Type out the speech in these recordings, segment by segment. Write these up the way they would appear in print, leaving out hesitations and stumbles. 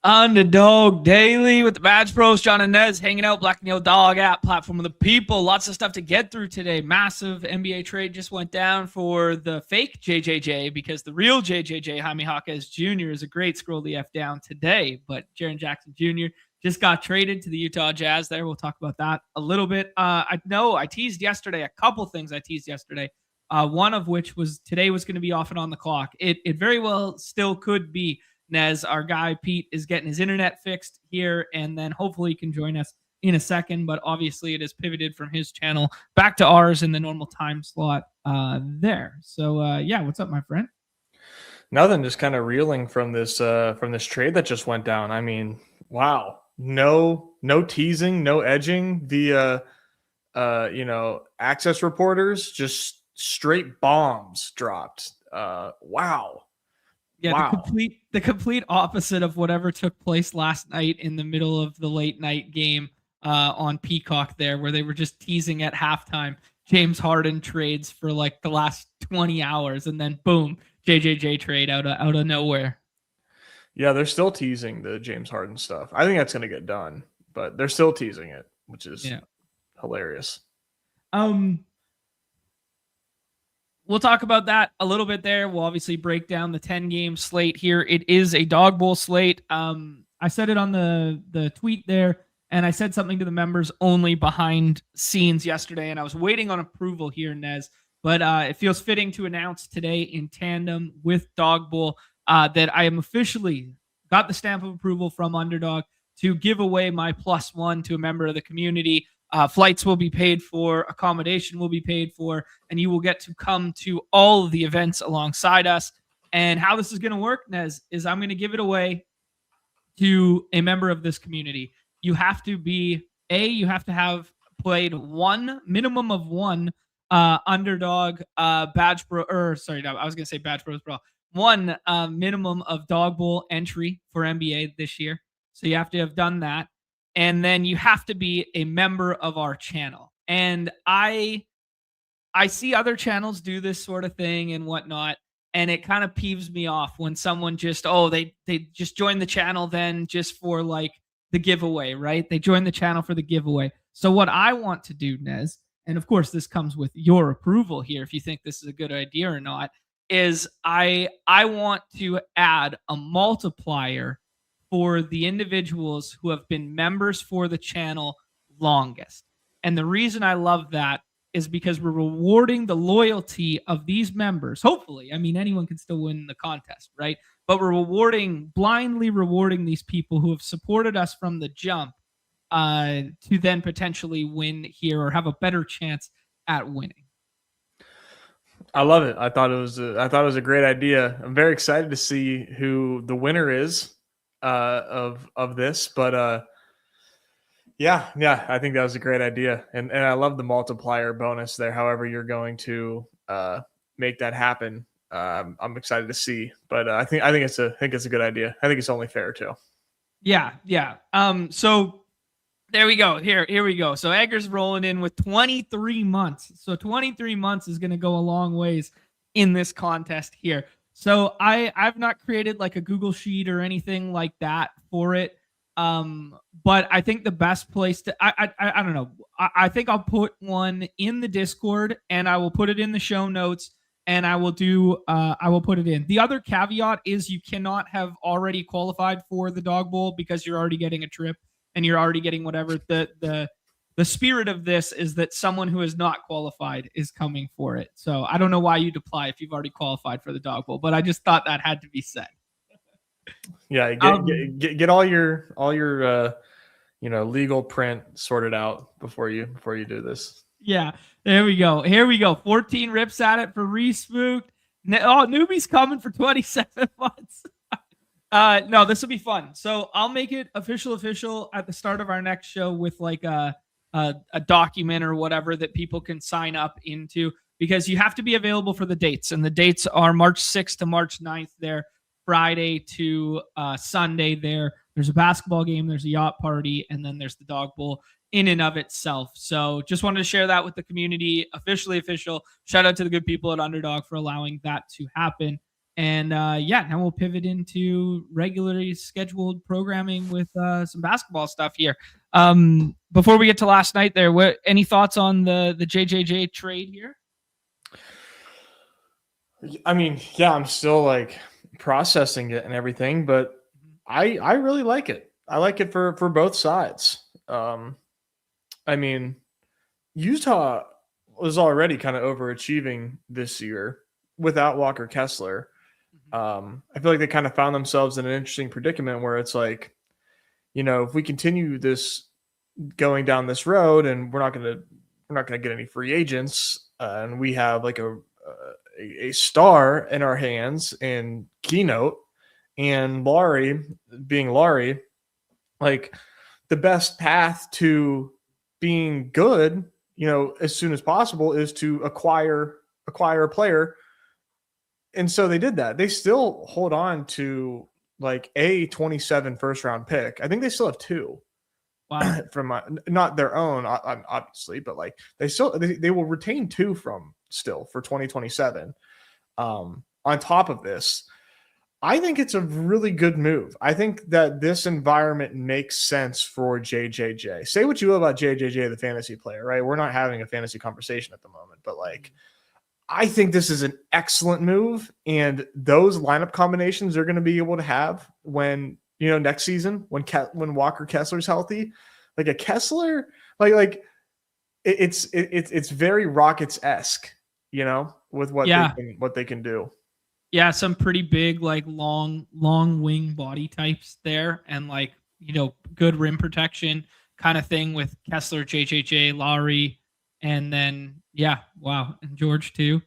Underdog Daily with the Badge Bros, Jon and Nez, hanging out, Black and Yellow Dog app, platform of the people. Lots of stuff to get through today. Massive NBA trade just went down for the fake JJJ because the real JJJ, Jaime Jaquez Jr., is a great scroll the F down today. But Jaren Jackson Jr. just got traded to the Utah Jazz there. We'll talk about that a little bit. I know I teased yesterday a couple things I teased yesterday. One of which was today was going to be off and on the clock. It very well still could be. Nez, our guy Pete, is getting his internet fixed here, and then hopefully he can join us in a second. But obviously, it is pivoted from his channel back to ours in the normal time slot there. So, yeah, what's up, my friend? Nothing, just kind of reeling from this trade that just went down. I mean, wow, no teasing, no edging. The access reporters just straight bombs dropped. Wow. Yeah, wow. the complete opposite of whatever took place last night in the middle of the late night game on Peacock there, where they were just teasing at halftime James Harden trades for like the last 20 hours, and then boom, JJJ trade out of nowhere. Yeah, they're still teasing the James Harden stuff. I think that's going to get done, but they're still teasing it, which is hilarious. We'll talk about that a little bit there. We'll obviously break down the 10-game slate here. It is a Dog Bowl slate. I said it on the tweet there, and I said something to the members only behind scenes yesterday, and I was waiting on approval here, Nez. But it feels fitting to announce today in tandem with Dog Bowl that I am officially got the stamp of approval from Underdog to give away my +1 to a member of the community. Flights will be paid for, accommodation will be paid for, and you will get to come to all of the events alongside us. And how this is going to work, Nez, is I'm going to give it away to a member of this community. You have to you have to have played minimum of one Underdog Badge Bro, I was going to say Badge Bros Brawl. One minimum of Dog Bowl entry for NBA this year. So you have to have done that. And then you have to be a member of our channel. And I see other channels do this sort of thing and whatnot, and it kind of peeves me off when someone just, they just join the channel then just for like the giveaway, right? They join the channel for the giveaway. So what I want to do, Nez, and of course this comes with your approval here if you think this is a good idea or not, is I want to add a multiplier for the individuals who have been members for the channel longest. And the reason I love that is because we're rewarding the loyalty of these members. Hopefully, I mean, anyone can still win the contest, right? But we're blindly rewarding these people who have supported us from the jump to then potentially win here or have a better chance at winning. I love it. I thought it was a great idea. I'm very excited to see who the winner is of this, but yeah, I think that was a great idea, and I love the multiplier bonus there. However, you're going to make that happen, I'm excited to see. But I think it's a good idea. I think it's only fair too. Yeah. So there we go. Here we go. So Edgar's rolling in with 23 months. So 23 months is going to go a long ways in this contest here. So I've not created like a Google sheet or anything like that for it. But I think the best place to, I don't know. I think I'll put one in the Discord and I will put it in the show notes and I will put it in. The other caveat is you cannot have already qualified for the Dog Bowl because you're already getting a trip and you're already getting whatever. The spirit of this is that someone who is not qualified is coming for it. So I don't know why you'd apply if you've already qualified for the Dog Bowl, but I just thought that had to be said. Yeah, get all your legal print sorted out before you do this. Yeah, there we go. Here we go. 14 rips at it for Respooked. Newbie's coming for 27 months. No, this will be fun. So I'll make it official at the start of our next show with like a document or whatever that people can sign up into, because you have to be available for the dates. And the dates are March 6th to March 9th there, Friday to Sunday there. There's a basketball game, there's a yacht party, and then there's the Dog Bowl in and of itself. So just wanted to share that with the community. Official. Shout out to the good people at Underdog for allowing that to happen. And now we'll pivot into regularly scheduled programming with some basketball stuff here. Before we get to last night, any thoughts on the JJJ trade here? I mean, yeah, I'm still like processing it and everything, but I really like it. I like it for both sides. I mean, Utah was already kind of overachieving this year without Walker Kessler. I feel like they kind of found themselves in an interesting predicament where it's like, if we continue this going down this road and we're not gonna get any free agents, and we have like a star in our hands in Keynote and Laurie being Laurie, like the best path to being good, as soon as possible is to acquire a player. And so they did that. They still hold on to like a 27 first round pick. I think they still have two. Wow. From not their own, obviously, but like they will retain two from still for 2027. On top of this, I think it's a really good move. I think that this environment makes sense for JJJ. Say what you will about JJJ, the fantasy player, right? We're not having a fantasy conversation at the moment, but like, I think this is an excellent move, and those lineup combinations they're going to be able to have when next season when Walker Kessler's healthy, like a Kessler, it's very Rockets-esque, with what they can do. Yeah, some pretty big, like long wing body types there, and like good rim protection kind of thing with Kessler, JJJ, Lowry, and then wow, and George too.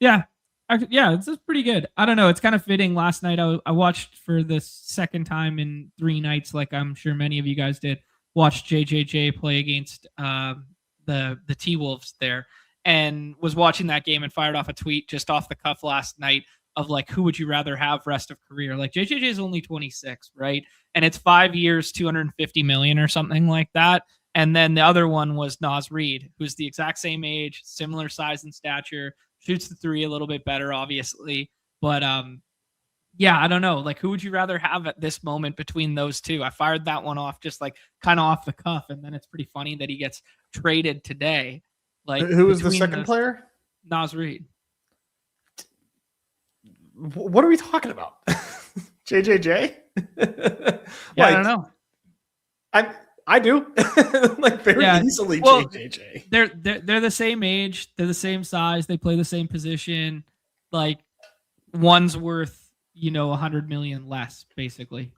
Yeah, it's pretty good. I don't know, it's kind of fitting. Last night I watched for the second time in 3 nights, like I'm sure many of you guys did, watch JJJ play against the T-Wolves there, and was watching that game and fired off a tweet just off the cuff last night of like, who would you rather have rest of career? Like JJJ is only 26, right? And it's 5 years, 250 million or something like that. And then the other one was Naz Reid, who's the exact same age, similar size and stature, shoots the three a little bit better, obviously. But I don't know. Like, who would you rather have at this moment between those two? I fired that one off just like kind of off the cuff. And then it's pretty funny that he gets traded today. Like, who was the second player? Naz Reid. What are we talking about? JJJ? I don't know. I do. Like very easily JJJ. They're the same age, they're the same size, they play the same position. Like one's worth, 100 million less, basically.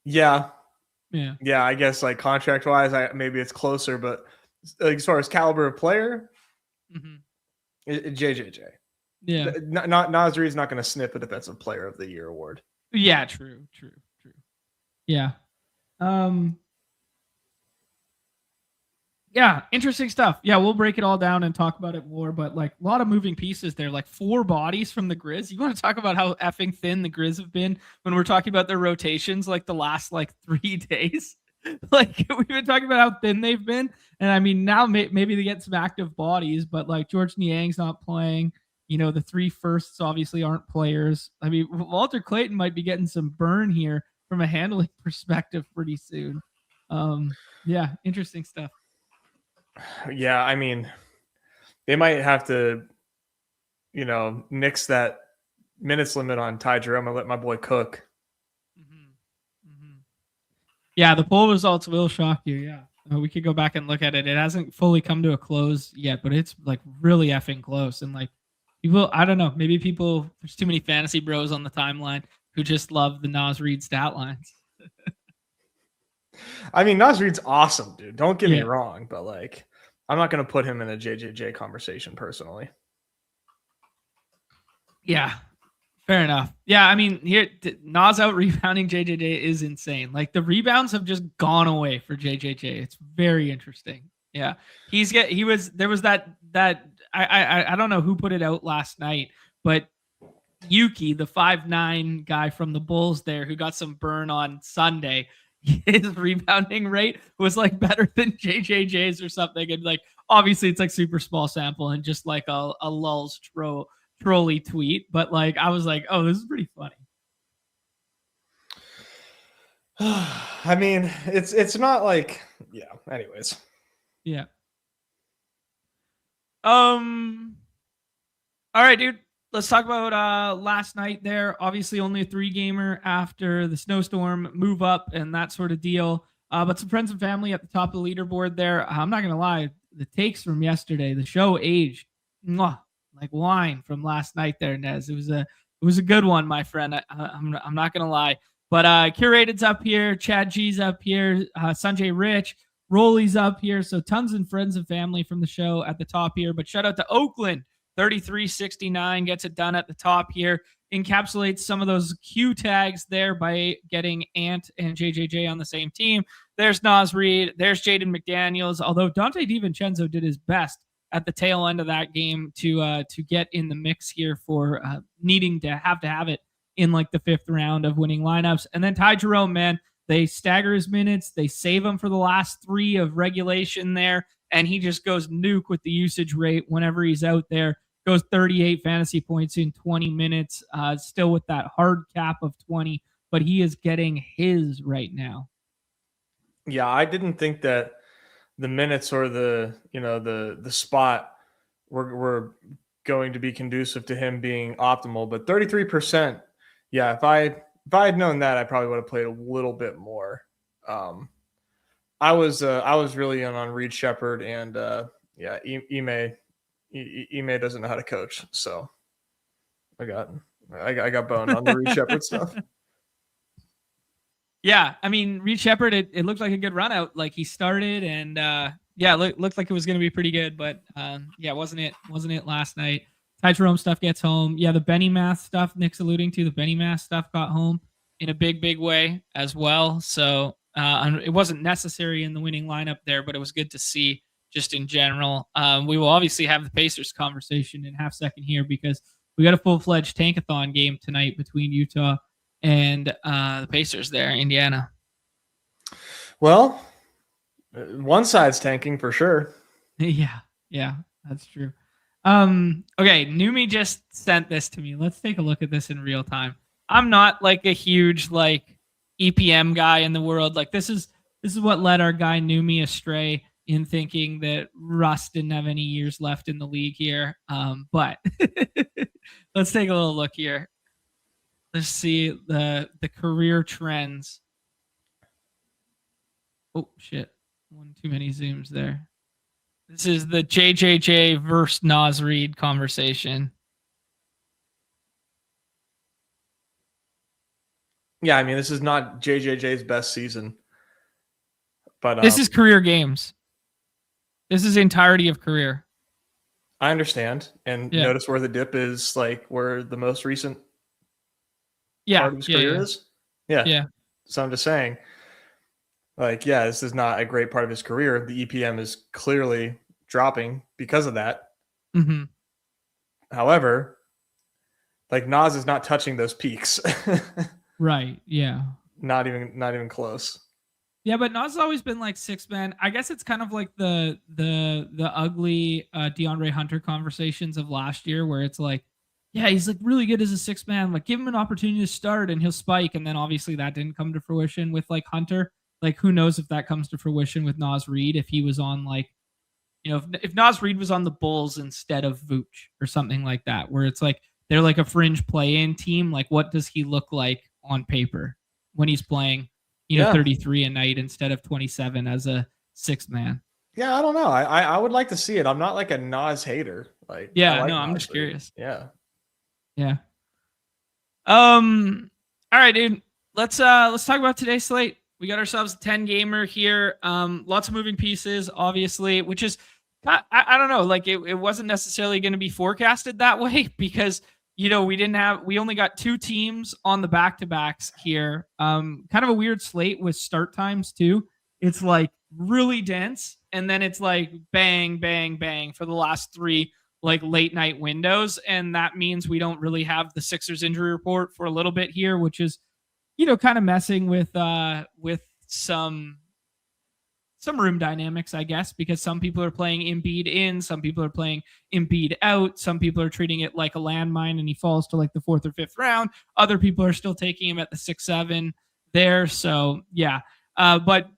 Yeah. I guess like contract wise, maybe it's closer, but like as far as caliber of player, JJJ. Yeah. Naz Reid's not going to snip a Defensive Player of the Year award. Yeah, true. Yeah. Interesting stuff. Yeah, we'll break it all down and talk about it more, but like a lot of moving pieces there, like 4 bodies from the Grizz. You want to talk about how effing thin the Grizz have been when we're talking about their rotations like the last 3 days? Like we've been talking about how thin they've been. And I mean, now maybe they get some active bodies, but like George Niang's not playing. The 3 firsts obviously aren't players. I mean, Walter Clayton might be getting some burn here from a handling perspective pretty soon. Interesting stuff. Yeah, I mean, they might have to, nix that minutes limit on Ty Jerome and let my boy cook. Yeah, the poll results will shock you. Yeah. We could go back and look at it. It hasn't fully come to a close yet, but it's like really effing close. And like, people, I don't know, maybe there's too many fantasy bros on the timeline who just love the Naz Reid stat lines. I mean, Naz Reid's awesome, dude. Don't get me wrong, but like, I'm not going to put him in a JJJ conversation personally. Yeah, fair enough. Yeah, I mean, here Naz out rebounding JJJ is insane. Like the rebounds have just gone away for JJJ. It's very interesting. Yeah, there was that I don't know who put it out last night, but Yuki, the 5'9" guy from the Bulls there who got some burn on Sunday, his rebounding rate was like better than JJJ's or something. And like, obviously it's like super small sample and just like a lulz troll trolly tweet, but like I was like, oh, this is pretty funny. I mean, it's not like, yeah. Anyways, Yeah. All right, dude. Let's talk about last night there. Obviously, only a 3-gamer after the snowstorm, move up and that sort of deal. But some friends and family at the top of the leaderboard there. I'm not gonna lie, the takes from yesterday, the show aged like wine from last night there, Nez. It was a good one, my friend. I'm not gonna lie. But Curated's up here, Chad G's up here, Sanjay Rich, Rolly's up here. So tons and friends and family from the show at the top here. But shout out to Oakland. 3369 gets it done at the top here. Encapsulates some of those Q tags there by getting Ant and JJJ on the same team. There's Nas Reed. There's Jaden McDaniels. Although Dante DiVincenzo did his best at the tail end of that game to get in the mix here for needing to have it in like the 5th round of winning lineups. And then Ty Jerome, man, they stagger his minutes. They save him for the last 3 of regulation there. And he just goes nuke with the usage rate whenever he's out there. Goes 38 fantasy points in 20 minutes, still with that hard cap of 20, but he is getting his right now. Yeah, I didn't think that the minutes or the spot were going to be conducive to him being optimal, but 33%. Yeah, if I had known that, I probably would have played a little bit more. I was really in on Reed Shepherd and Ime doesn't know how to coach, so I got boned on the Reed Shepherd stuff. Yeah, I mean Reed Shepherd, it looked like a good run out. Like he started and looked like it was going to be pretty good, but wasn't it last night? Ty Jerome stuff gets home. Yeah, the Benny Math stuff Nick's alluding to, the Benny Math stuff got home in a big way as well. So it wasn't necessary in the winning lineup there, but it was good to see just in general. We will obviously have the Pacers conversation in half second here because we got a full-fledged tankathon game tonight between Utah and the Pacers there, Indiana. Well, one side's tanking for sure. Yeah, that's true. Okay, Numi just sent this to me. Let's take a look at this in real time. I'm not like a huge like EPM guy in the world. Like this is what led our guy Numi astray in thinking that Russ didn't have any years left in the league here. But let's take a little look here. Let's see the career trends. Oh shit. One too many zooms there. This is the JJJ versus Nas Reed conversation. Yeah, I mean, this is not JJJ's best season. But this is career games. This is entirety of career. I understand. And notice where the dip is, like where the most recent part of his career is. Yeah. So I'm just saying, like, yeah, this is not a great part of his career. The EPM is clearly dropping because of that. Mm-hmm. However, like Nas is not touching those peaks. Right. Yeah. Not even close. Yeah, but Nas has always been like 6-man. I guess it's kind of like the ugly DeAndre Hunter conversations of last year where it's like, yeah, he's like really good as a 6-man. Like give him an opportunity to start and he'll spike. And then obviously that didn't come to fruition with like Hunter. Like who knows if that comes to fruition with Nas Reed, if he was on like, if Nas Reed was on the Bulls instead of Vooch or something like that, where it's like, they're like a fringe play-in team. Like what does he look like on paper when he's playing, 33 a night instead of 27 as a 6-man? Yeah, I don't know. I would like to see it. I'm not like a Nas hater. Like, I'm just curious. Yeah. All right, dude. Let's talk about today's slate. We got ourselves a 10-gamer here. Lots of moving pieces, obviously, which is I don't know. Like it wasn't necessarily going to be forecasted that way because we only got 2 teams on the back-to-backs here. Kind of a weird slate with start times too. It's like really dense, and then it's like bang, bang, bang for the last 3 like late night windows, and that means we don't really have the Sixers injury report for a little bit here, which is kind of messing with some some room dynamics, I guess, because some people are playing Embiid in, some people are playing Embiid out, some people are treating it like a landmine and he falls to like the 4th or 5th round. Other people are still taking him at the 6-7 there. So yeah, but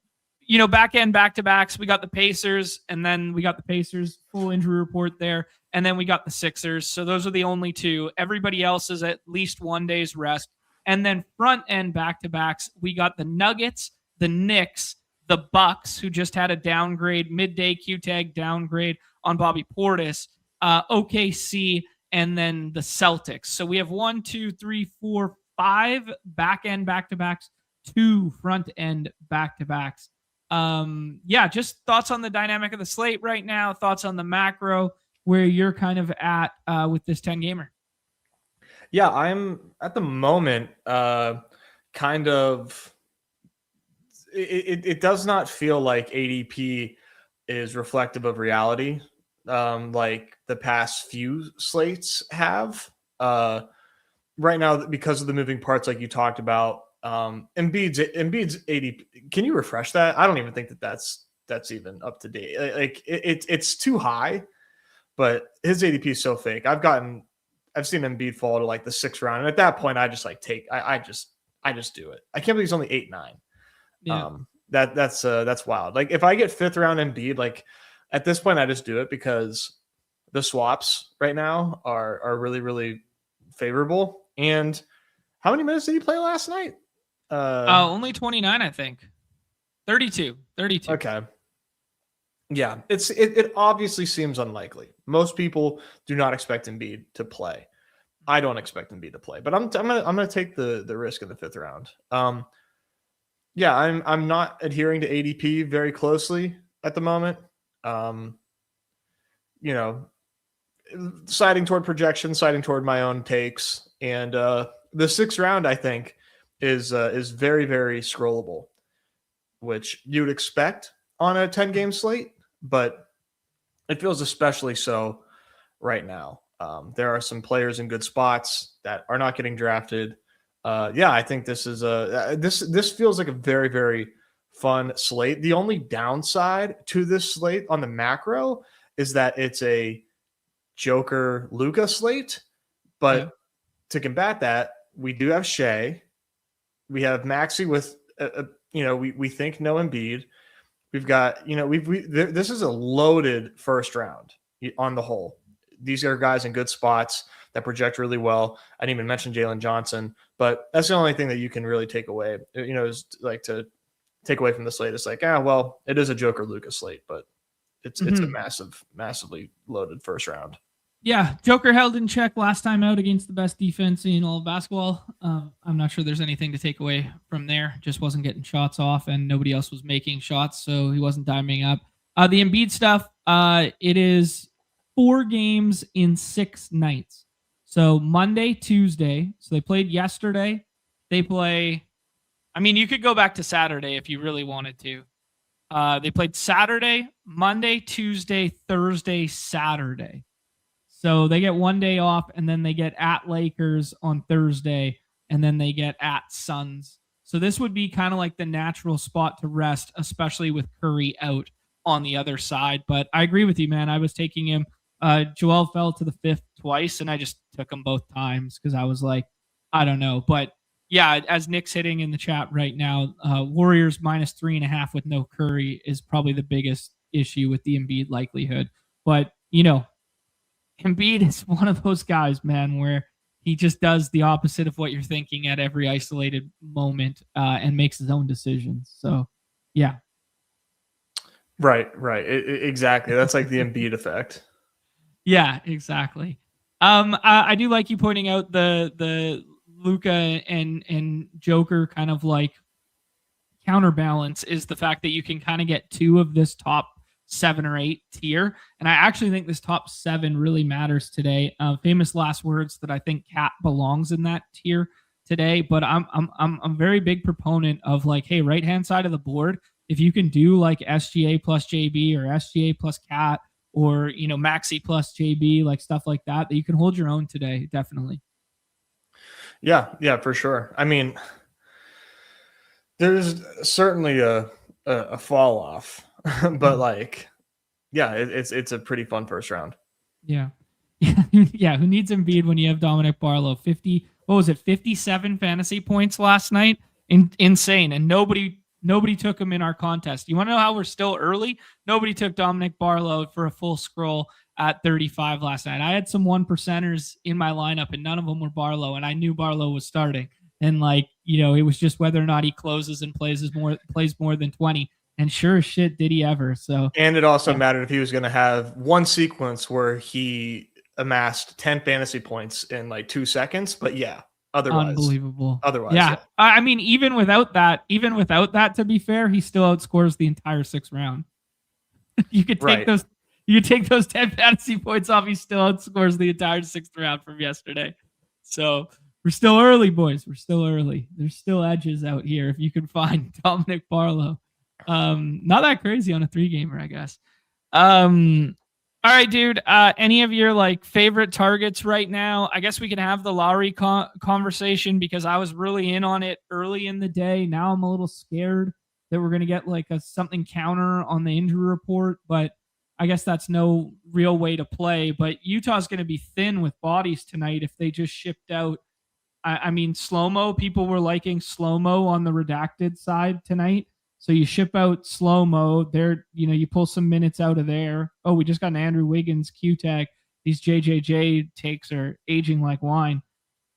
back to backs. We got the Pacers, and then we got the Pacers full injury report there, and then we got the Sixers. So those are the only two. Everybody else is at least 1 day's rest. And then front end back to backs, we got the Nuggets, the Knicks, the Bucks, who just had a downgrade, midday Q-tag downgrade on Bobby Portis, OKC, and then the Celtics. So we have 1, 2, 3, 4, 5 back end back to backs, 2 front end back to backs. Just thoughts on the dynamic of the slate right now, thoughts on the macro, where you're kind of at with this 10 gamer. Yeah, I'm at the moment kind of. It does not feel like ADP is reflective of reality, like the past few slates have. Right now, because of the moving parts, like you talked about, Embiid's ADP. Can you refresh that? I don't even think that's even up to date. Like it's too high, but his ADP is so fake. I've seen Embiid fall to like the 6th round, and at that point, I just like I just do it. I can't believe he's only 8-9. Yeah. That's wild. Like if I get 5th round Embiid, like at this point, I just do it because the swaps right now are really, really favorable. And how many minutes did he play last night? Only 29, I think. 32. Okay. Yeah, it obviously seems unlikely. Most people do not expect Embiid to play. I don't expect Embiid to play, but I'm gonna take the risk in the 5th round. Yeah, I'm not adhering to ADP very closely at the moment. Siding toward projection, siding toward my own takes, and the 6th round I think is very, very scrollable, which you would expect on a 10-game slate, but it feels especially so right now. There are some players in good spots that are not getting drafted. I think this is this feels like a very, very fun slate. The only downside to this slate on the macro is that it's a Joker Luka slate, but to combat that, we do have Shea. We have Maxey with we think no Embiid. We've got this is a loaded 1st round on the whole. These are guys in good spots that project really well. I didn't even mention Jalen Johnson, but that's the only thing that you can really take away. Is like to take away from the slate. It's like, it is a Joker Lucas slate, but it's a massively loaded 1st round. Yeah, Joker held in check last time out against the best defense in all of basketball. I'm not sure there's anything to take away from there. Just wasn't getting shots off, and nobody else was making shots, so he wasn't diming up. The Embiid stuff, it is 4 games in 6 nights. So Monday, Tuesday. So they played yesterday. They play. I mean, you could go back to Saturday if you really wanted to. They played Saturday, Monday, Tuesday, Thursday, Saturday. So they get 1 day off, and then they get at Lakers on Thursday, and then they get at Suns. So this would be kind of like the natural spot to rest, especially with Curry out on the other side. But I agree with you, man. I was taking him. Joel fell to the 5th twice, and I just took him both times because I was like, I don't know. But yeah, as Nick's hitting in the chat right now, Warriors -3.5 with no Curry is probably the biggest issue with the Embiid likelihood. But, Embiid is one of those guys, man, where he just does the opposite of what you're thinking at every isolated moment and makes his own decisions. So, yeah. Right. Exactly. That's like the Embiid effect. Yeah, exactly. I do like you pointing out the Luka and Joker kind of like counterbalance is the fact that you can kind of get 2 of this top 7 or 8 tier, and I actually think this top 7 really matters today. Famous last words that I think Cat belongs in that tier today, but I'm a very big proponent of like, hey, right hand side of the board, if you can do like SGA plus JB or SGA plus Cat or Maxey plus JB, like stuff like that you can hold your own today, definitely. Yeah, for sure. I mean, there's certainly a fall off but like, yeah, it's a pretty fun first round. Yeah. Yeah. Who needs Embiid when you have Dominic Barlow? 57 fantasy points last night? Insane. And nobody took him in our contest. You want to know how we're still early? Nobody took Dominic Barlow for a full scroll at 35 last night. I had some 1%ers in my lineup and none of them were Barlow, and I knew Barlow was starting. And like, it was just whether or not he closes and plays more than 20. And sure as shit did he ever. So, and it also mattered if he was going to have one sequence where he amassed 10 fantasy points in like 2 seconds. But yeah, otherwise, unbelievable. Otherwise, yeah. I mean, even without that, to be fair, he still outscores the entire 6th round. You could take those. You could take those 10 fantasy points off. He still outscores the entire 6th round from yesterday. So we're still early, boys. We're still early. There's still edges out here if you can find Dominic Barlow. Not that crazy on a 3-gamer, I guess. All right, dude. Any of your like favorite targets right now? I guess we can have the Lowry conversation because I was really in on it early in the day. Now I'm a little scared that we're gonna get like something counter on the injury report, but I guess that's no real way to play. But Utah's gonna be thin with bodies tonight if they just shipped out. I mean, slow-mo. People were liking slow-mo on the redacted side tonight. So you ship out slow-mo there, you pull some minutes out of there. Oh, we just got an Andrew Wiggins Q tag. These JJJ takes are aging like wine.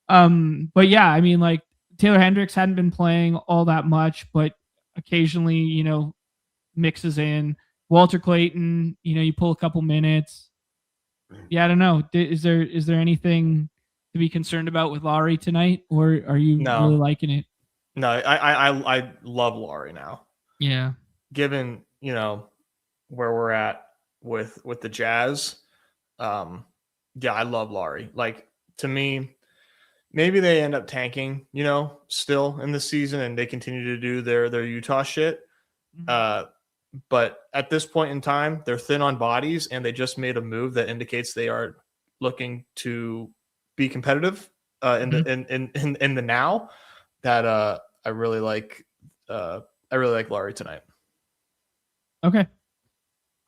But yeah, I mean, like Taylor Hendricks hadn't been playing all that much, but occasionally, mixes in. Walter Clayton, you pull a couple minutes. Yeah, I don't know. Is there anything to be concerned about with Lowry tonight, or are you really liking it? No, I love Lowry now. Yeah. Given, where we're at with the Jazz, yeah, I love Lowry. Like, to me, maybe they end up tanking, still in the season and they continue to do their Utah shit. Mm-hmm. But at this point in time, they're thin on bodies and they just made a move that indicates they are looking to be competitive in the now. That I really like Lowry tonight. Okay.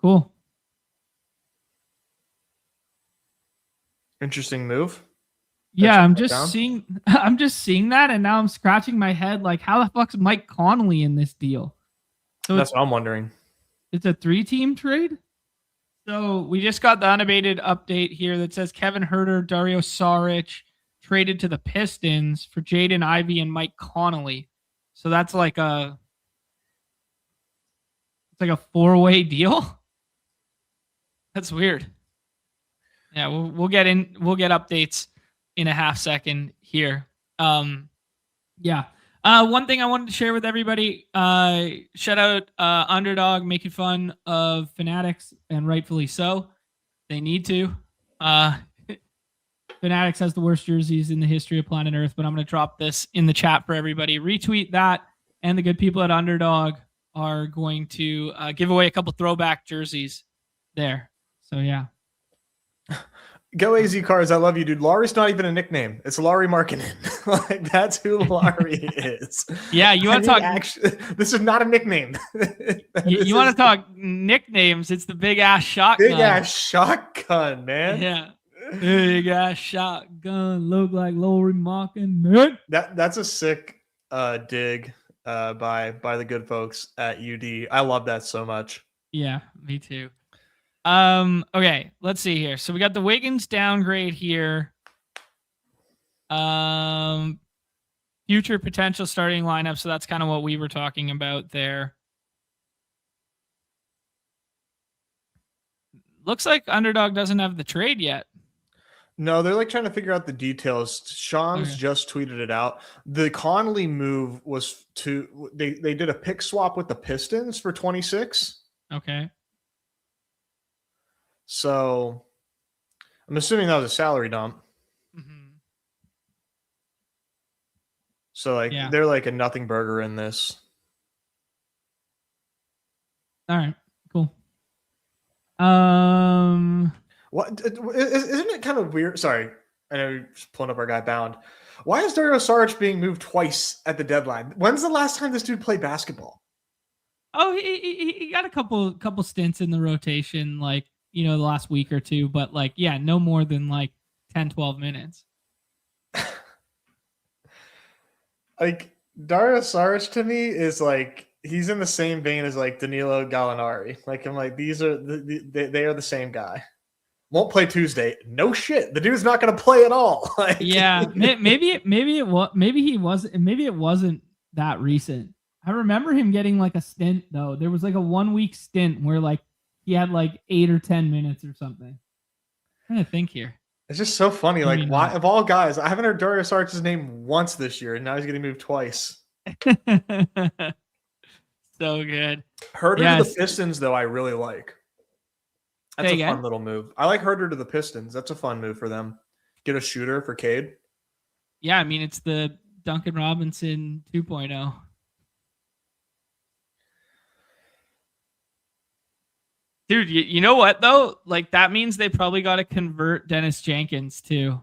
Cool. Interesting move. Yeah, I'm just seeing that, and now I'm scratching my head like, how the fuck's Mike Conley in this deal? So that's what I'm wondering. It's a 3-team trade. So we just got the unabated update here that says Kevin Huerter, Dario Saric traded to the Pistons for Jaden Ivey and Mike Conley. So that's like a 4-way deal. That's weird. Yeah, we'll get updates in a half second here. Yeah. One thing I wanted to share with everybody, shout out Underdog making fun of Fanatics, and rightfully so. They need to. Fanatics has the worst jerseys in the history of planet Earth, but I'm going to drop this in the chat for everybody. Retweet that, and the good people at Underdog are going to give away a couple throwback jerseys there. So, yeah. Go AZ Cars. I love you, dude. Lowry's not even a nickname. It's Lowry Markkinen. Like, that's who Lowry is. Yeah, you want to talk. Actually, this is not a nickname. You want to talk nicknames? It's the big ass shotgun. Big ass shotgun, man. Yeah. Big ass shotgun. Look like Lowry Markkinen. That's a sick dig by the good folks at UD. I love that so much. Yeah, me too. Okay, let's see here. So we got the Wiggins downgrade here. Future potential starting lineup. So that's kind of what we were talking about there. Looks like Underdog doesn't have the trade yet. No, they're like trying to figure out the details. Sean's just tweeted it out. The Conley move was they did a pick swap with the Pistons for 26. Okay. So I'm assuming that was a salary dump. Mm-hmm. So like they're like a nothing burger in this. All right, cool. What isn't it kind of weird? Sorry, I know you're just pulling up our guy Bound. Why is Dario Saric being moved twice at the deadline? When's the last time this dude played basketball? Oh, he got a couple stints in the rotation, like, the last week or two, but like, yeah, no more than like 10, 12 minutes. Like Dario Saric to me is like he's in the same vein as like Danilo Gallinari. Like I'm like these are they are the same guy. Won't play Tuesday. No shit. The dude's not going to play at all. Like, Yeah, maybe it wasn't that recent. I remember him getting like a stint though. There was like a 1 week stint where like he had like 8 or 10 minutes or something. I'm trying to think here. It's just so funny. Maybe Like, why not. of all guys, I haven't heard Dario Saric's name once this year, and now he's getting moved twice. So good. Herder to the Yes. Pistons, though, I really like. That's Say a again? fun little move. I like Herder to the Pistons. That's a fun move for them. Get a shooter for Cade. Yeah, I mean it's the Duncan Robinson 2.0. Dude, you know what though? Like that means they probably got to convert Dennis Jenkins too,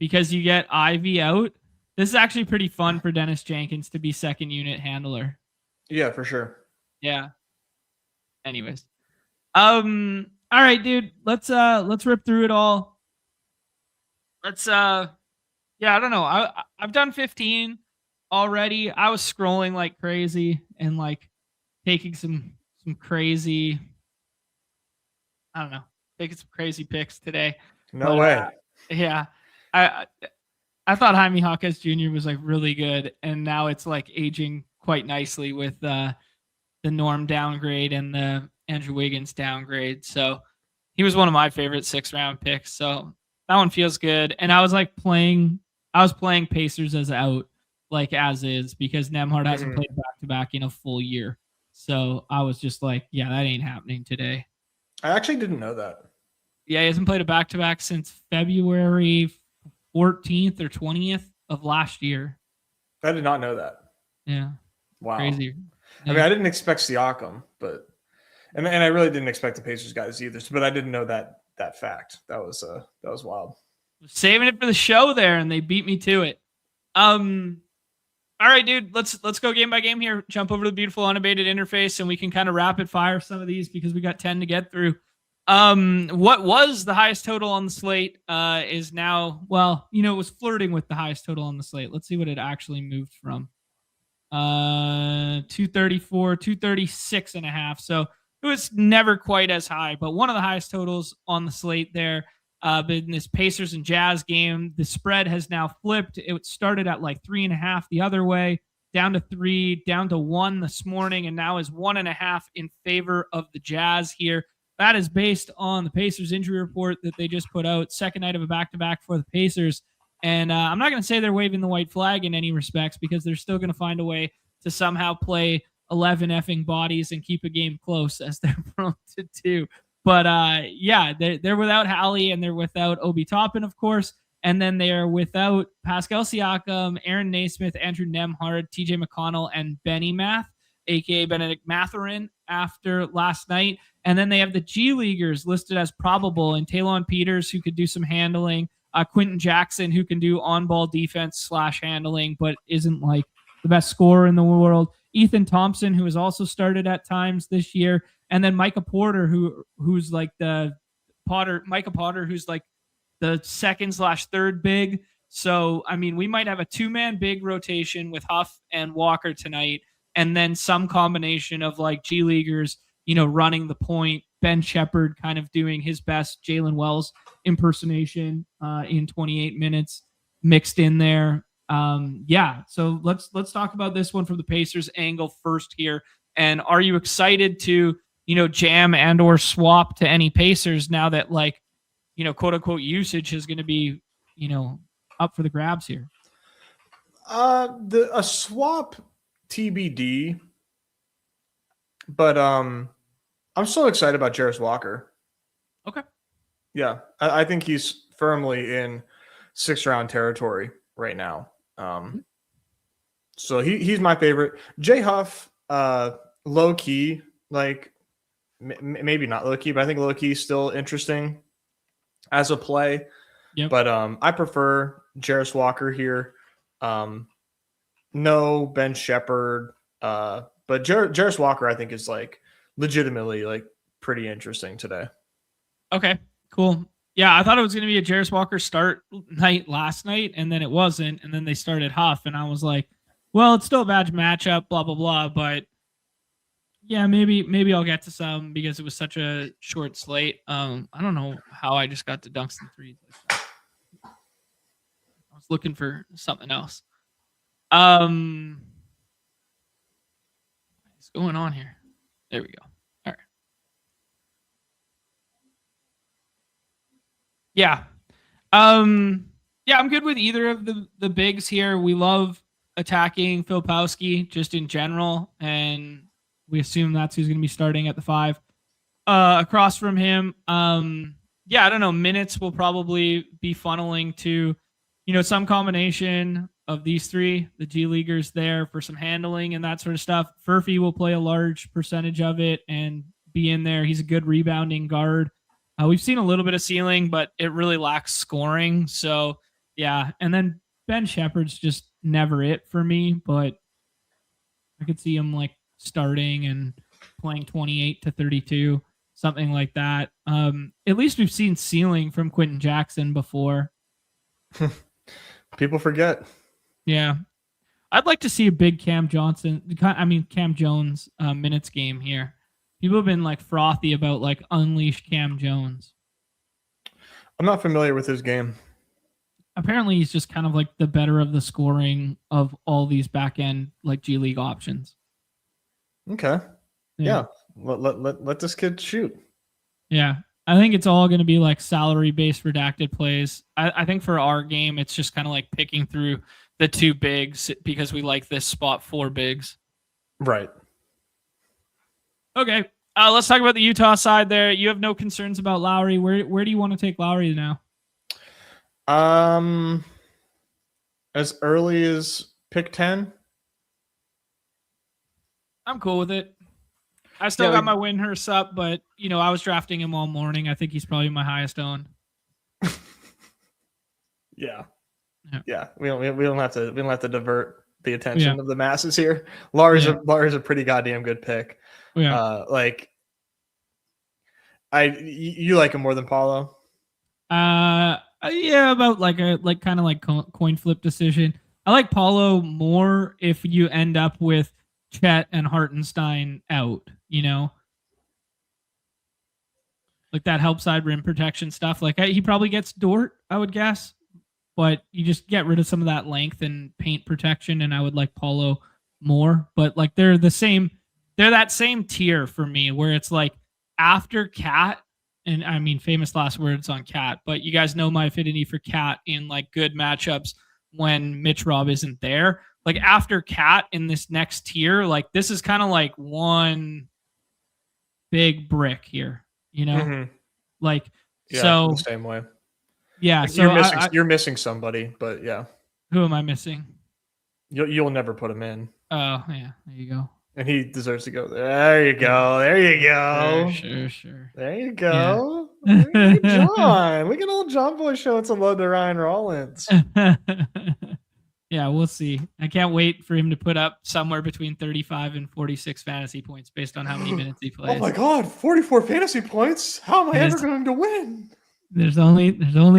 because you get Ivy out. This is actually pretty fun for Dennis Jenkins to be second unit handler. Yeah, for sure. Yeah. Anyways, all right, dude. Let's rip through it all. Let's yeah, I don't know. I've done 15 already. I was scrolling like crazy and like taking some crazy, I don't know, taking some crazy picks today. No way. Yeah. I I thought Jaime Jaquez Jr. was like really good, and now it's like aging quite nicely with the Norm downgrade and the Andrew Wiggins downgrade. So he was one of my favorite 6th-round picks. So that one feels good. And I was playing Pacers as out, like as is, because Nemhard hasn't played back to back in a full year. So I was just like, yeah, that ain't happening today. I actually didn't know that. Yeah, he hasn't played a back to back since February 14th or 20th of last year. I did not know that. Yeah. Wow. Crazy. I mean, I didn't expect Siakam, but and I really didn't expect the Pacers guys either. But I didn't know that fact. That was wild. Saving it for the show there, and they beat me to it. All right, dude. Let's go game by game here. Jump over to the beautiful Unabated interface, and we can kind of rapid fire some of these because we got 10 to get through. What was the highest total on the slate is now, well, it was flirting with the highest total on the slate. Let's see what it actually moved from. 234, 236 and a half. So it was never quite as high, but one of the highest totals on the slate there. But in this Pacers and Jazz game, the spread has now flipped. It started at like 3.5 the other way, down to 3, down to 1 this morning, and now is 1.5 in favor of the Jazz here. That is based on the Pacers injury report that they just put out. Second night of a back-to-back for the Pacers. And I'm not going to say they're waving the white flag in any respects, because they're still going to find a way to somehow play 11 effing bodies and keep a game close, as they're prone to do. But yeah, they're without Hallie, and they're without Obi Toppin, of course. And then they are without Pascal Siakam, Aaron Naismith, Andrew Nemhard, TJ McConnell, and Benny Math, a.k.a. Benedict Mathurin, after last night. And then they have the G Leaguers listed as probable, and Talon Peters, who could do some handling, Quentin Jackson, who can do on-ball defense / handling, but isn't like the best scorer in the world, Ethan Thompson, who has also started at times this year, and then Micah Porter, who's like Micah Potter, who's like the second / third big. So, I mean, we might have a 2-man big rotation with Huff and Walker tonight, and then some combination of like G Leaguers, running the point, Ben Shepherd kind of doing his best Jalen Wells impersonation in 28 minutes mixed in there. Yeah, so let's talk about this one from the Pacers angle first here. And are you excited to, jam and or swap to any Pacers now that like, quote unquote usage is going to be, up for the grabs here? A swap TBD, but I'm so excited about Jarris Walker. Okay. Yeah, I think he's firmly in 6th-round territory right now. So he's my favorite. Jay Huff, low key, like maybe not low key, but I think low key is still interesting as a play. Yep. But I prefer Jarris Walker here. No Ben Shepherd. But Jarris Walker, I think, is like legitimately like pretty interesting today. Okay, cool. Yeah, I thought it was going to be a Jarris Walker start night last night, and then it wasn't, and then they started Huff, and I was like, well, it's still a bad matchup, blah blah blah, but yeah, maybe I'll get to some because it was such a short slate. I don't know how I just got to dunks and threes like that. I was looking for something else. What's going on here? There we go. All right. Yeah. Yeah, I'm good with either of the bigs here. We love attacking Filipowski just in general, and we assume that's who's going to be starting at the 5. Across from him, yeah, I don't know. Minutes will probably be funneling to, some combination of these 3, the G Leaguers there for some handling and that sort of stuff. Furphy will play a large percentage of it and be in there. He's a good rebounding guard. We've seen a little bit of ceiling, but it really lacks scoring. So, yeah. And then Ben Shepherd's just never it for me, but I could see him like starting and playing 28 to 32, something like that. At least we've seen ceiling from Quentin Jackson before. People forget. Yeah. I'd like to see a big Cam Jones minutes game here. People have been like frothy about like unleash Cam Jones. I'm not familiar with his game. Apparently he's just kind of like the better of the scoring of all these back end like G League options. Okay. Yeah. Let this kid shoot. Yeah. I think it's all going to be like salary based redacted plays. I think for our game, it's just kind of like picking through the 2 bigs because we like this spot 4 bigs. Right. Okay. Let's talk about the Utah side there. You have no concerns about Lowry. Where do you want to take Lowry now? As early as pick 10. I'm cool with it. I still got my Windhurst up, but I was drafting him all morning. I think he's probably my highest owned. Yeah. We don't have to divert the attention of the masses here. Lowry's a pretty goddamn good pick. Yeah. You like him more than Paulo? Yeah, about kind of like coin flip decision. I like Paulo more if you end up with Chet and Hartenstein out, like that help side rim protection stuff. Like he probably gets Dort, I would guess, but you just get rid of some of that length and paint protection, and I would like Paulo more. But like they're that same tier for me, where it's like after Cat, and I mean famous last words on Cat, but you guys know my affinity for Cat in like good matchups when Mitch Rob isn't there. Like after Cat in this next tier, like this is kind of like one big brick here, Like so the same way. Yeah, like so you're missing somebody, but yeah. Who am I missing? You'll never put him in. Oh yeah, there you go. And he deserves to go. There you go. There you go. Sure. There you go. Yeah. Hey, John. Look at old John Boy showing some love to Ryan Rollins. Yeah, we'll see. I can't wait for him to put up somewhere between 35 and 46 fantasy points based on how many minutes he plays. Oh my God, 44 fantasy points. How am I ever going to win? There's only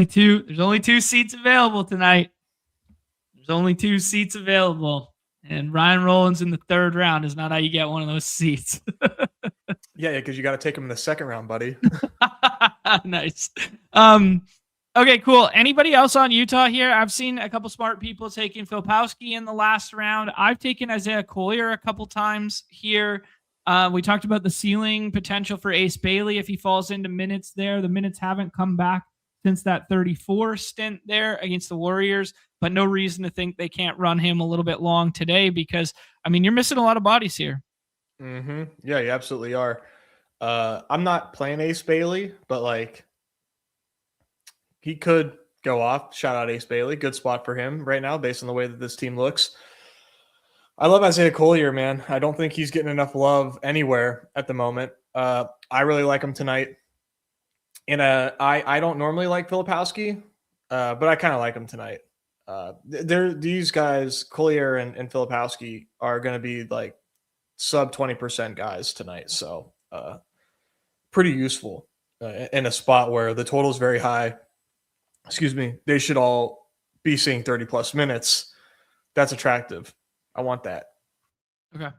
2 seats available tonight. There's only 2 seats available. And Ryan Rollins in the 3rd round is not how you get one of those seats. Yeah, because you got to take him in the 2nd round, buddy. Nice. Okay, cool. Anybody else on Utah here? I've seen a couple smart people taking Filipowski in the last round. I've taken Isaiah Collier a couple times here. We talked about the ceiling potential for Ace Bailey if he falls into minutes there. The minutes haven't come back since that 34 stint there against the Warriors, but no reason to think they can't run him a little bit long today because, I mean, you're missing a lot of bodies here. Mm-hmm. Yeah, you absolutely are. I'm not playing Ace Bailey, but like he could go off. Shout out Ace Bailey. Good spot for him right now based on the way that this team looks. I love Isaiah Collier, man. I don't think he's getting enough love anywhere at the moment. I really like him tonight. And I don't normally like Filipowski, but I kind of like him tonight. These guys, Collier and Filipowski, are going to be like sub 20% guys tonight. So pretty useful in a spot where the total is very high. Excuse me. They should all be seeing 30 plus minutes. That's attractive. I want that. Okay.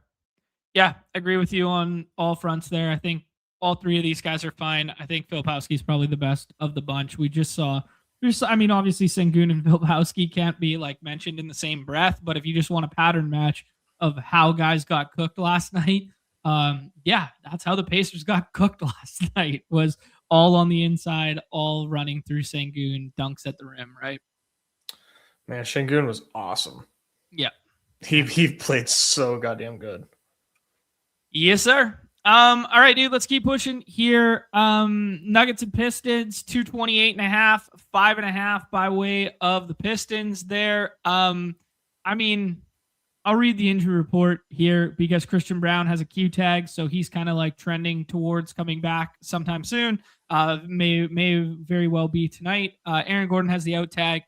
Yeah, agree with you on all fronts there. I think all three of these guys are fine. I think Filipowski's probably the best of the bunch. I mean, obviously Sengun and Filipowski can't be like mentioned in the same breath, but if you just want a pattern match of how guys got cooked last night, yeah, that's how the Pacers got cooked last night, was all on the inside, all running through Sengun, dunks at the rim, right? Man, Sengun was awesome. Yeah. He played so goddamn good. Yes, sir. All right, dude, let's keep pushing here. Nuggets and Pistons, 228.5, 5.5 by way of the Pistons there. I mean, I'll read the injury report here because Christian Braun has a Q tag, so he's kind of like trending towards coming back sometime soon. May very well be tonight. Aaron Gordon has the out tag.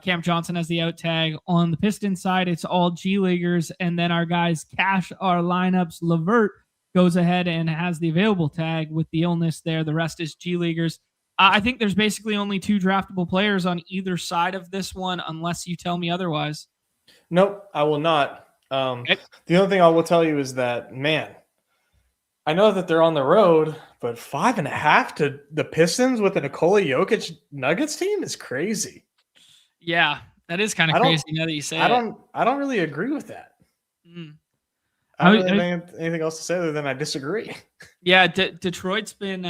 Cam Johnson has the out tag. On the Pistons side, it's all G Leaguers, and then our guys cash our lineups. Levert goes ahead and has the available tag with the illness there. The rest is G Leaguers. I think there's basically only 2 draftable players on either side of this one, unless you tell me otherwise. Nope, I will not. Okay. The only thing I will tell you is that, man, I know that they're on the road, but 5.5 to the Pistons with a Nikola Jokic Nuggets team is crazy. Yeah, that is kind of crazy now that you say it. I don't really agree with that. I don't really have anything else to say other than I disagree. Yeah, Detroit's been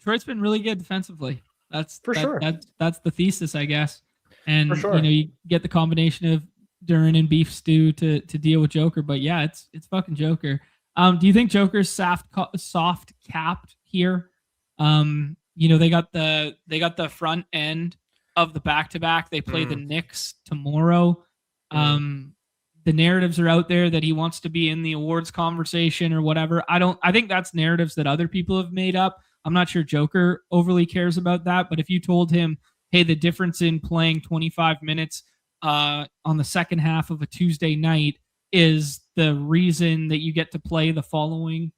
really good defensively. That's the thesis, I guess. And For sure. you get the combination of Duran and Beef Stew to deal with Joker. But yeah, it's fucking Joker. Do you think Joker's soft capped here? They got the front end of the back-to-back. They play the Knicks tomorrow. The narratives are out there that he wants to be in the awards conversation or whatever. I think that's narratives that other people have made up. I'm not sure Joker overly cares about that, but if you told him, hey, the difference in playing 25 minutes on the second half of a Tuesday night is the reason that you get to play the following,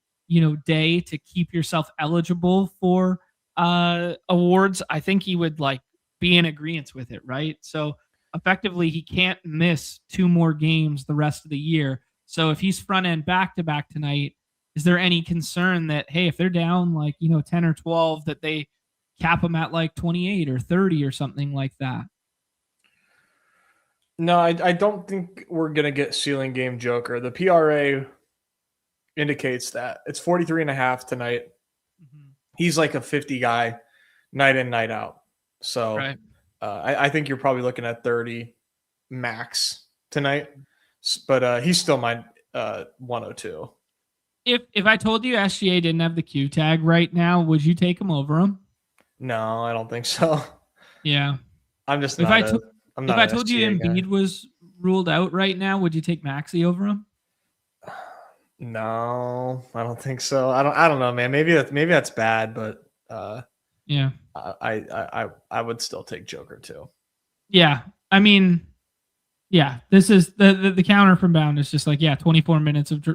day to keep yourself eligible for awards, I think he would like be in agreement with it, right? So effectively, he can't miss 2 more games the rest of the year. So if he's front end back to back tonight, is there any concern that, hey, if they're down like 10 or 12, that they cap him at like 28 or 30 or something like that? No, I don't think we're gonna get ceiling game Joker. The PRA indicates that it's 43.5 tonight. He's like a 50 guy, night in, night out. So right. I think you're probably looking at 30 max tonight, but he's still my 102. If I told you SGA didn't have the Q tag right now, would you take him over him? No, I don't think so. Yeah, I'm just. If I told you SGA Embiid was ruled out right now, would you take Maxey over him? No, I don't think so. I don't know, man. Maybe that's bad, but yeah, I would still take Joker too. Yeah, I mean, yeah, this is the counter from Bound is just like 24 minutes of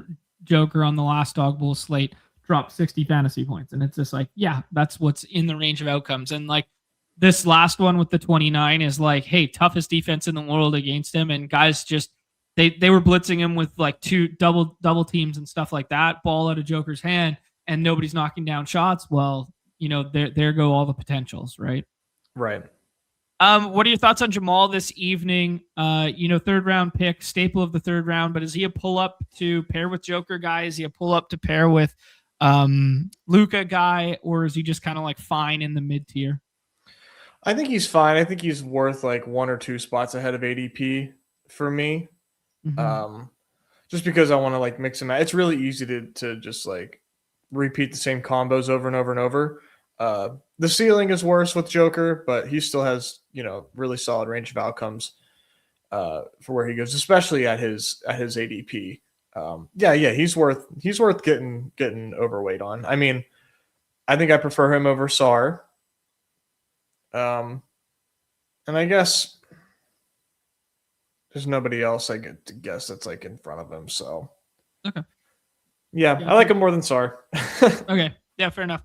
Joker on the last Dog Bowl slate, dropped 60 fantasy points, and it's just like, yeah, that's what's in the range of outcomes. And like this last one with the 29 is like, hey, toughest defense in the world against him, and guys just they were blitzing him with like 2 double teams and stuff like that, ball out of Joker's hand, and nobody's knocking down shots. Well, there go all the potentials, right? Right. What are your thoughts on Jamal this evening? 3rd round pick, staple of the 3rd round, but is he a pull up to pair with Joker guy? Is he a pull up to pair with Luka guy, or is he just kind of like fine in the mid tier? I think he's fine. I think he's worth like 1 or 2 spots ahead of ADP for me. Just because I want to like mix and match. It's really easy to just like repeat the same combos over and over and over. The ceiling is worse with Joker, but he still has, really solid range of outcomes for where he goes, especially at his ADP. He's worth getting overweight on. I mean, I think I prefer him over Sar. And I guess there's nobody else I get to guess that's like in front of him. So Okay. Yeah, I like him more than Sar. Okay. Yeah, fair enough.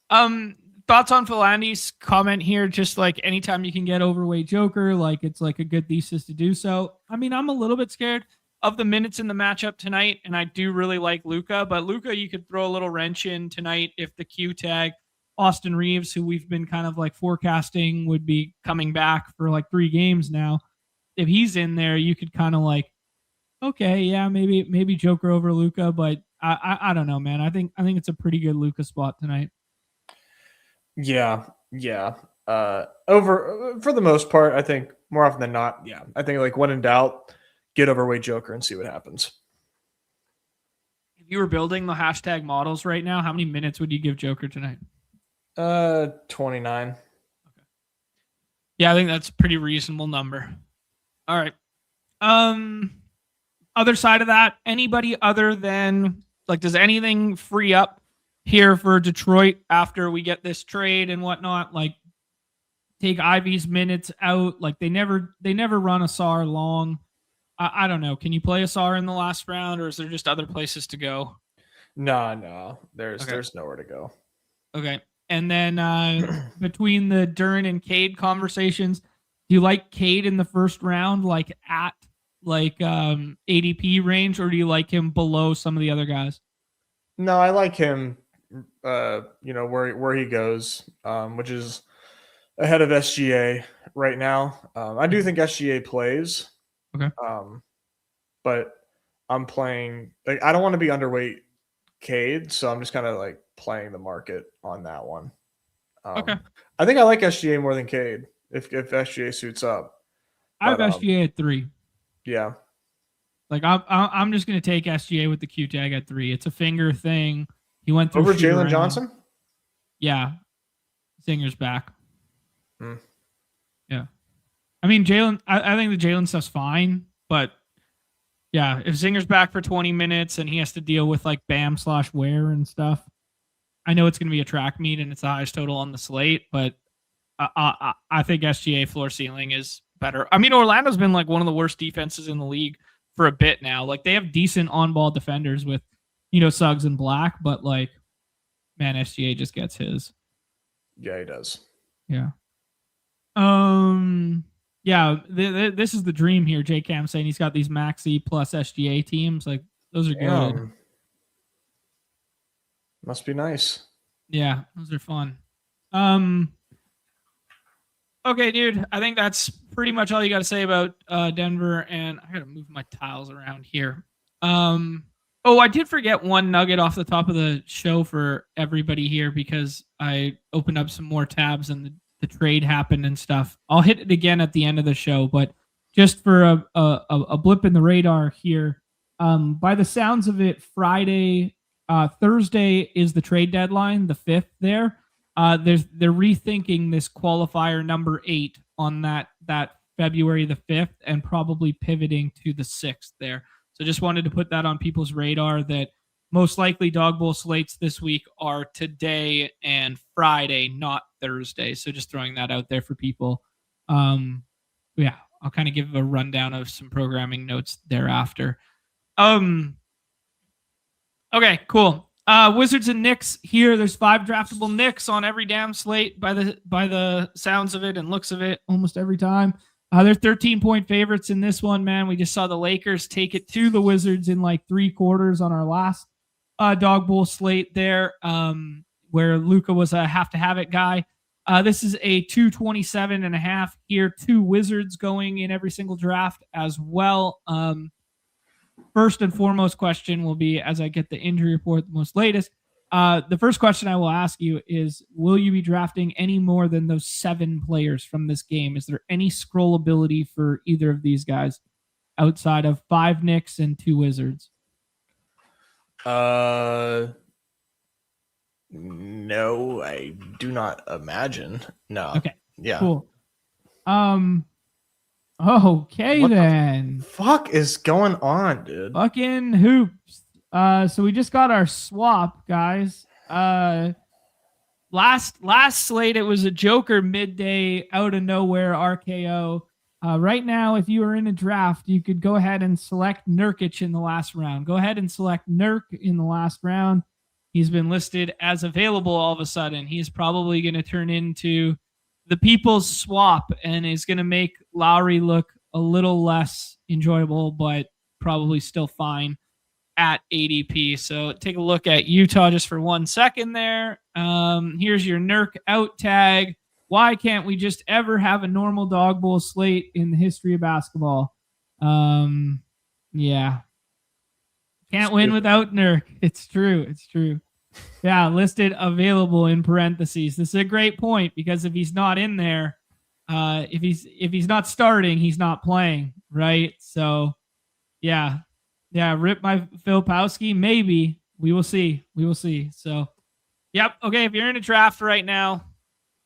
Thoughts on Philandi's comment here? Just like anytime you can get overweight Joker, like it's like a good thesis to do so. I mean, I'm a little bit scared of the minutes in the matchup tonight, and I do really like Luka, but Luka, you could throw a little wrench in tonight if the Q tag Austin Reeves, who we've been kind of like forecasting would be coming back for like 3 games now. If he's in there, you could kind of like, okay, yeah, maybe Joker over Luka, but I don't know, man. I think it's a pretty good Luka spot tonight. Yeah. Over for the most part, I think more often than not, yeah. I think like when in doubt, get overweight Joker and see what happens. If you were building the hashtag models right now, how many minutes would you give Joker tonight? 29. Okay. Yeah, I think that's a pretty reasonable number. All right. Other side of that, anybody other than like, does anything free up here for Detroit after we get this trade and whatnot? Like, take Ivy's minutes out. Like they never run a SAR long. I don't know. Can you play a SAR in the last round, or is there just other places to go? No. There's nowhere to go. Okay. And then between the Duran and Cade conversations, do you like Cade in the first round, like at like ADP range, or do you like him below some of the other guys? No, I like him. Where he goes, which is ahead of SGA right now. I do think SGA plays. Okay. But I'm playing like I don't want to be underweight Cade, so I'm just kind of like playing the market on that one. Okay. I think I like SGA more than Cade if SGA suits up. I have SGA at 3. Yeah. Like I'm just gonna take SGA with the Q tag at 3. It's a finger thing. He went through over Jalen Johnson. Yeah, Zinger's back. Hmm. Yeah, I mean Jalen. I think the Jalen stuff's fine, but yeah, if Zinger's back for 20 minutes and he has to deal with like Bam/Ware and stuff, I know it's gonna be a track meet and it's the highest total on the slate, but I think SGA floor ceiling is better. I mean, Orlando's been like one of the worst defenses in the league for a bit now. Like they have decent on-ball defenders with, Suggs and Black, but like, man, SGA just gets his. Yeah, he does. Yeah. Yeah. This is the dream here. J Cam saying he's got these Maxi plus SGA teams. Like those are good. Must be nice. Yeah, those are fun. Okay, dude. I think that's pretty much all you got to say about Denver. And I got to move my tiles around here. Oh, I did forget one nugget off the top of the show for everybody here because I opened up some more tabs and the trade happened and stuff. I'll hit it again at the end of the show, but just for a blip in the radar here. By the sounds of it, Thursday is the trade deadline, the 5th there. They're rethinking this qualifier number 8 on that February the 5th and probably pivoting to the 6th there. So just wanted to put that on people's radar that most likely Dog Bowl slates this week are today and Friday, not Thursday. So just throwing that out there for people. Yeah, I'll kind of give a rundown of some programming notes thereafter. Okay, cool. Wizards and Knicks here. There's 5 draftable Knicks on every damn slate by the sounds of it and looks of it almost every time. They're 13-point favorites in this one, man. We just saw the Lakers take it to the Wizards in like 3 quarters on our last Dog Bowl slate there, where Luka was a have-to-have-it guy. This is a 227.5 here. 2 Wizards going in every single draft as well. First and foremost question will be, as I get the injury report, the most latest, the first question I will ask you is, will you be drafting any more than those 7 players from this game? Is there any scrollability for either of these guys outside of 5 Knicks and 2 Wizards? No, I do not imagine. No. Okay. Yeah. Cool. Okay, what then. The fuck is going on, dude? Fucking hoops. So we just got our swap, guys. Last slate, it was a Joker midday out of nowhere RKO. Right now, if you are in a draft, you could go ahead and select Nurkic in the last round. Go ahead and select Nurk in the last round. He's been listed as available all of a sudden. He's probably going to turn into the people's swap and is going to make Lowry look a little less enjoyable, but probably still fine at ADP. So take a look at Utah just for 1 second there. Here's your Nurk out tag. Why can't we just ever have a normal dog bowl slate in the history of basketball? Yeah. Can't win without Nurk. It's true. It's true. Yeah, listed available in parentheses. This is a great point because if he's not in there, if he's not starting, he's not playing, right? So yeah. Rip my Filipowski. Maybe. We will see. So yep. Okay, if you're in a draft right now,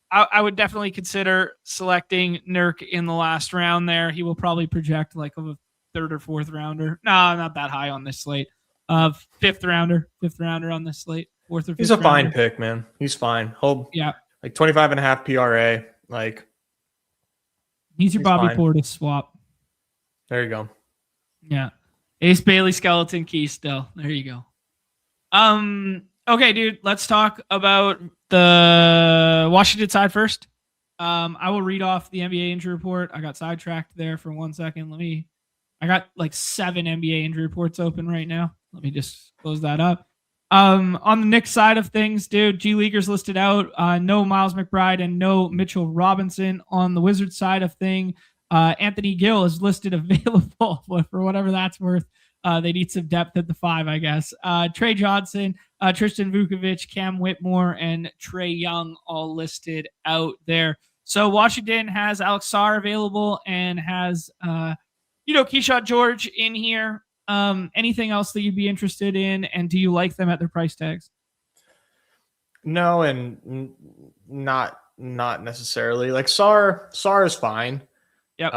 I would definitely consider selecting Nurk in the last round there. He will probably project like a 3rd or 4th rounder. No, not that high on this slate. 5th rounder on this slate. 4th or 5th. He's a fine pick, man. He's fine. Yeah. Like 25.5 PRA. Like he's your Bobby Portis swap. There you go. Yeah. Ace Bailey skeleton key still. There you go. Okay, dude, let's talk about the Washington side first. I will read off the NBA injury report. I got sidetracked there for 1 second. I got like 7 NBA injury reports open right now. Let me just close that up. On the Knicks side of things, dude, G Leaguers listed out. No Miles McBride and no Mitchell Robinson. On the Wizards side of thing, Anthony Gill is listed available for whatever that's worth. They need some depth at the 5, I guess. Trey Johnson, Tristan Vukovic, Cam Whitmore, and Trey Young all listed out there. So Washington has Alex Sarr available and has, Keyshawn George in here. Anything else that you'd be interested in, and do you like them at their price tags? No, and not necessarily. Like Sarr is fine. Yep.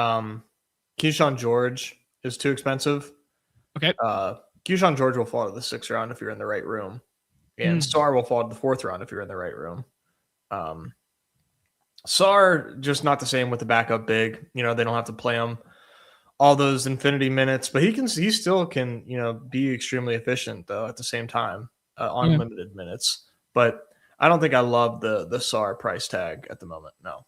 Keyshawn George is too expensive. Okay. Keyshawn George will fall to the 6th round if you're in the right room, and Sarr will fall to the 4th round if you're in the right room. Sarr just not the same with the backup big. They don't have to play him all those infinity minutes, but he still can be extremely efficient though at the same time on limited minutes. But I don't think I love the Sarr price tag at the moment. No.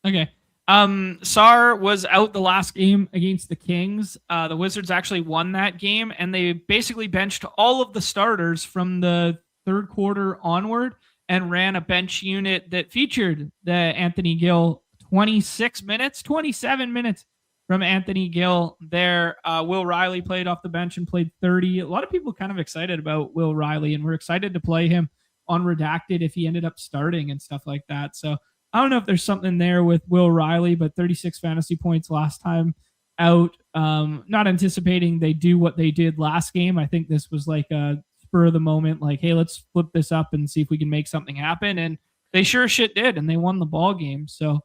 Okay. Sarr was out the last game against the Kings. The Wizards actually won that game, and they basically benched all of the starters from the 3rd quarter onward and ran a bench unit that featured the Anthony Gill 27 minutes from Anthony Gill there. Will Riley played off the bench and played 30. A lot of people kind of excited about Will Riley, and we're excited to play him on Redacted if he ended up starting and stuff like that. So I don't know if there's something there with Will Riley, but 36 fantasy points last time out. Not anticipating they do what they did last game. I think this was like a spur of the moment, like, hey, let's flip this up and see if we can make something happen. And they sure shit did, and they won the ball game. So,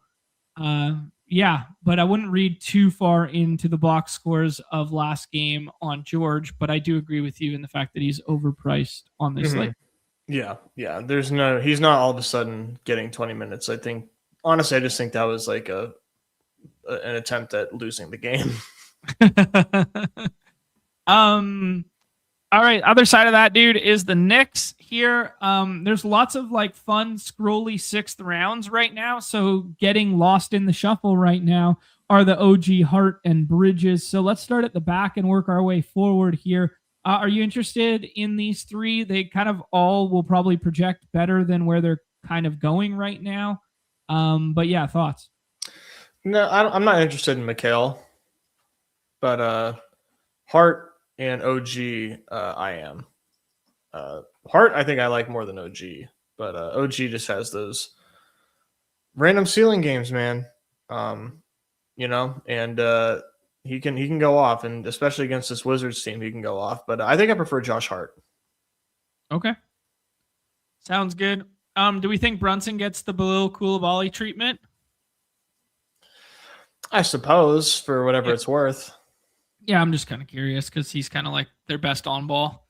but I wouldn't read too far into the box scores of last game on George, but I do agree with you in the fact that he's overpriced on this slate. Yeah. He's not all of a sudden getting 20 minutes. I think, honestly, I just think that was like an attempt at losing the game. All right. Other side of that, dude, is the Knicks here. There's lots of like fun, scrolly 6th rounds right now. So getting lost in the shuffle right now are the OG Hart and Bridges. So let's start at the back and work our way forward here. Are you interested in these 3? They kind of all will probably project better than where they're kind of going right now. But yeah, thoughts? No, I'm not interested in Mikhail, but Hart and OG, I am. Hart, I think I like more than OG, but OG just has those random ceiling games, man. And he can go off, and especially against this Wizards team, he can go off. But I think I prefer Josh Hart. Okay. Sounds good. Do we think Brunson gets the Bilal Coulibaly treatment? I suppose, for whatever it's worth. Yeah, I'm just kind of curious because he's kind of like their best on ball.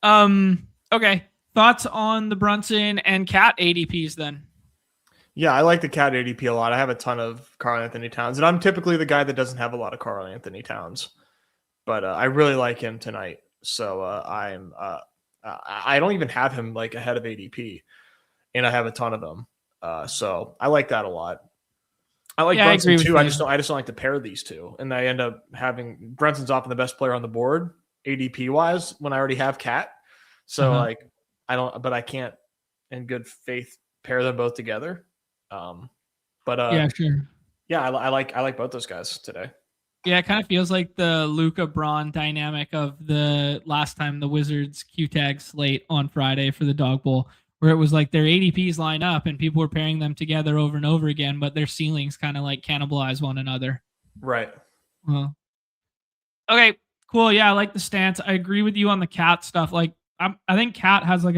Okay. Thoughts on the Brunson and Cat ADPs then? Yeah, I like the Cat ADP a lot. I have a ton of Karl Anthony Towns, and I'm typically the guy that doesn't have a lot of Karl Anthony Towns, but I really like him tonight. So I don't even have him like ahead of ADP, and I have a ton of them. So I like that a lot. I like Yeah, I Brunson agree with too. I you. just don't like to pair these two, and I end up having Brunson's often the best player on the board ADP wise when I already have Cat. So Uh-huh. like but I can't in good faith pair them both together. Um, but Yeah, sure. yeah, I like both those guys today. Yeah, it kind of feels like the Luca Braun dynamic of the last time the Wizards Q tag slate on Friday for the Dog Bowl, where it was like their ADPs line up and people were pairing them together over and over again, but their ceilings kind of like cannibalize one another. Right. Okay, cool. Yeah, I like the stance. I agree with you on the Cat stuff. Like, I think Cat has like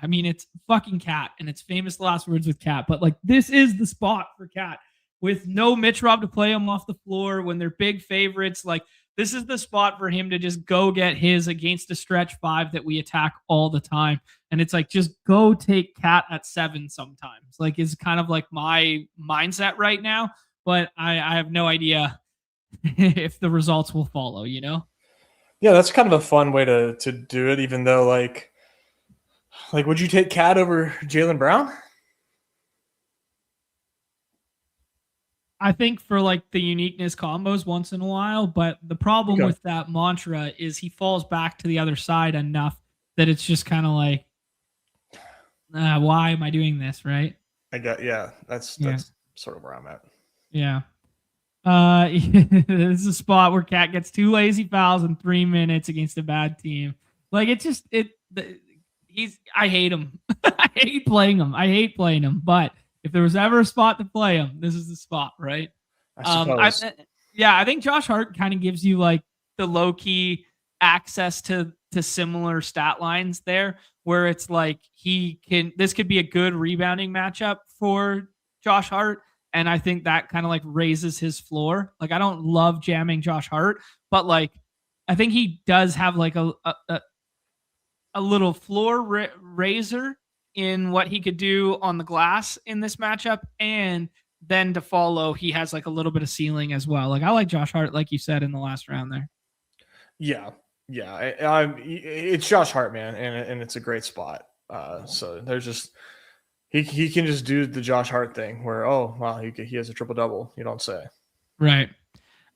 I mean, it's fucking Cat, and it's famous last words with Cat. But like, this is the spot for Cat with no Mitch Rob to play him off the floor when they're big favorites. Like, this is the spot for him to just go get his against a stretch five that we attack all the time. And it's like, just go take Cat at 7 sometimes. Like, is kind of like my mindset right now. But I have no idea if the results will follow, you know? Yeah, that's kind of a fun way to do it. Even though like would you take Cat over Jaylen Brown? I think for like the uniqueness combos once in a while, but the problem Okay. with that mantra is he falls back to the other side enough that it's just kind of like, why am I doing this? Right. That's Yeah. sort of where I'm at. Yeah. This is a spot where Cat gets 2 lazy fouls in 3 minutes against a bad team. Like I hate him. I hate playing him. But if there was ever a spot to play him, this is the spot, right? I suppose. I think Josh Hart kind of gives you like the low key access to similar stat lines there, where it's like this could be a good rebounding matchup for Josh Hart. And I think that kind of like raises his floor. Like, I don't love jamming Josh Hart, but like, I think he does have like a little floor raiser in what he could do on the glass in this matchup. And then to follow, he has like a little bit of ceiling as well. Like, I like Josh Hart, like you said in the last round there. Yeah. It's Josh Hart, man, and it's a great spot. So there's just he can just do the Josh Hart thing where, oh wow, he has a triple double. You don't say. Right.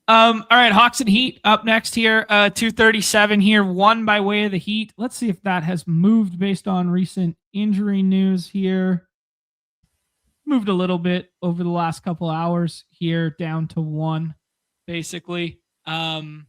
All right, Hawks and Heat up next here. 237 here, won by way of the Heat. Let's see if that has moved based on recent injury news here. Moved a little bit over the last couple hours here, down to 1, basically. And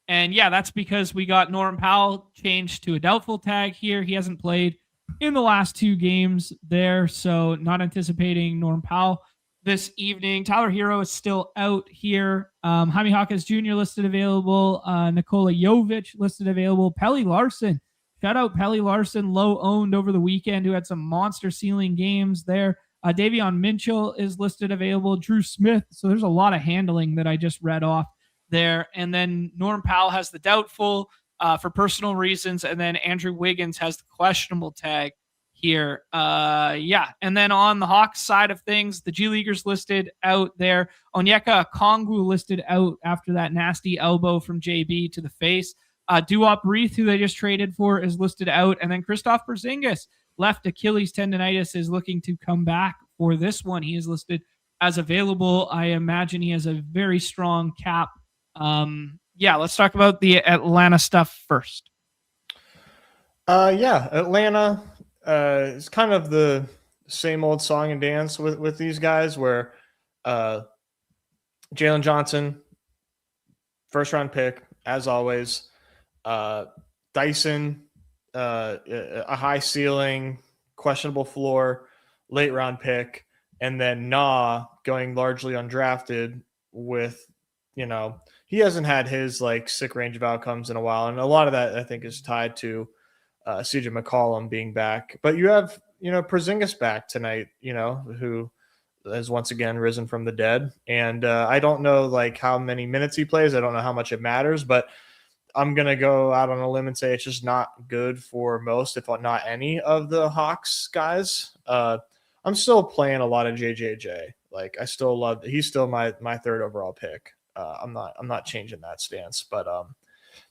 yeah, that's because we got Norm Powell changed to a doubtful tag here. He hasn't played in the last 2 games there, so not anticipating Norm Powell this evening. Tyler Hero is still out here. Jaime Hawkins Jr. listed available. Nikola Jovic listed available. Pelly Larson. Shout out Pelly Larson, low owned over the weekend, who had some monster ceiling games there. Davion Mitchell is listed available. Drew Smith. So there's a lot of handling that I just read off there. And then Norm Powell has the doubtful for personal reasons. And then Andrew Wiggins has the questionable tag here. And then on the Hawks side of things, the G Leaguers listed out there. Onyeka Okongwu listed out after that nasty elbow from JB to the face. Duop Reith, who they just traded for, is listed out. And then Kristaps Porzingis, left Achilles tendonitis, is looking to come back for this one. He is listed as available. I imagine he has a very strong cap. Let's talk about the Atlanta stuff first. Atlanta is kind of the same old song and dance with these guys where Jalen Johnson, first round pick, as always. Dyson, a high ceiling, questionable floor, late round pick, and then going largely undrafted with, he hasn't had his like sick range of outcomes in a while. And a lot of that I think is tied to CJ McCollum being back. But you have, Porzingis back tonight, who has once again risen from the dead. And I don't know like how many minutes he plays. I don't know how much it matters, but I'm going to go out on a limb and say it's just not good for most, if not any, of the Hawks guys. I'm still playing a lot of JJJ. Like I still love. He's still my third overall pick. I'm not changing that stance. But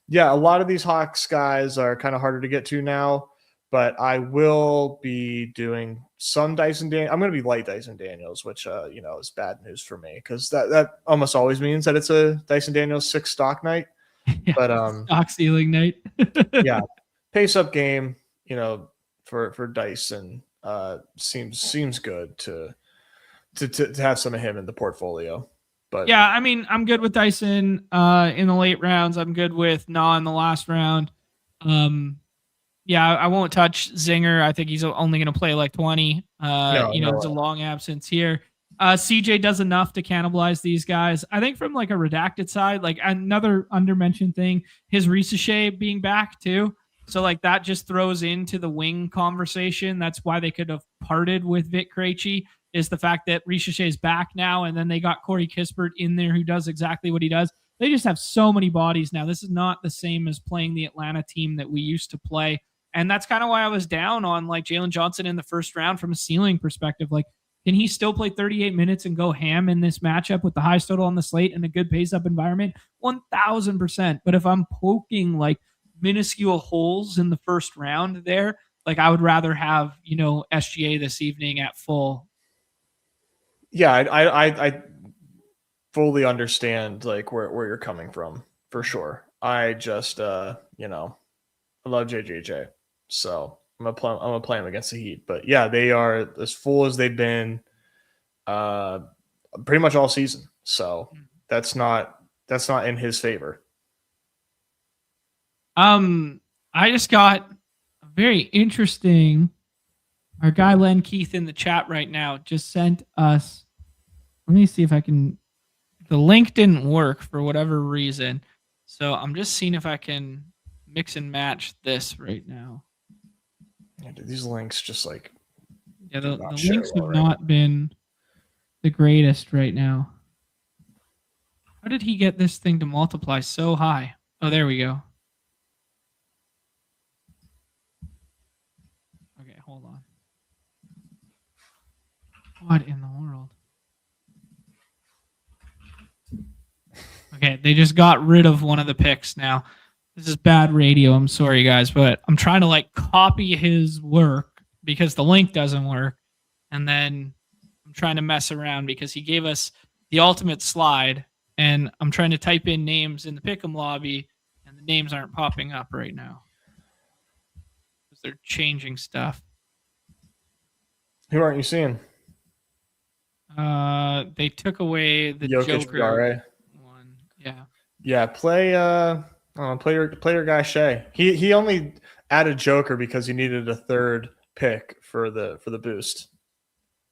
yeah, a lot of these Hawks guys are kind of harder to get to now. But I will be doing some Dyson Daniels. I'm going to be light Dyson Daniels, which is bad news for me because that almost always means that it's a Dyson Daniels 6 stock night. Yeah, But stock stealing night. yeah, pace up game, for Dyson seems good to have some of him in the portfolio. But yeah, I mean, I'm good with Dyson in the late rounds. I'm good with Na in the last round. Yeah, I won't touch Zinger. I think he's only going to play like 20. There's a long absence here. CJ does enough to cannibalize these guys. I think from like a redacted side, like another undermentioned thing, his Risache being back too. So like that just throws into the wing conversation. That's why they could have parted with Vic Krejci, is the fact that Risache is back now, and then they got Corey Kispert in there who does exactly what he does. They just have so many bodies now. This is not the same as playing the Atlanta team that we used to play. And that's kind of why I was down on like Jalen Johnson in the first round from a ceiling perspective. Like, can he still play 38 minutes and go ham in this matchup with the highest total on the slate and a good pace up environment? 1000%. But if I'm poking like minuscule holes in the first round there, like I would rather have, SGA this evening at full. Yeah, I fully understand like where you're coming from for sure. I just I love JJJ. So I'm gonna play him against the Heat. But yeah, they are as full as they've been pretty much all season. So that's not in his favor. I just got a very interesting. Our guy Len Keith in the chat right now just sent us. Let me see if I can. The link didn't work for whatever reason, so I'm just seeing if I can mix and match this right now. Yeah, dude, these links just like the links have not been the greatest right now. How did he get this thing to multiply so high? Oh, there we go. Okay, hold on. What in the world? Okay, they just got rid of one of the picks now. This is bad radio. I'm sorry, guys, but I'm trying to like copy his work because the link doesn't work. And then I'm trying to mess around because he gave us the ultimate slide, and I'm trying to type in names in the Pick'em lobby, and the names aren't popping up right now because they're changing stuff. Who aren't you seeing? They took away the Jokic Joker one. Yeah. Yeah, play your guy Shea. He only added Joker because he needed a third pick for the boost.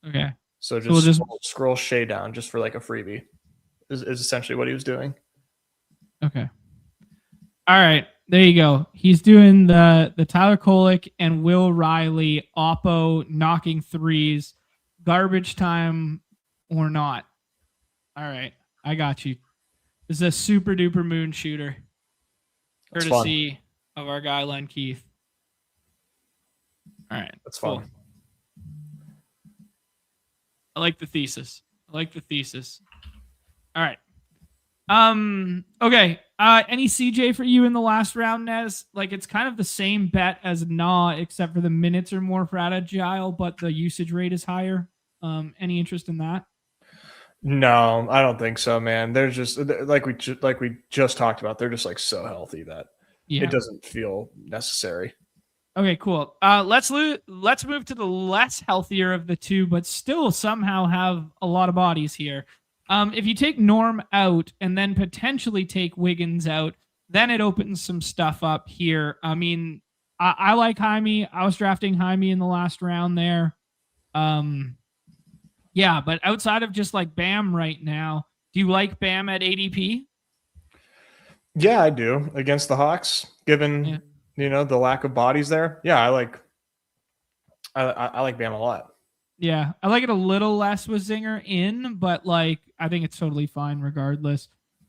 Okay. So just scroll Shea down just for like a freebie. Is essentially what he was doing. Okay. All right. There you go. He's doing the Tyler Kolek and Will Riley Oppo knocking threes, garbage time or not. All right. I got you. This is a super duper moon shooter. Courtesy of our guy Len Keith. All right. That's fun. Cool. I like the thesis. All right. Okay. Any CJ for you in the last round, Nez? Like it's kind of the same bet as Na, except for the minutes are more fragile, but the usage rate is higher. Any interest in that? No, I don't think so, man. They're just like we just talked about. They're just like so healthy that it doesn't feel necessary. Okay, cool. Let's move to the less healthier of the two, but still somehow have a lot of bodies here. If you take Norm out and then potentially take Wiggins out, then it opens some stuff up here. I mean, I like Jaime. I was drafting Jaime in the last round there. Yeah, but outside of just like Bam right now, do you like Bam at ADP? Yeah, I do. Against the Hawks, given the lack of bodies there. Yeah, I like Bam a lot. Yeah, I like it a little less with Zinger in, but like I think it's totally fine regardless.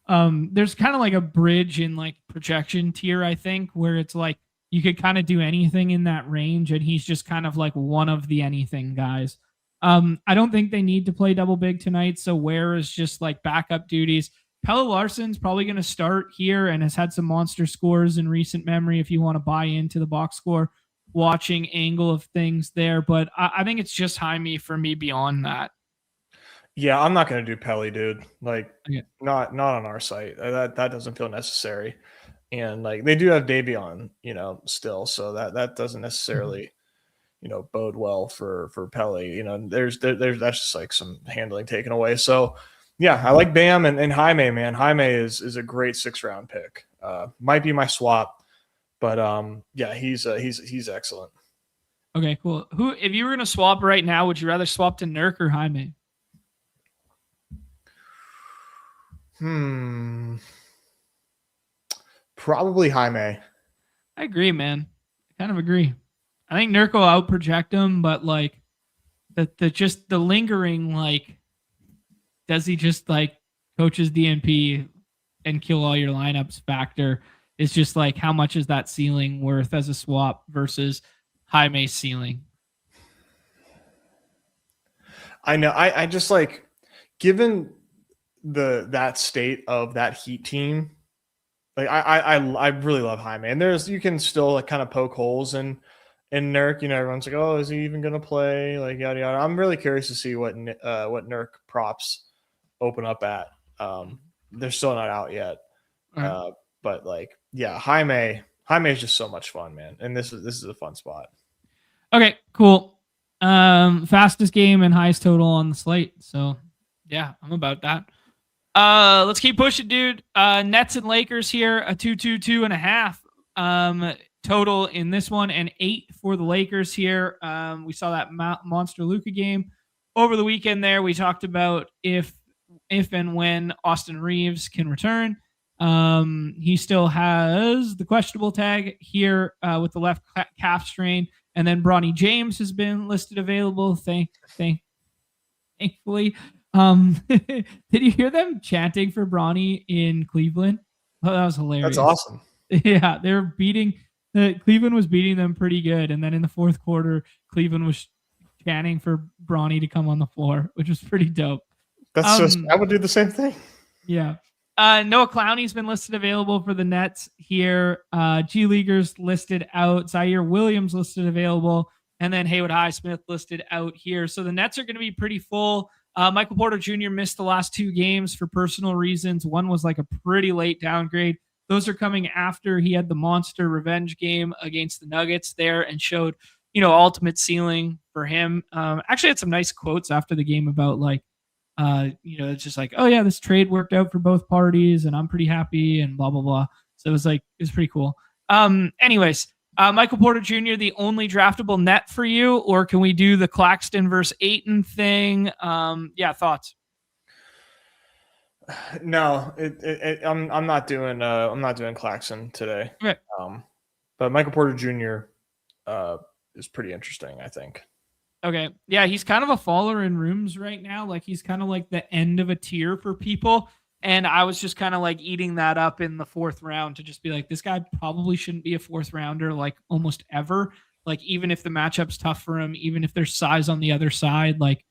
There's kind of like a bridge in like projection tier, I think, where it's like you could kind of do anything in that range, and he's just kind of like one of the anything guys. I don't think they need to play double big tonight. So Ware is just like backup duties. Pelle Larsson's probably going to start here and has had some monster scores in recent memory if you want to buy into the box score watching angle of things there. But I think it's just Jaime for me beyond that. Yeah, I'm not going to do Pelly, dude. Like, Okay. not on our site. That doesn't feel necessary. And like they do have Davion, still, so that doesn't necessarily, bode well for Pelly. There's that's just like some handling taken away. So yeah, I like Bam and Jaime, man. Jaime is a great 6th-round pick. Might be my swap, but yeah, he's excellent. Okay, cool. Who, if you were gonna swap right now, would you rather swap to Nurk or Jaime? Probably Jaime. I agree, man. I kind of agree. I think Nurk will outproject him, but like the lingering like, does he just like coaches DNP and kill all your lineups factor is just like how much is that ceiling worth as a swap versus Jaime's ceiling? I know. I just like given that state of that Heat team. Like I really love Jaime, and you can still like kind of poke holes in Nurk. Everyone's like, oh, is he even gonna play? Like yada yada. I'm really curious to see what Nurk props open up at. They're still not out yet, but like yeah, Jaime is just so much fun, man, and this is a fun spot. Okay, cool. Fastest game and highest total on the slate. So yeah, I'm about that. Let's keep pushing, dude. Nets and Lakers here, a 2.5 total in this one, and 8 for the Lakers here. We saw that monster Luka game over the weekend. There, we talked about if and when Austin Reeves can return. He still has the questionable tag here with the left calf strain, and then Bronny James has been listed available. Thankfully. Did you hear them chanting for Bronny in Cleveland? Oh, that was hilarious. That's awesome. Yeah, they were beating Cleveland was beating them pretty good, and then in the fourth quarter, Cleveland was chanting for Bronny to come on the floor, which was pretty dope. That's just I would do the same thing. Yeah. Noah Clowney's been listed available for the Nets here. G Leaguers listed out. Zaire Williams listed available, and then Haywood Highsmith listed out here. So the Nets are going to be pretty full. Michael Porter Jr. missed the last 2 games for personal reasons. One was like a pretty late downgrade. Those are coming after he had the monster revenge game against the Nuggets there and showed, ultimate ceiling for him. Actually had some nice quotes after the game about like, it's just like, oh yeah, this trade worked out for both parties and I'm pretty happy and blah, blah, blah. So it was pretty cool. Anyways, Michael Porter Jr., the only draftable net for you, or can we do the Claxton versus Ayton thing? Thoughts? No, I'm not doing Claxton today. Okay. But Michael Porter Jr. Is pretty interesting, I think. Okay. Yeah, he's kind of a faller in rooms right now. Like he's kind of like the end of a tier for people. And I was just kind of like eating that up in the 4th round to just be like, this guy probably shouldn't be a 4th rounder like almost ever. Like even if the matchup's tough for him, even if there's size on the other side, like,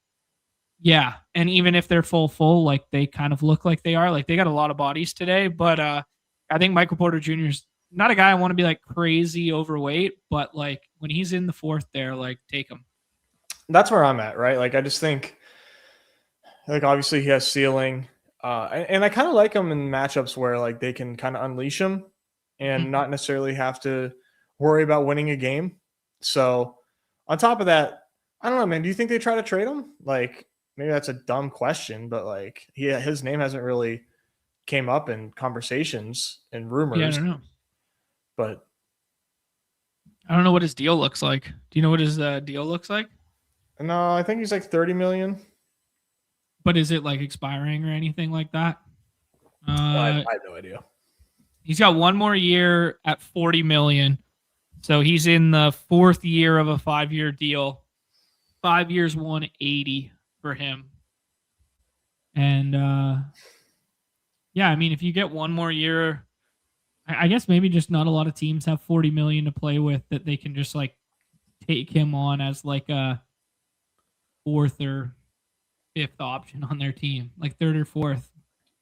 yeah. And even if they're full, like they kind of look like they are, like they got a lot of bodies today. But I think Michael Porter Jr. is not a guy I want to be like crazy overweight, but like when he's in the 4th there, like take him. That's where I'm at, right? Like I just think like obviously he has ceiling. And I kind of like him in matchups where like they can kind of unleash him and not necessarily have to worry about winning a game. So on top of that, I don't know, man. Do you think they try to trade him? Like maybe that's a dumb question, but like his name hasn't really came up in conversations and rumors. Yeah, I don't know. But I don't know what his deal looks like. Do you know what his deal looks like? No, I think he's like 30 million. But is it like expiring or anything like that? I have no idea. He's got one more year at 40 million. So he's in the 4th year of a 5-year deal. 5 years, 180 for him. And yeah, I mean, if you get one more year, I guess maybe just not a lot of teams have 40 million to play with that they can just like take him on as like a fourth or fifth option on their team, like third or fourth.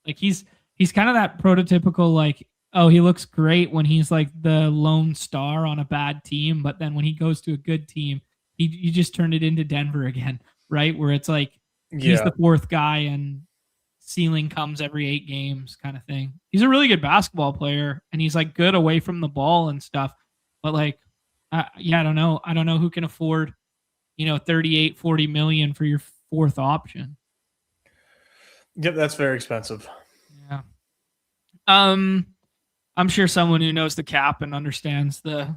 Like he's kind of that prototypical like, oh, he looks great when he's like the lone star on a bad team, but then when he goes to a good team, he just turned it into Denver again, right? Where it's like he's Yeah. the fourth guy and ceiling comes every 8 games kind of thing. He's a really good basketball player and he's like good away from the ball and stuff. But like, yeah, I don't know. I don't know who can afford, 38, 40 million for your fourth option. Yep, that's very expensive. Yeah. I'm sure someone who knows the cap and understands the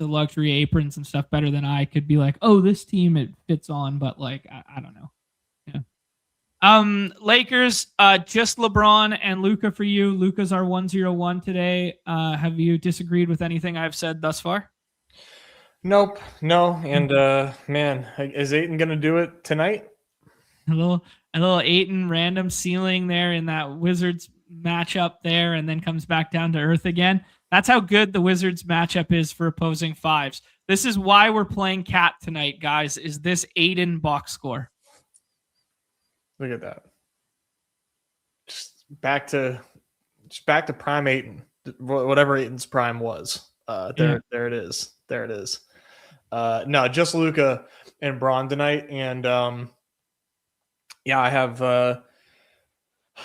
luxury aprons and stuff better than I could be like, oh, this team it fits on, but like I don't know. Yeah. Lakers, just LeBron and Luka for you. Luka's our 101 today. Have you disagreed with anything I've said thus far? Nope, no. And man, is Ayton gonna do it tonight? A little Ayton random ceiling there in that Wizards matchup there, and then comes back down to earth again. That's how good the Wizards matchup is for opposing fives. This is why we're playing Cat tonight, guys. Is this Ayton box score? Look at that. Just back to prime Ayton, whatever Ayton's prime was. There it is. There it is. No, just Luka and Braun tonight, and yeah, I have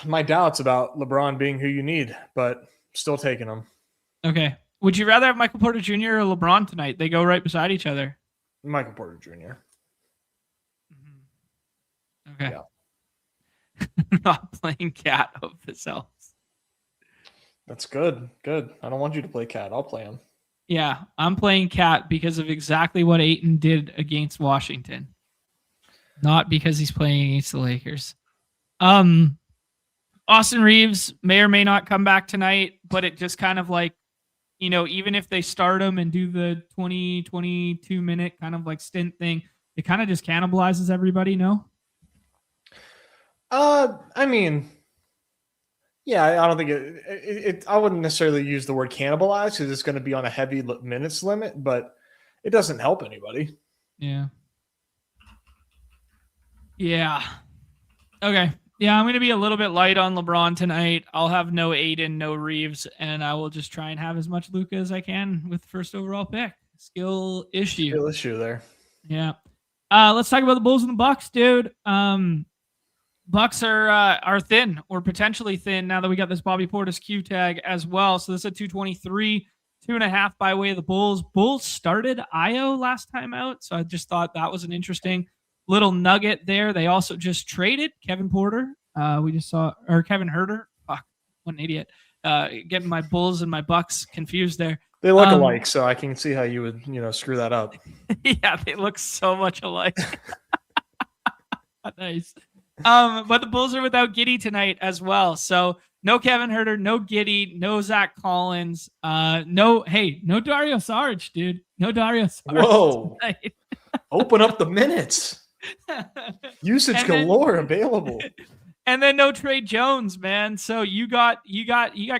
my doubts about LeBron being who you need, but still taking him. Okay. Would you rather have Michael Porter Jr. or LeBron tonight? They go right beside each other. Michael Porter Jr. Okay. Yeah. Not playing Cat of this else. That's good. Good. I don't want you to play Cat. I'll play him. Yeah, I'm playing Cat because of exactly what Ayton did against Washington. Not because he's playing against the Lakers. Austin Reeves may or may not come back tonight, but it just kind of like, even if they start him and do the 20, 22 minute kind of like stint thing, it kind of just cannibalizes everybody, no? I mean, yeah, I don't think it I wouldn't necessarily use the word cannibalize because it's going to be on a heavy minutes limit, but it doesn't help anybody. Yeah. Yeah. Okay. Yeah, I'm going to be a little bit light on LeBron tonight. I'll have no Aiden, no Reeves, and I will just try and have as much Luka as I can with the first overall pick. Skill issue. Skill issue there. Yeah. Let's talk about the Bulls and the Bucks, dude. Bucks are thin or potentially thin now that we got this Bobby Portis Q tag as well. So this is a 223, 2.5 by way of the Bulls. Bulls started Io last time out, so I just thought that was an interesting little nugget there. They also just traded Kevin Porter. We just saw, or Kevin Herter. Fuck, what an idiot. Getting my Bulls and my Bucks confused there. They look alike, so I can see how you would, screw that up. Yeah, they look so much alike. Nice. But the Bulls are without Giddey tonight as well. So no Kevin Herter, no Giddey, no Zach Collins, no Dario Saric, dude. No Dario Saric. Whoa. Open up the minutes. Usage galore available. And then no Trey Jones, man. So you got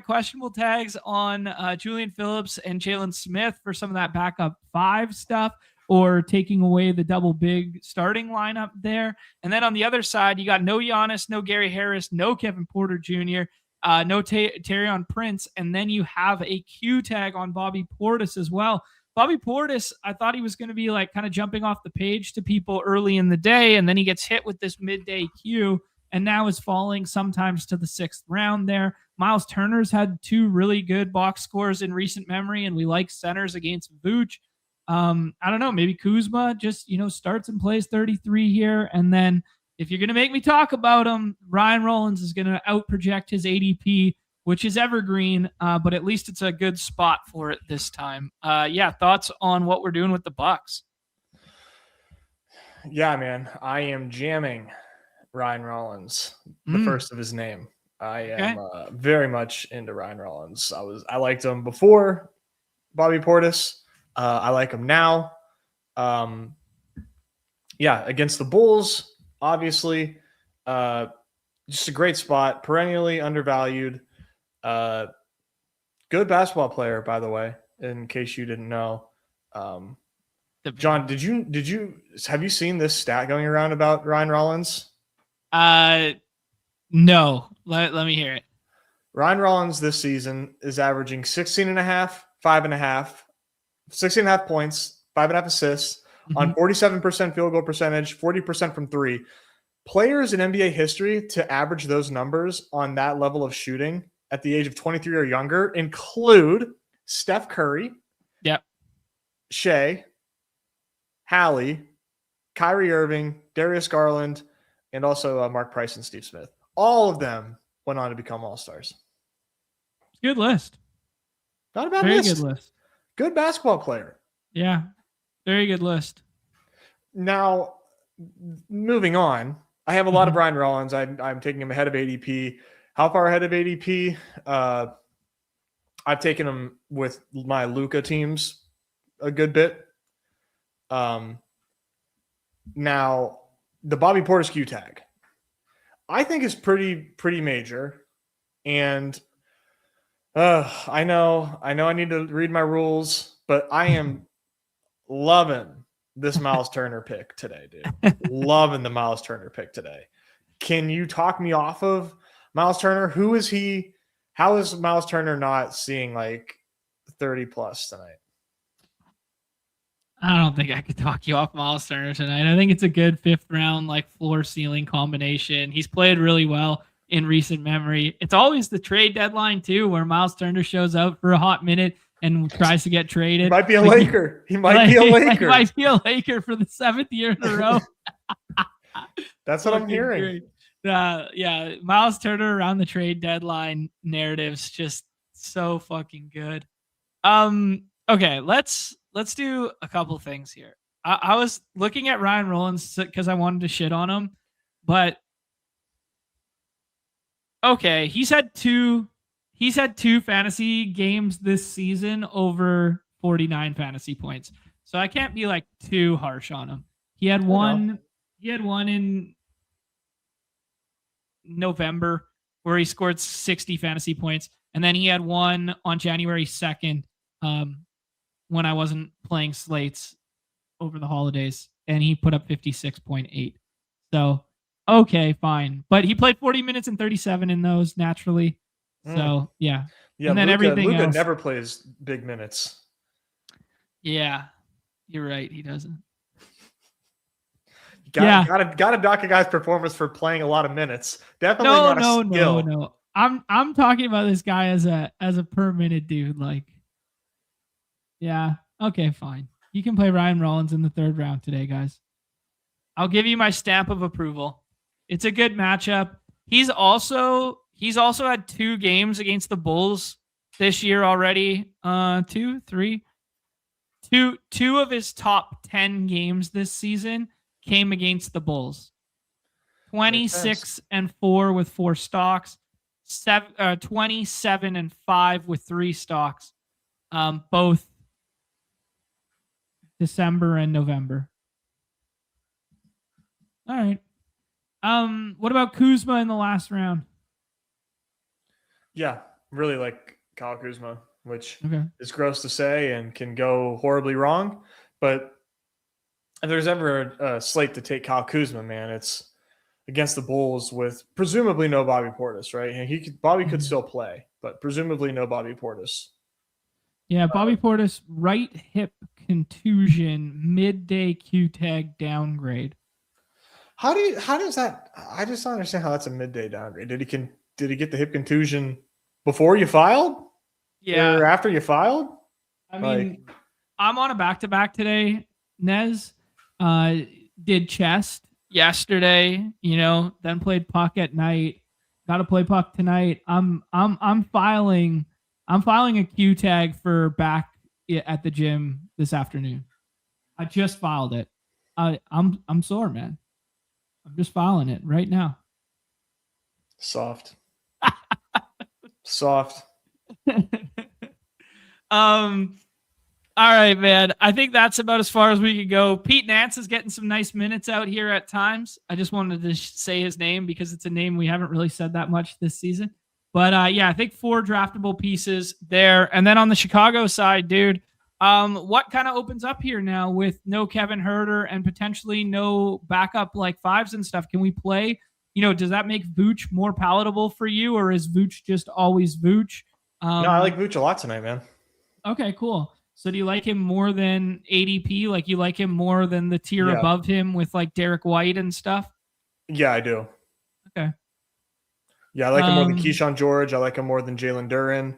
questionable tags on Julian Phillips and Jalen Smith for some of that backup 5 stuff, or taking away the double big starting lineup there. And then on the other side, you got no Giannis, no Gary Harris, no Kevin Porter Jr., no Taurean Prince, and then you have a Q tag on Bobby Portis as well. Bobby Portis, I thought he was going to be like kind of jumping off the page to people early in the day, and then he gets hit with this midday Q, and now is falling sometimes to the 6th round there. Miles Turner's had 2 really good box scores in recent memory, and we like centers against Vooch. I don't know, maybe Kuzma just, starts and plays 33 here. And then if you're going to make me talk about him, Ryan Rollins is going to outproject his ADP, which is evergreen, but at least it's a good spot for it this time. Thoughts on what we're doing with the Bucks? Yeah, man, I am jamming Ryan Rollins, the first of his name. I am very much into Ryan Rollins. I liked him before Bobby Portis. I like him now. Against the Bulls, obviously, just a great spot, perennially undervalued. Good basketball player, by the way, in case you didn't know. John, have you seen this stat going around about Ryan Rollins? No. Let me hear it. Ryan Rollins this season is averaging 16.5, 5.5, 16.5 points, 5.5 assists on 47% field goal percentage, 40% from three. Players in NBA history to average those numbers on that level of shooting at the age of 23 or younger include Steph Curry, Shea, Hallie, Kyrie Irving, Darius Garland, and also Mark Price and Steve Smith. All of them went on to become All-Stars. Good list. Not a bad Very list. good list. Good basketball player. Yeah. Very good list. Now, moving on, I have a lot of Ryan Rollins. I'm taking him ahead of ADP. How far ahead of ADP? I've taken him with my Luka teams a good bit. Now, the Bobby Portis Q tag, I think is pretty major. And I know I need to read my rules, but I am loving this Miles Turner pick today, dude. Loving the Miles Turner pick today. Can you talk me off of Miles Turner? Who is he? How is Miles Turner not seeing like 30 plus tonight? I don't think I could talk you off Miles Turner tonight. I think it's a good 5th round, like floor ceiling combination. He's played really well in recent memory. It's always the trade deadline too, where Miles Turner shows out for a hot minute and tries to get traded. He might be a Laker. He might be a Laker. He might be a Laker for the 7th year in a row. That's what I'm hearing. Yeah, Miles Turner around the trade deadline narrative's just so fucking good. Okay, let's do a couple things here. I was looking at Ryan Rollins because I wanted to shit on him, but okay, he's had two fantasy games this season over 49 fantasy points. So I can't be like too harsh on him. He had one in November where he scored 60 fantasy points, and then he had one on January 2nd when I wasn't playing slates over the holidays, and he put up 56.8. So okay, fine. But he played 40 minutes and 37 in those naturally. So yeah. And then everything else never plays big minutes. Yeah. You're right. He doesn't. Gotta dock a guy's performance for playing a lot of minutes. Definitely not a skill. No. I'm talking about this guy as a per minute dude. Like, yeah. Okay, fine. You can play Ryan Rollins in the 3rd round today, guys. I'll give you my stamp of approval. It's a good matchup. He's also had 2 games against the Bulls this year already. 2 of his top 10 games this season came against the Bulls. 26-4 with 4 stocks, 27-5 with 3 stocks, both December and November. All right. What about Kuzma in the last round? Yeah, really like Kyle Kuzma, which is gross to say and can go horribly wrong. But if there's ever a slate to take Kyle Kuzma, man, it's against the Bulls with presumably no Bobby Portis, right? And Bobby could still play, but presumably no Bobby Portis. Yeah, Bobby Portis, right hip contusion, midday Q tag downgrade. How does that? I just don't understand how that's a midday downgrade. Did he get the hip contusion before you filed? Yeah, or after you filed? I mean, I'm on a back-to-back today. Nez did chest yesterday. Then played puck at night. Got to play puck tonight. I'm filing a Q tag for back at the gym this afternoon. I just filed it. I'm sore, man. I'm just filing it right now. Soft. All right, man. I think that's about as far as we could go. Pete Nance is getting some nice minutes out here at times. I just wanted to say his name because it's a name we haven't really said that much this season. But yeah, I think 4 draftable pieces there. And then on the Chicago side, dude, What kind of opens up here now with no Kevin Herter and potentially no backup like fives and stuff? Can we play? Does that make Vooch more palatable for you, or is Vooch just always Vooch? No, I like Vooch a lot tonight, man. Okay, cool. So do you like him more than ADP? Like you like him more than the tier above him with like Derek White and stuff? Yeah, I do. Okay. Yeah, I like him more than Keyshawn George. I like him more than Jalen Duren.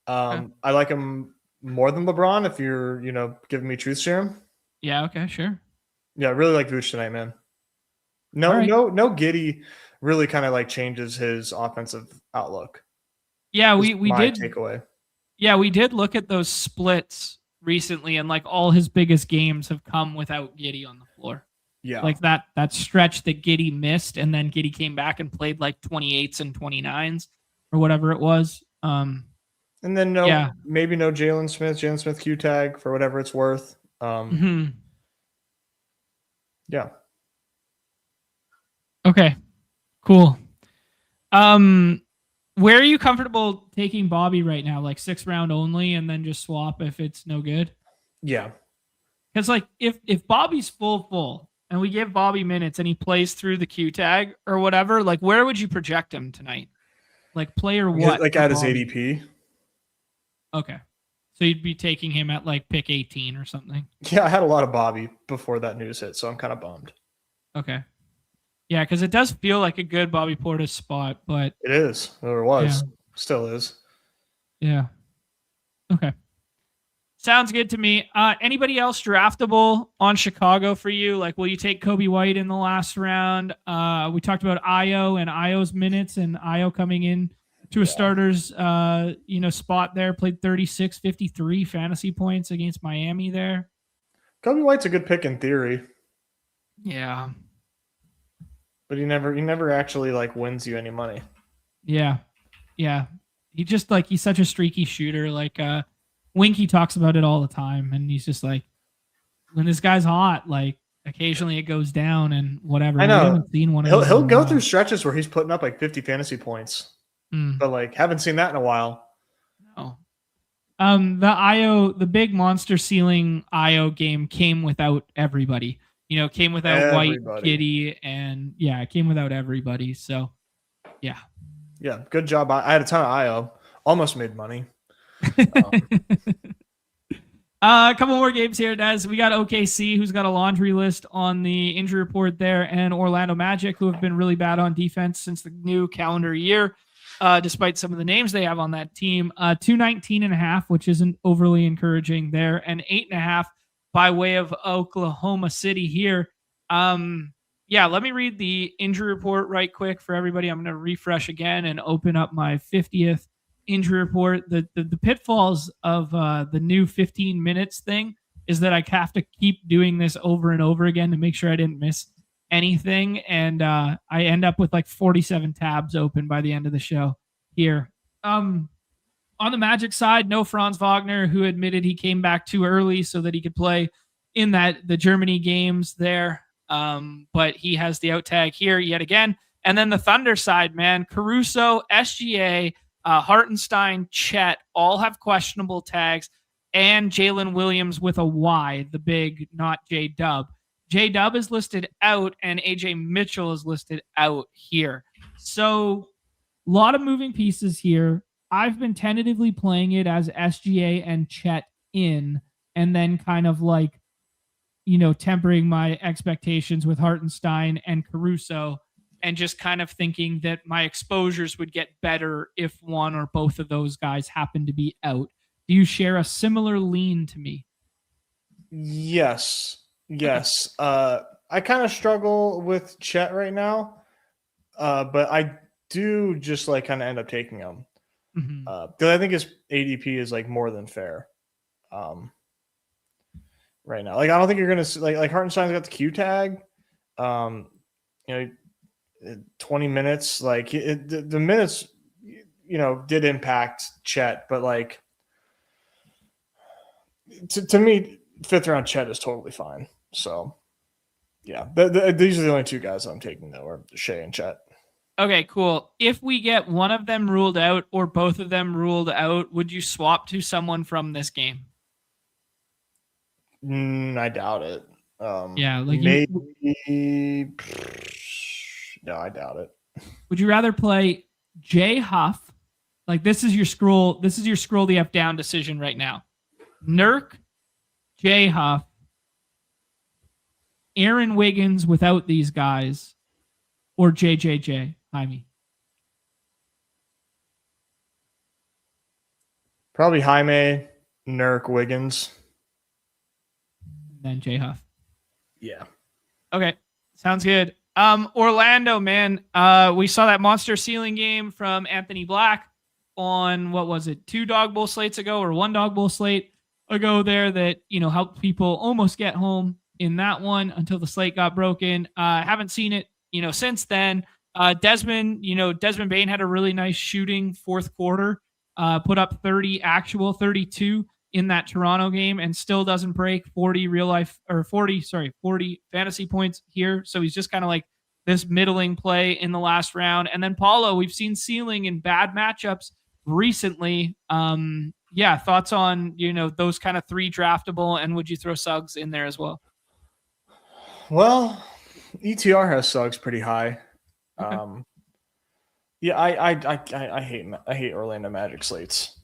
I like him more than LeBron if you're, giving me truth serum. Yeah, okay, sure. Yeah, I really like Vooch tonight, man. No Giddey really kind of like changes his offensive outlook. Yeah, we did takeaway. Yeah, we did look at those splits recently, and like all his biggest games have come without Giddey on the floor. Yeah. Like that stretch that Giddey missed, and then Giddey came back and played like 28s and 29s or whatever it was. And then maybe no Jalen Smith Q tag for whatever it's worth. Yeah. Okay. Cool. Where are you comfortable taking Bobby right now? Like 6th round only, and then just swap if it's no good? Yeah. Because like if Bobby's full, and we give Bobby minutes and he plays through the Q tag or whatever, like where would you project him tonight? Like player what? Like at his ADP? Okay. So you'd be taking him at like pick 18 or something? Yeah, I had a lot of Bobby before that news hit, so I'm kind of bummed. Okay. Yeah, because it does feel like a good Bobby Portis spot, but... It is. Or it was. Yeah. Still is. Yeah. Okay. Sounds good to me. Anybody else draftable on Chicago for you? Like, will you take Kobe White in the last round? We talked about Io and Io's minutes, and Io coming in to a starter's spot there, played 36, 53 fantasy points against Miami there. Kobe White's a good pick in theory. Yeah. But he never actually like wins you any money. Yeah. Yeah. He's such a streaky shooter. Like Winky talks about it all the time, and he's just like, when this guy's hot, like occasionally it goes down and whatever. I know. We haven't seen one of he'll go through stretches where he's putting up like 50 fantasy points. But like haven't seen that in a while. No. The big monster ceiling Io game came without everybody. Came without White, Giddey, and it came without everybody. So, yeah. Yeah, good job. I had a ton of Io. Almost made money. A couple more games here, Nez. We got OKC, who's got a laundry list on the injury report there, and Orlando Magic, who have been really bad on defense since the new calendar year, despite some of the names they have on that team. 219.5, which isn't overly encouraging there, and 8.5 by way of Oklahoma City here. Let me read the injury report right quick for everybody. I'm going to refresh again and open up my 50th injury report. The pitfalls of the new 15 minutes thing is that I have to keep doing this over and over again to make sure I didn't miss anything. And I end up with like 47 tabs open by the end of the show here. On the Magic side, no Franz Wagner, who admitted he came back too early so that he could play in the Germany games there. But he has the out tag here yet again. And then the Thunder side, man, Caruso, SGA, Hartenstein, Chet, all have questionable tags, and Jalen Williams with a Y, the big, not J-Dub. J-Dub is listed out, and AJ Mitchell is listed out here. So a lot of moving pieces here. I've been tentatively playing it as SGA and Chet in, and then kind of like, tempering my expectations with Hartenstein and Caruso, and just kind of thinking that my exposures would get better if one or both of those guys happen to be out. Do you share a similar lean to me? Yes. I kind of struggle with Chet right now, but I do just like kind of end up taking him. Because I think his ADP is like more than fair right now. Like I don't think you're gonna like Hartenstein's got the Q tag. 20 minutes. Like the minutes, did impact Chet, but like to me, 5th round Chet is totally fine. So yeah, these are the only two guys I'm taking though, are Shea and Chet. Okay, cool. If we get one of them ruled out or both of them ruled out, would you swap to someone from this game? I doubt it. Yeah, like Maybe. No, I doubt it. would you rather play Jay Huff? Like this is your scroll. This is your scroll the F down decision right now. Nurk, Jay Huff, Aaron Wiggins without these guys, or JJJ Jaime. Probably Jaime, Nurk, Wiggins. And then Jay Huff. Yeah. Okay, sounds good. Orlando, man, we saw that monster ceiling game from Anthony Black on what was it, 2 dog bowl slates ago or 1 dog bowl slate ago there that helped people almost get home in that one until the slate got broken. Haven't seen it since then. Desmond Bain had a really nice shooting fourth quarter, put up 30 actual 32 in that Toronto game and still doesn't break 40 fantasy points here. So he's just kind of like this middling play in the last round. And then Paulo, we've seen ceiling in bad matchups recently. Thoughts on, those kind of 3 draftable, and would you throw Suggs in there as well? Well, ETR has Suggs pretty high. Okay. Yeah, I hate Orlando Magic slates.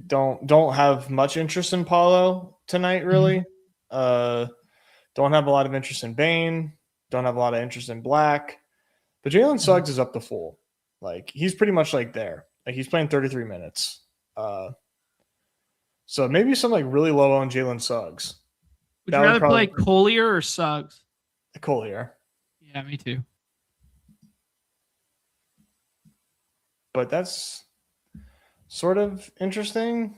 Don't have much interest in Paulo tonight, really. Don't have a lot of interest in Bain. Don't have a lot of interest in Black. But Jalen Suggs is up to full. Like, he's pretty much like there. Like, he's playing 33 minutes. So maybe some like really low on Jalen Suggs. Would you rather play Collier or Suggs? Collier. Yeah, me too. But that's sort of interesting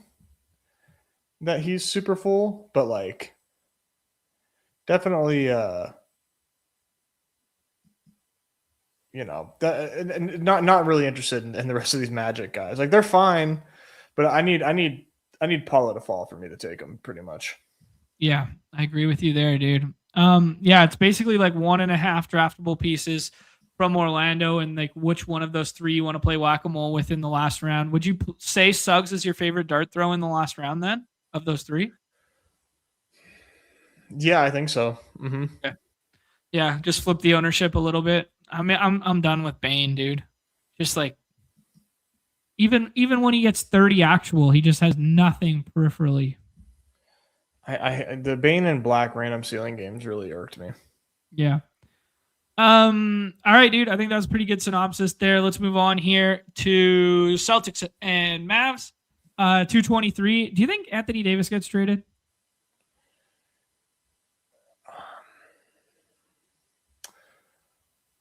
that he's super full, but like definitely not really interested in the rest of these Magic guys. Like, they're fine, but I need Paula to fall for me to take them pretty much. Yeah, I agree with you there, dude. It's basically like 1.5 draftable pieces from Orlando, and like which one of those 3 you want to play whack-a-mole with in the last round. Would you say Suggs is your favorite dart throw in the last round then of those 3? Yeah, I think so. Mm-hmm. Okay. Yeah, just flip the ownership a little bit. I mean, I'm done with Bain, dude. Just like even when he gets 30 actual, he just has nothing peripherally. The Bain and Black random ceiling games really irked me. Yeah. All right, dude. I think that was a pretty good synopsis there. Let's move on here to Celtics and Mavs. 223. Do you think Anthony Davis gets traded?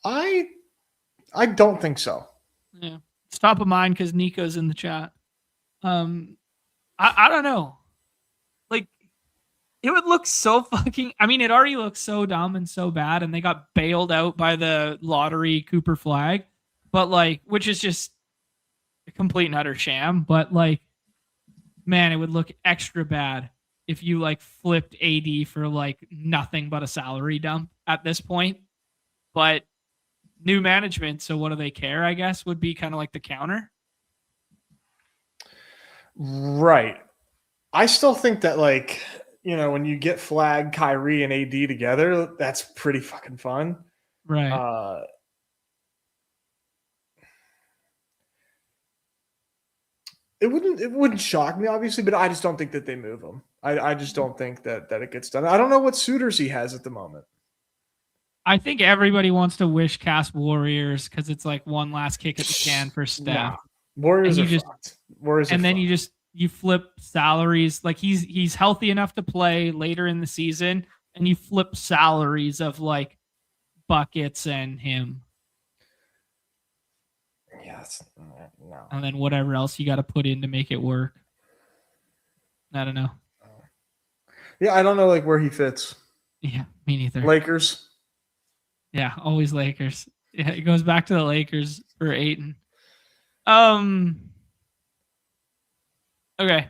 I don't think so. Yeah. It's top of mind because Nico's in the chat. I don't know. Like, it would look so fucking... I mean, it already looks so dumb and so bad, and they got bailed out by the lottery Cooper Flag, but like, which is just a complete and utter sham. But like, man, it would look extra bad if you like flipped AD for like nothing but a salary dump at this point. But new management, so what do they care? I guess would be kind of like the counter. Right. I still think that, like, when you get Flag, Kyrie, and AD together, that's pretty fucking fun. Right. It wouldn't shock me, obviously, but I just don't think that they move him. I just don't think that it gets done. I don't know what suitors he has at the moment. I think everybody wants to wish cast Warriors because it's like one last kick at the can for Steph. Nah. Warriors are fucked. Warriors and are then fucked. you flip salaries. Like he's healthy enough to play later in the season, and you flip salaries of like buckets and him. Yes. No. And then whatever else you got to put in to make it work. I don't know. Yeah, I don't know like where he fits. Yeah, me neither. Lakers. Yeah, always Lakers. Yeah, it goes back to the Lakers for Ayton. Okay.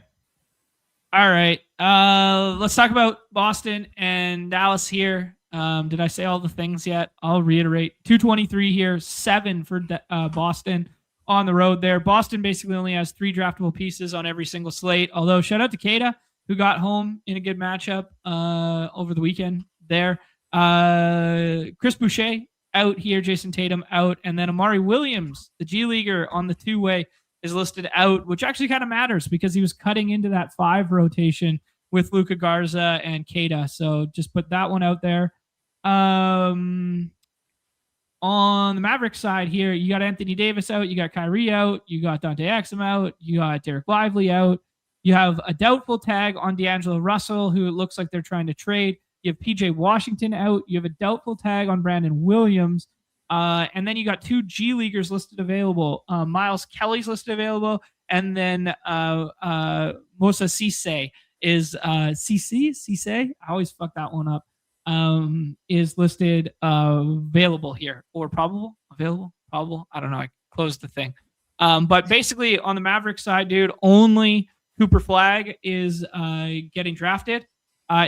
All right. Let's talk about Boston and Dallas here. Did I say all the things yet? I'll reiterate. 223 here, 7 for Boston on the road there. Boston basically only has 3 draftable pieces on every single slate. Although shout out to Keita. who got home in a good matchup over the weekend there. Chris Boucher out here, Jason Tatum out, and then Amari Williams, the G Leaguer on the two-way, is listed out, which actually kind of matters because he was cutting into that 5 rotation with Luka Garza and Keita. So just put that one out there. On the Mavericks side here, you got Anthony Davis out, you got Kyrie out, you got Dante Exum out, you got Derek Lively out. You have a doubtful tag on D'Angelo Russell, who it looks like they're trying to trade. You have PJ Washington out. You have a doubtful tag on Brandon Williams. And then you got 2 G Leaguers listed available. Miles Kelly's listed available. And then Mosa Cisse is Cisse? I always fuck that one up. Is listed available here, or probable, available, probable. I don't know. I closed the thing. But basically on the Mavericks side, dude, only Cooper Flag is getting drafted.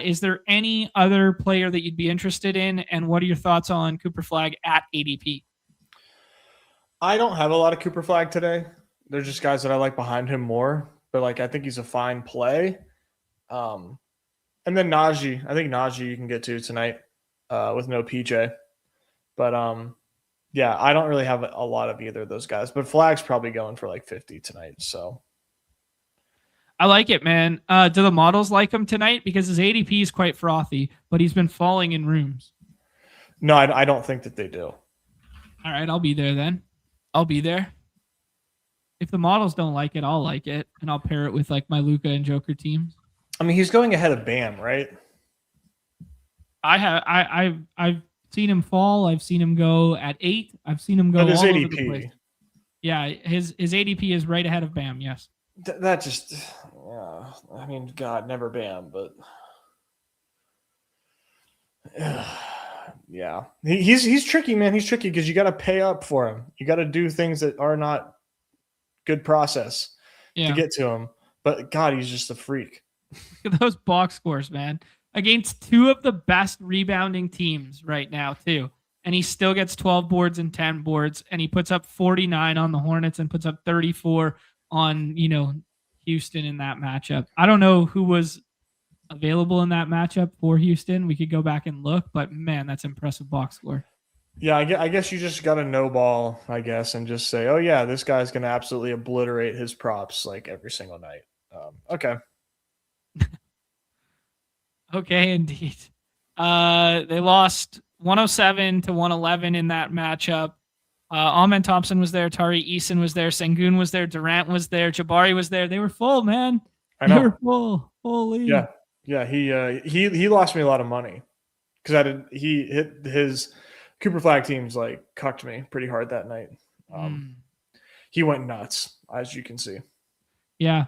Is there any other player that you'd be interested in? And what are your thoughts on Cooper Flag at ADP? I don't have a lot of Cooper Flag today. There's just guys that I like behind him more, but like I think he's a fine play. And then Najee, I think Najee you can get to tonight with no PJ. But yeah, I don't really have a lot of either of those guys. But Flag's probably going for like 50 tonight. So I like it, man. Do the models like him tonight? Because his ADP is quite frothy, but he's been falling in rooms. No, I don't think that they do. All right, I'll be there then. I'll be there. If the models don't like it, I'll like it, and I'll pair it with like my Luka and Joker teams. I mean, he's going ahead of Bam, right? I've seen him fall. I've seen him go at 8. I've seen him go all ADP. over the place. Yeah, his ADP is right ahead of Bam. Yes. That just, I mean, God, never Bam, but yeah, he's tricky, man. He's tricky because you got to pay up for him. You got to do things that are not good process to get to him. But God, he's just a freak. Look at those box scores, man. Against 2 of the best rebounding teams right now, too. And he still gets 12 boards and 10 boards, and he puts up 49 on the Hornets and puts up 34 on, Houston in that matchup. I don't know who was available in that matchup for Houston. We could go back and look, but man, that's impressive box score. Yeah, I guess you just got to no ball, I guess, and just say, oh yeah, this guy's going to absolutely obliterate his props like every single night. Okay. Okay, indeed. They lost 107 to 111 in that matchup. Amen Thompson was there. Tari Eason was there. Sengun was there. Durant was there. Jabari was there. They were full, man. I know. They were full. Holy. Yeah. He lost me a lot of money because he hit his Cooper Flag teams like cucked me pretty hard that night. He went nuts, as you can see. Yeah.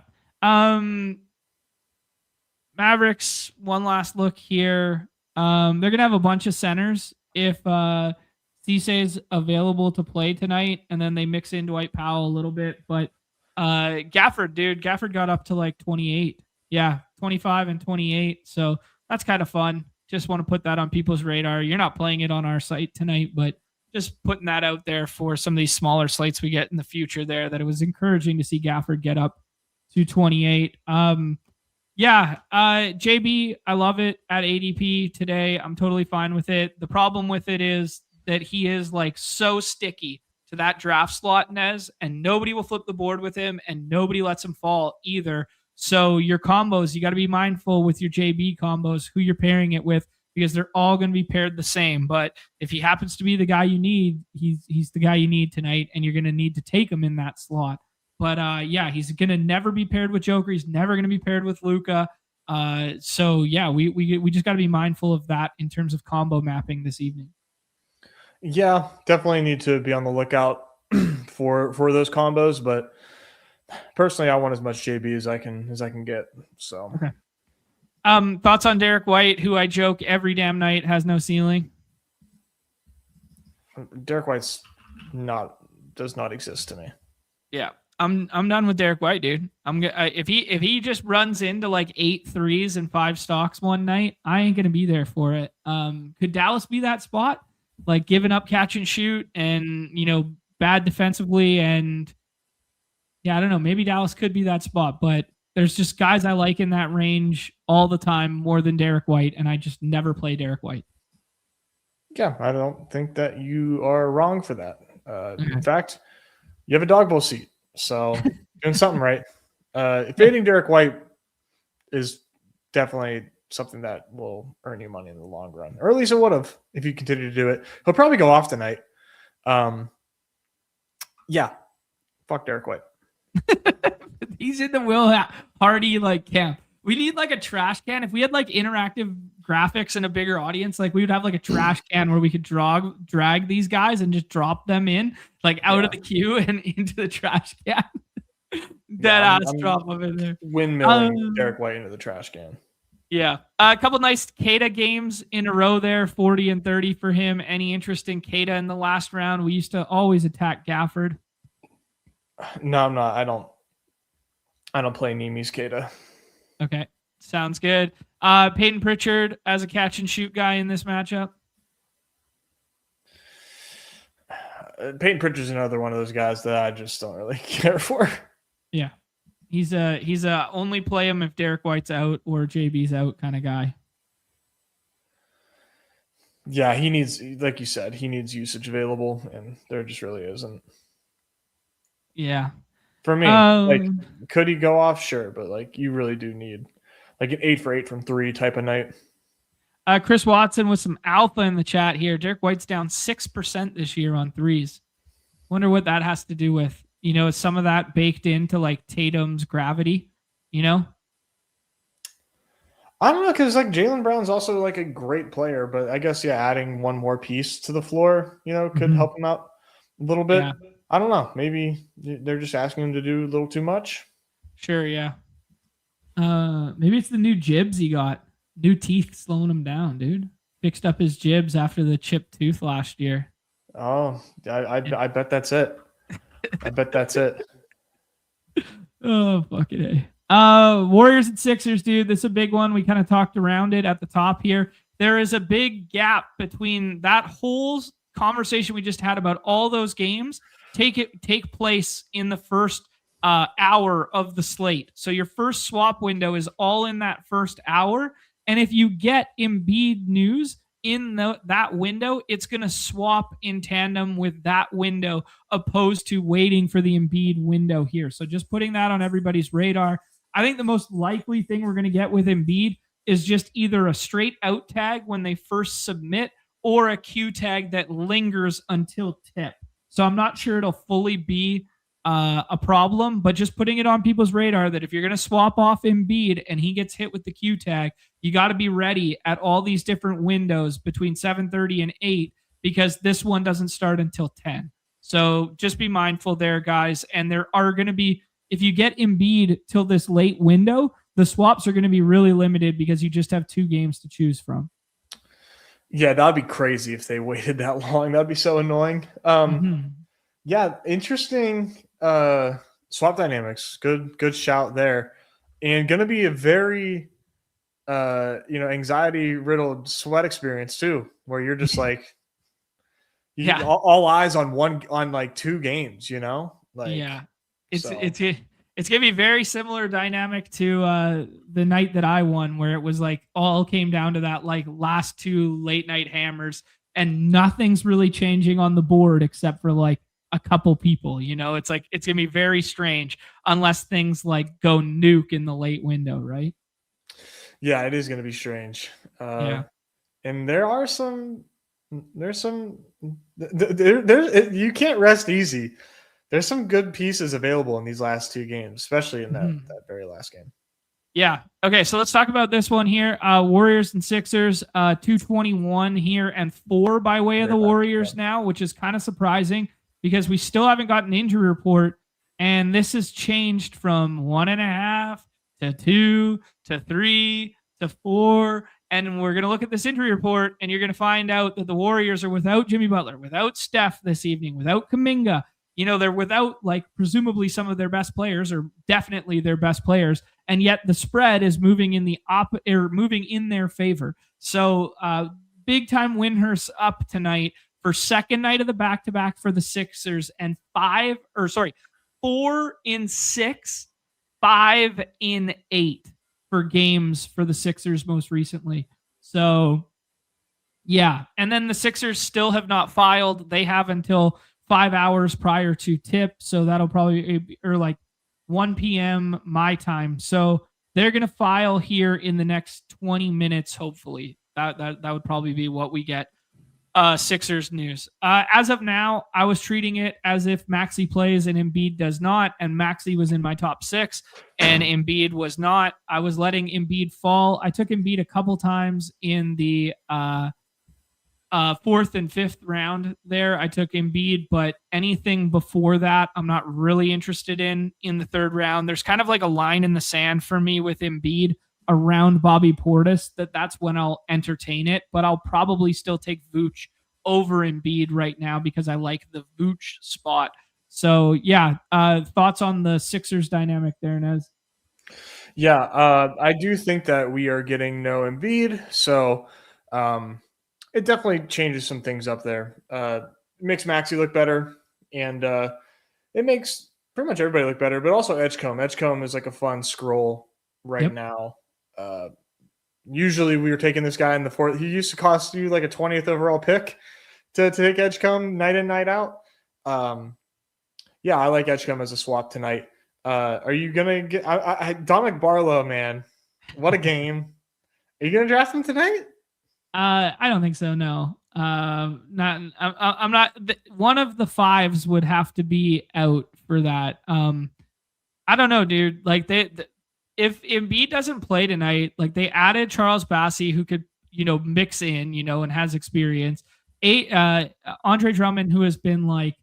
Mavericks, one last look here. They're gonna have a bunch of centers if Cisse is available to play tonight, and then they mix in Dwight Powell a little bit. But Gafford got up to like 28. Yeah, 25 and 28. So that's kind of fun. Just want to put that on people's radar. You're not playing it on our site tonight, but just putting that out there for some of these smaller slates we get in the future there, that it was encouraging to see Gafford get up to 28. JB, I love it at ADP today. I'm totally fine with it. The problem with it is that he is like so sticky to that draft slot, Nez, and nobody will flip the board with him and nobody lets him fall either. So your combos, you got to be mindful with your JB combos, who you're pairing it with, because they're all going to be paired the same. But if he happens to be the guy you need, he's the guy you need tonight, and you're going to need to take him in that slot. But he's going to never be paired with Joker. He's never going to be paired with Luka. We just got to be mindful of that in terms of combo mapping this evening. Yeah, definitely need to be on the lookout for those combos. But personally, I want as much JB as I can get. So, okay. Thoughts on Derek White, who I joke every damn night has no ceiling? Derek White's does not exist to me. Yeah. I'm done with Derek White, dude. If he just runs into like 8 threes and 5 stocks one night, I ain't gonna be there for it. Could Dallas be that spot? Like giving up catch and shoot and bad defensively, and I don't know. Maybe Dallas could be that spot, but There's just guys I like in that range all the time more than Derek White, and I just never play Derek White. Yeah, I don't think that you are wrong for that. Okay. In fact, you have a dog bowl seat, so doing something right. Fading Derek White is definitely something that will earn you money in the long run, or at least it would have if you continue to do it. He'll probably go off tonight. Yeah, fuck Derek White. He's in the Will Hardy like camp. We need like a trash can. If we had like interactive graphics and a bigger audience, like we would have like a trash can where we could drag these guys and just drop them in like out of the queue and into the trash can. Dead ass drop them in there. Windmilling Derek White into the trash can. Yeah. A couple nice Kada games in a row there, 40 and 30 for him. Any interest in Kada in the last round? We used to always attack Gafford. No, I'm not. I don't play Nimi's Kada. Okay. Sounds good. Peyton Pritchard as a catch and shoot guy in this matchup. Peyton Pritchard's another one of those guys that I just don't really care for. Yeah. He's a only play him if Derek White's out or JB's out kind of guy. Yeah, he needs, like you said, he needs usage available, and there just really isn't. Yeah. For me, like, could he go off? Sure, but like you really do need like an 8 for 8 from 3 type of night. Chris Watson with some alpha in the chat here. Derek White's down 6% this year on threes. Wonder what that has to do with. You know, is some of that baked into like Tatum's gravity? You know, I don't know, because like Jaylen Brown's also like a great player, but I guess adding one more piece to the floor, could help him out a little bit. Yeah. I don't know. Maybe they're just asking him to do a little too much. Sure, yeah. Maybe it's the new jibs he got. New teeth slowing him down, dude. Fixed up his jibs after the chipped tooth last year. Oh, I bet that's it. I bet that's it. Oh, fucking A. Warriors and Sixers, dude. This is a big one. We kind of talked around it at the top here. There is a big gap between that whole conversation we just had about all those games take place in the first hour of the slate. So your first swap window is all in that first hour. And if you get Embiid news in that window, it's going to swap in tandem with that window opposed to waiting for the Embiid window here. So just putting that on everybody's radar. I think the most likely thing we're going to get with Embiid is just either a straight out tag when they first submit or a Q tag that lingers until tip. So I'm not sure it'll fully be a problem, but just putting it on people's radar that if you're going to swap off Embiid and he gets hit with the Q tag, you got to be ready at all these different windows between 7:30 and 8 because this one doesn't start until 10. So just be mindful there, guys. And there are going to be, if you get Embiid till this late window, the swaps are going to be really limited because you just have 2 games to choose from. Yeah, that'd be crazy if they waited that long. That'd be so annoying. Yeah, interesting swap dynamics. Good shout there. And going to be a very anxiety riddled sweat experience too, where you're just like all eyes on like 2 games, Like, yeah. It's going to be very similar dynamic to the night that I won, where it was like all came down to that like last 2 late night hammers and nothing's really changing on the board except for like a couple people, it's like, it's going to be very strange unless things like go nuke in the late window, right? Yeah, it is going to be strange. And you can't rest easy. There's some good pieces available in these last 2 games, especially in that very last game. Yeah. Okay. So let's talk about this one here. Warriors and Sixers, 221 here and 4 by way of the Warriors now, which is kind of surprising because we still haven't got an injury report. And this has changed from 1.5 to 2 to 3 to 4. And we're going to look at this injury report and you're going to find out that the Warriors are without Jimmy Butler, without Steph this evening, without Kuminga. They're without like presumably some of their best players or definitely their best players. And yet the spread is moving in moving in their favor. So big time Windhurst up tonight for second night of the back-to-back for the Sixers and 4 in 6 5-8 for games for the Sixers most recently. So yeah. And then the Sixers still have not filed. They have until 5 hours prior to tip. So that'll probably be, or like 1 p.m. my time. So they're going to file here in the next 20 minutes, hopefully. That would probably be what we get. Sixers news. As of now, I was treating it as if Maxey plays and Embiid does not, and Maxey was in my top 6 and Embiid was not. I was letting Embiid fall. I took Embiid a couple times in the 4th and 5th round there. I took Embiid, but anything before that, I'm not really interested in the 3rd round. There's kind of like a line in the sand for me with Embiid around Bobby Portis that's when I'll entertain it, but I'll probably still take Vooch over Embiid right now because I like the Vooch spot. So yeah, thoughts on the Sixers dynamic there, Nez? Yeah, I do think that we are getting no Embiid, so it definitely changes some things up there. It makes Maxey look better, and it makes pretty much everybody look better, but also Edgecombe. Edgecombe is like a fun scroll right now. Usually we were taking this guy in the 4th. He used to cost you like a 20th overall pick to take Edgecombe night in, night out. Yeah, I like Edgecombe as a swap tonight. Are you going to get Dominic Barlow, man? What a game. Are you going to draft him tonight? I don't think so. No. I'm not. One of the 5s would have to be out for that. I don't know, dude. Like if Embiid doesn't play tonight, like they added Charles Bassey, who could, mix in, and has experience. Andre Drummond, who has been like,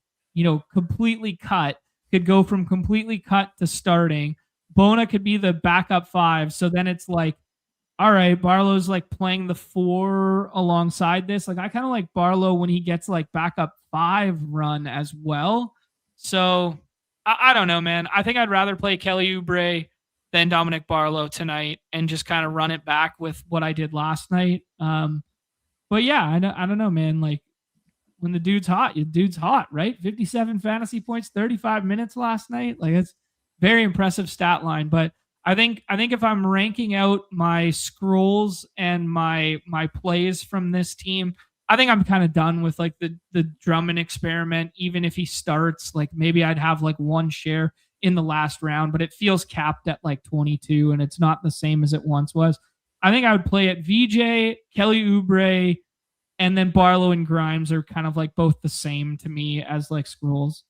completely cut, could go from completely cut to starting. Bona could be the backup 5. So then it's like, all right, Barlow's like playing the 4 alongside this. Like I kind of like Barlow when he gets like backup 5 run as well. So I don't know, man. I think I'd rather play Kelly Oubre than Dominic Barlow tonight and just kind of run it back with what I did last night. But yeah, I don't know, man. Like when the dude's hot, right? 57 fantasy points, 35 minutes last night. Like it's very impressive stat line. But I think if I'm ranking out my scrolls and my plays from this team, I think I'm kind of done with like the Drummond experiment. Even if he starts, like maybe I'd have like 1 share in the last round, but it feels capped at like 22 and it's not the same as it once was. I think I would play it VJ, Kelly Oubre, and then Barlow and Grimes are kind of like both the same to me as like scrolls.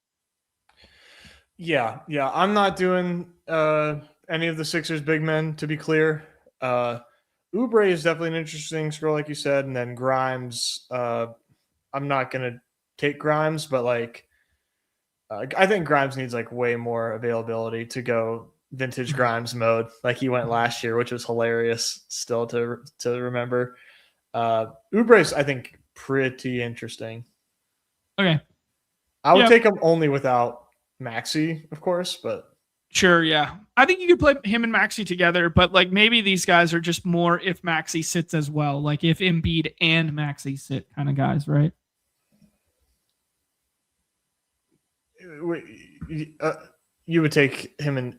Yeah. I'm not doing any of the Sixers big men, to be clear. Oubre is definitely an interesting scroll, like you said, and then Grimes. I'm not gonna take Grimes, but like I think Grimes needs like way more availability to go vintage Grimes mode, like he went last year, which was hilarious still to remember. Oubre's, I think, pretty interesting. Okay, I would take him only without Maxey, of course, but sure, yeah. I think you could play him and Maxey together, but like maybe these guys are just more if Maxey sits as well, like if Embiid and Maxey sit kind of guys, right? You would take him and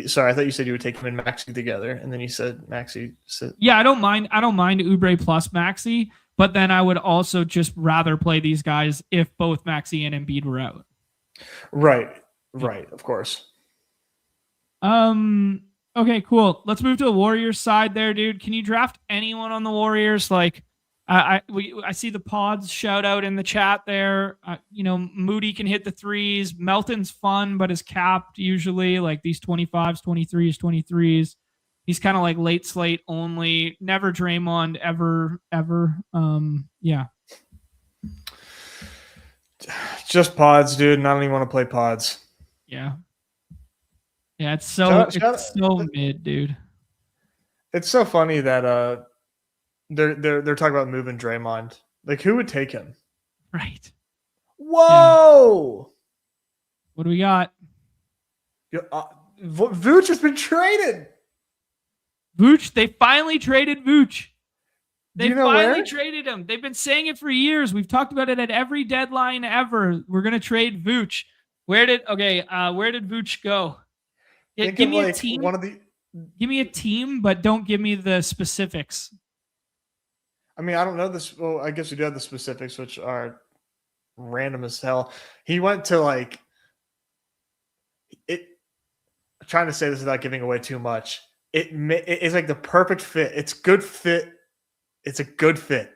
sorry, I thought you said you would take him and Maxey together, and then you said Maxey. Yeah, I don't mind Oubre plus Maxey, but then I would also just rather play these guys if both Maxey and Embiid were out. Right, of course. Okay, cool. Let's move to the Warriors side there, dude. Can you draft anyone on the Warriors? Like, I see the pods shout out in the chat there. Moody can hit the 3s. Melton's fun, but is capped usually. Like these 25s, 23s. He's kind of like late slate only. Never Draymond ever. Yeah. Just pods, dude. And I don't even want to play pods. Yeah. Yeah, it's so mid, dude. It's so funny that they're talking about moving Draymond. Like, who would take him? Right. Whoa! Yeah. What do we got? Vooch has been traded. Vooch, they finally traded Vooch. They finally where? traded him. They've been saying it for years. We've talked about it at every deadline ever. We're gonna trade Vooch. Where did Vooch go? Yeah, Think give of me a like team. one of the. Give me a team, but don't give me the specifics. I mean, I don't know this. Well, I guess we do have the specifics, which are random as hell. He went to like it. I'm trying to say this without giving away too much. It's like the perfect fit. It's good fit. It's a good fit.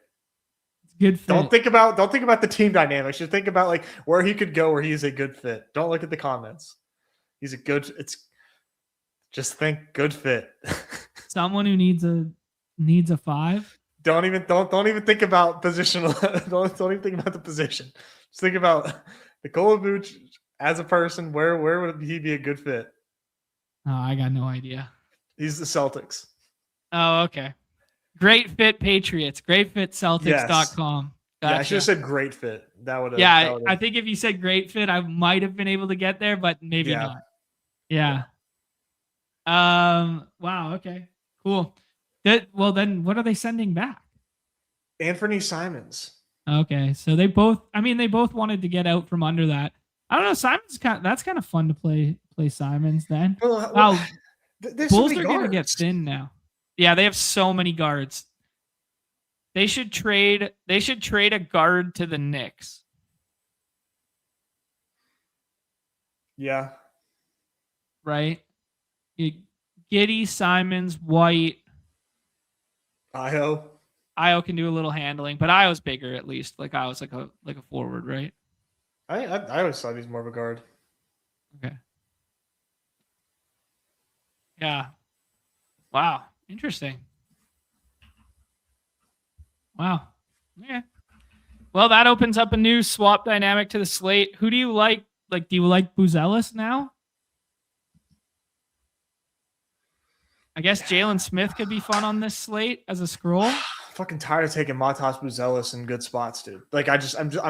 Good fit. Don't think about the team dynamics. Just think about like where he could go where he's a good fit. Don't look at the comments. He's a good. It's just think good fit. Someone who needs a 5. Don't even think about positional. don't even think about the position. Just think about Nikola Vucic as a person. Where would he be a good fit? Oh, I got no idea. He's the Celtics. Oh, okay. Great fit Patriots. Great fit Celtics.com. Gotcha. Yeah, I should have said great fit. That would have. Yeah, I think if you said great fit, I might have been able to get there, but maybe not. Yeah. Wow. Okay. Cool. Well, then what are they sending back? Anthony Simons. Okay, so they both wanted to get out from under that. I don't know. Simons that's kind of fun to play Simons then. Wow. Bulls are going to get thin now. Yeah, they have so many guards. They should trade a guard to the Knicks. Yeah. Right? Giddey, Simons, White. Io can do a little handling, but Io's bigger at least. Like Io's like a forward, right? I always thought he's more of a guard. Okay. Yeah. Wow. Interesting. Wow. Okay. Well, that opens up a new swap dynamic to the slate. Who do you like? Like, do you like Buzelis now? I guess Jalen Smith could be fun on this slate as a scroll. Fucking tired of taking Matas Buzelis in good spots, dude. Like I'm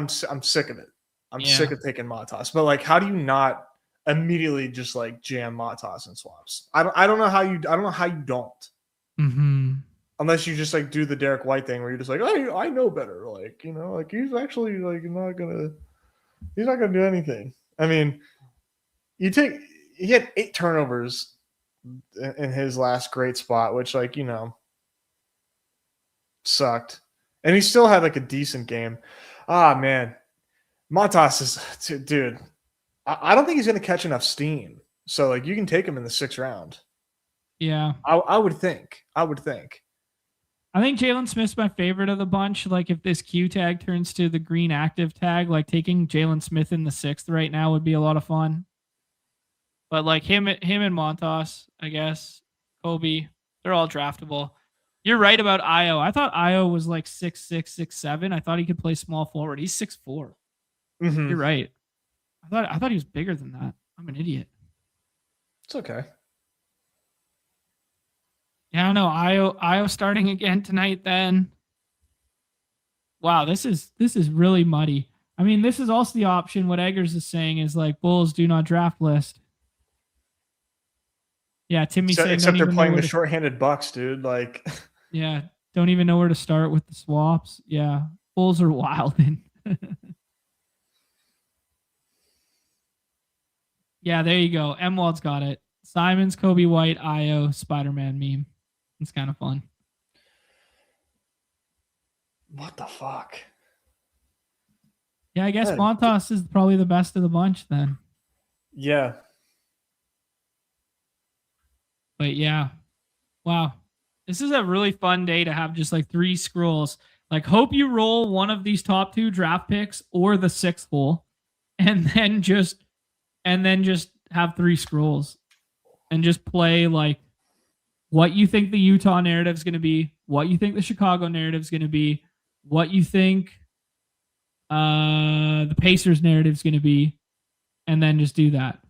sick of it. I'm sick of taking Matas. But like, how do you not immediately just like jam Matas in swaps? I don't know how you don't. Mm-hmm. Unless you just like do the Derek White thing where you're just like, I know better. Like, you know, like he's actually like not gonna do anything. I mean, he had 8 turnovers in his last great spot, which like, you know, sucked. And he still had like a decent game. Ah, man. Matas is, dude, I don't think he's going to catch enough steam. So like you can take him in the 6th round. Yeah. I would think. I think Jalen Smith's my favorite of the bunch. Like if this Q tag turns to the green active tag, like taking Jalen Smith in the 6th right now would be a lot of fun. But like him and Montas, I guess, Kobe, they're all draftable. You're right about Io. I thought Io was like 6'6", 6'7". I thought he could play small forward. He's 6'4". Mm-hmm. You're right. I thought he was bigger than that. I'm an idiot. It's okay. Yeah, I don't know. Io starting again tonight then. Wow, this is really muddy. I mean, this is also the option. What Eggers is saying is like Bulls do not draft list. Yeah, Timmy said except they're playing the shorthanded Bucks, dude. Like, yeah, don't even know where to start with the swaps. Yeah, Bulls are wilding. Yeah, there you go. M-Wald's got it. Simons, Kobe White, Io, Spider-Man meme. It's kind of fun. What the fuck? Yeah, I guess Montas is probably the best of the bunch then. Yeah. But yeah. Wow. This is a really fun day to have just like 3 scrolls. Like hope you roll one of these top 2 draft picks or the 6th hole and then just have 3 scrolls and just play like what you think the Utah narrative is going to be, what you think the Chicago narrative is going to be, what you think the Pacers narrative is going to be, and then just do that.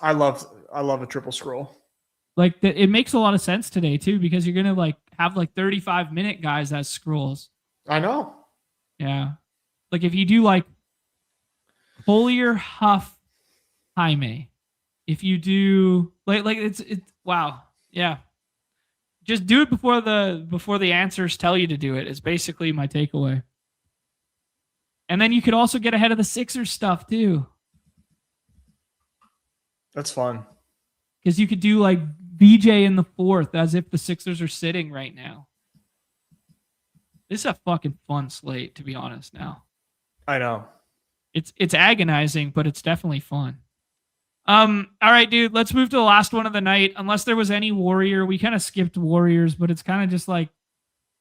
I love a triple scroll. Like it makes a lot of sense today too, because you're gonna like have like 35-minute guys as scrolls. I know. Yeah, like if you do like Collier, Huff, Jaime, if you do like it's wow, yeah. Just do it before the answers tell you to do it. Is basically my takeaway. And then you could also get ahead of the Sixers stuff too. That's fun. Because you could do like VJ in the fourth as if the Sixers are sitting right now. This is a fucking fun slate, to be honest now. I know. It's agonizing, but it's definitely fun. All right, dude, let's move to the last one of the night. Unless there was any Warrior, we kind of skipped Warriors, but it's kind of just like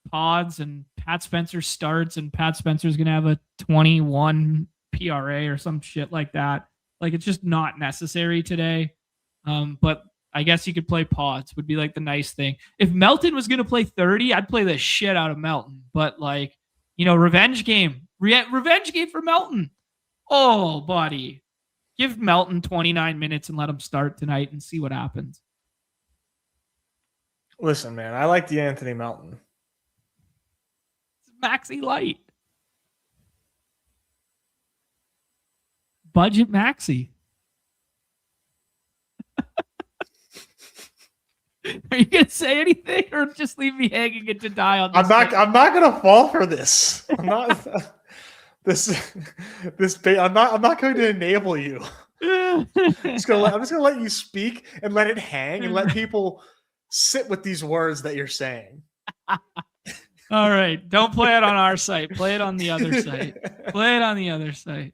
pods and Pat Spencer starts, and Pat Spencer's gonna have a 21 PRA or some shit like that. Like it's just not necessary today. But I guess you could play pods would be like the nice thing. If Melton was gonna play 30, I'd play the shit out of Melton. But like, revenge game. Revenge game for Melton. Oh, buddy. Give Melton 29 minutes and let him start tonight and see what happens. Listen, man, I like the Anthony Melton. Maxi Light. Budget Maxi. Are you gonna say anything or just leave me hanging and to die on this? I'm not gonna fall for this. I'm not I'm not going to enable you. I'm just gonna let you speak and let it hang and let people sit with these words that you're saying. All right. Don't play it on our site. Play it on the other site. Play it on the other site.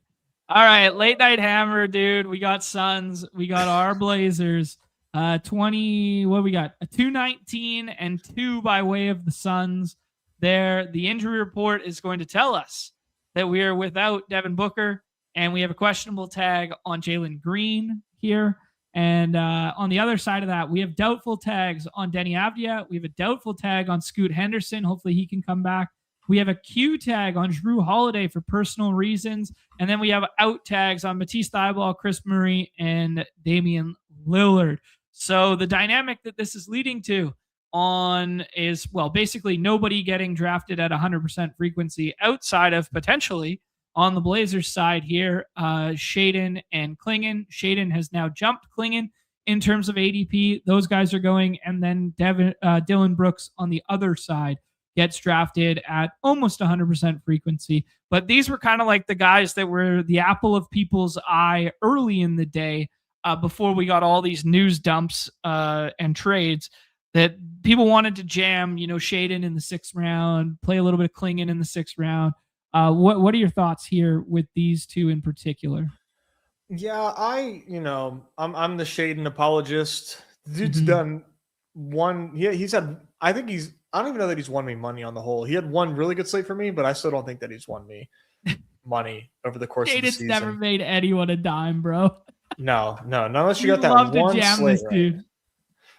All right. Late night hammer, dude. We got Suns. We got our Blazers. 20, what we got? A 219 and 2 by way of the Suns there. The injury report is going to tell us that we are without Devin Booker, and we have a questionable tag on Jalen Green here. And on the other side of that, we have doubtful tags on Denny Avdia. We have a doubtful tag on Scoot Henderson. Hopefully he can come back. We have a Q tag on Drew Holiday for personal reasons. And then we have out tags on Matisse Thybulle, Chris Murray, and Damian Lillard. So the dynamic that this is leading to is, well, basically nobody getting drafted at 100% frequency outside of potentially on the Blazers side here, Shaedon and Klingon. Shaedon has now jumped Klingon in terms of ADP. Those guys are going. And then Dylan Brooks on the other side gets drafted at almost 100% frequency. But these were kind of like the guys that were the apple of people's eye early in the day, before we got all these news dumps and trades that people wanted to jam, Shaedon in the 6th round, play a little bit of Klingon in the 6th round. What are your thoughts here with these two in particular? Yeah, I'm the Shaedon apologist. The dude's done one. Yeah, he's had. I don't even know that he's won me money on the whole. He had one really good slate for me, but I still don't think that he's won me money over the course of the season. Shaedon's never made anyone a dime, bro. No, not unless you got that one slate right. Dude.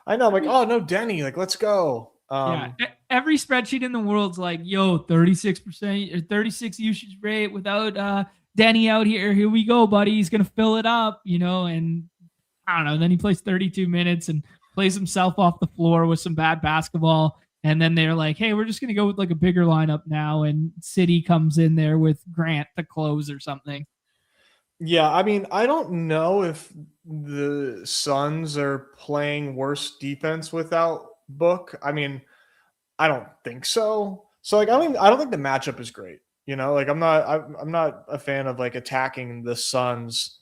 I know, I'm like, oh no, Denny, like let's go. Yeah, every spreadsheet in the world's like, yo, 36% or 36 usage rate without Denny out here. Here we go, buddy. He's gonna fill it up, and I don't know. Then he plays 32 minutes and plays himself off the floor with some bad basketball. And then they're like, hey, we're just gonna go with like a bigger lineup now, and City comes in there with Grant to close or something. Yeah, I mean, I don't know if the Suns are playing worse defense without Book. I mean, I don't think so. So like, I don't think the matchup is great. Like I'm not a fan of like attacking the Suns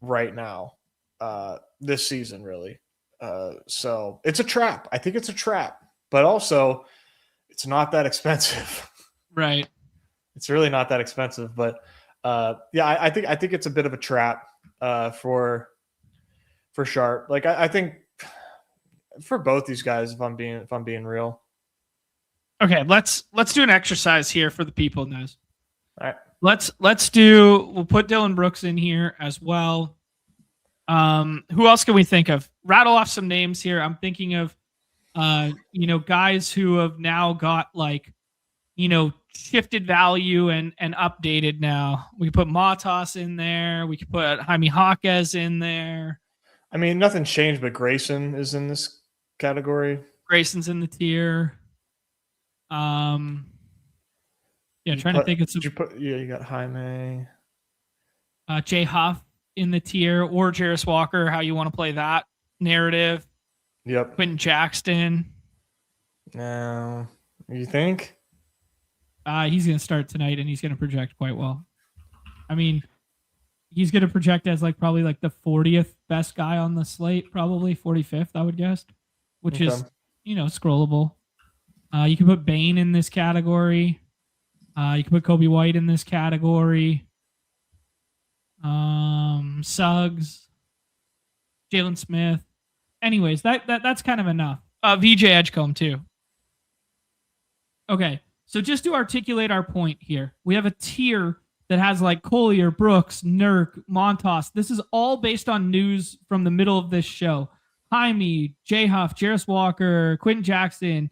right now, this season really. So it's a trap. I think it's a trap, but also it's not that expensive. Right. It's really not that expensive, but yeah, I think it's a bit of a trap for Sharp. Like I think for both these guys, if I'm being real. Okay, let's do an exercise here for the people, Nez. All right. We'll put Dylan Brooks in here as well. Who else can we think of? Rattle off some names here. I'm thinking of guys who have now got like, shifted value and updated now. We could put Matas in there. We could put Jaime Jaquez in there. I mean, nothing's changed, but Grayson is in this category. Grayson's in the tier. Trying to think of some. You got Jaime. Jay Huff in the tier, or Jarris Walker, how you want to play that narrative. Yep. Quentin Jackson. No. You think? He's going to start tonight, and he's going to project quite well. I mean, he's going to project as like probably like the 40th best guy on the slate, probably 45th, I would guess, which is, scrollable. You can put Bane in this category. You can put Kobe White in this category. Suggs, Jalen Smith. Anyways, that's kind of enough. VJ Edgecombe too. Okay, so just to articulate our point here, we have a tier that has like Collier, Brooks, Nurk, Montas. This is all based on news from the middle of this show. Jaime, J Huff, Jarris Walker, Quentin Jackson,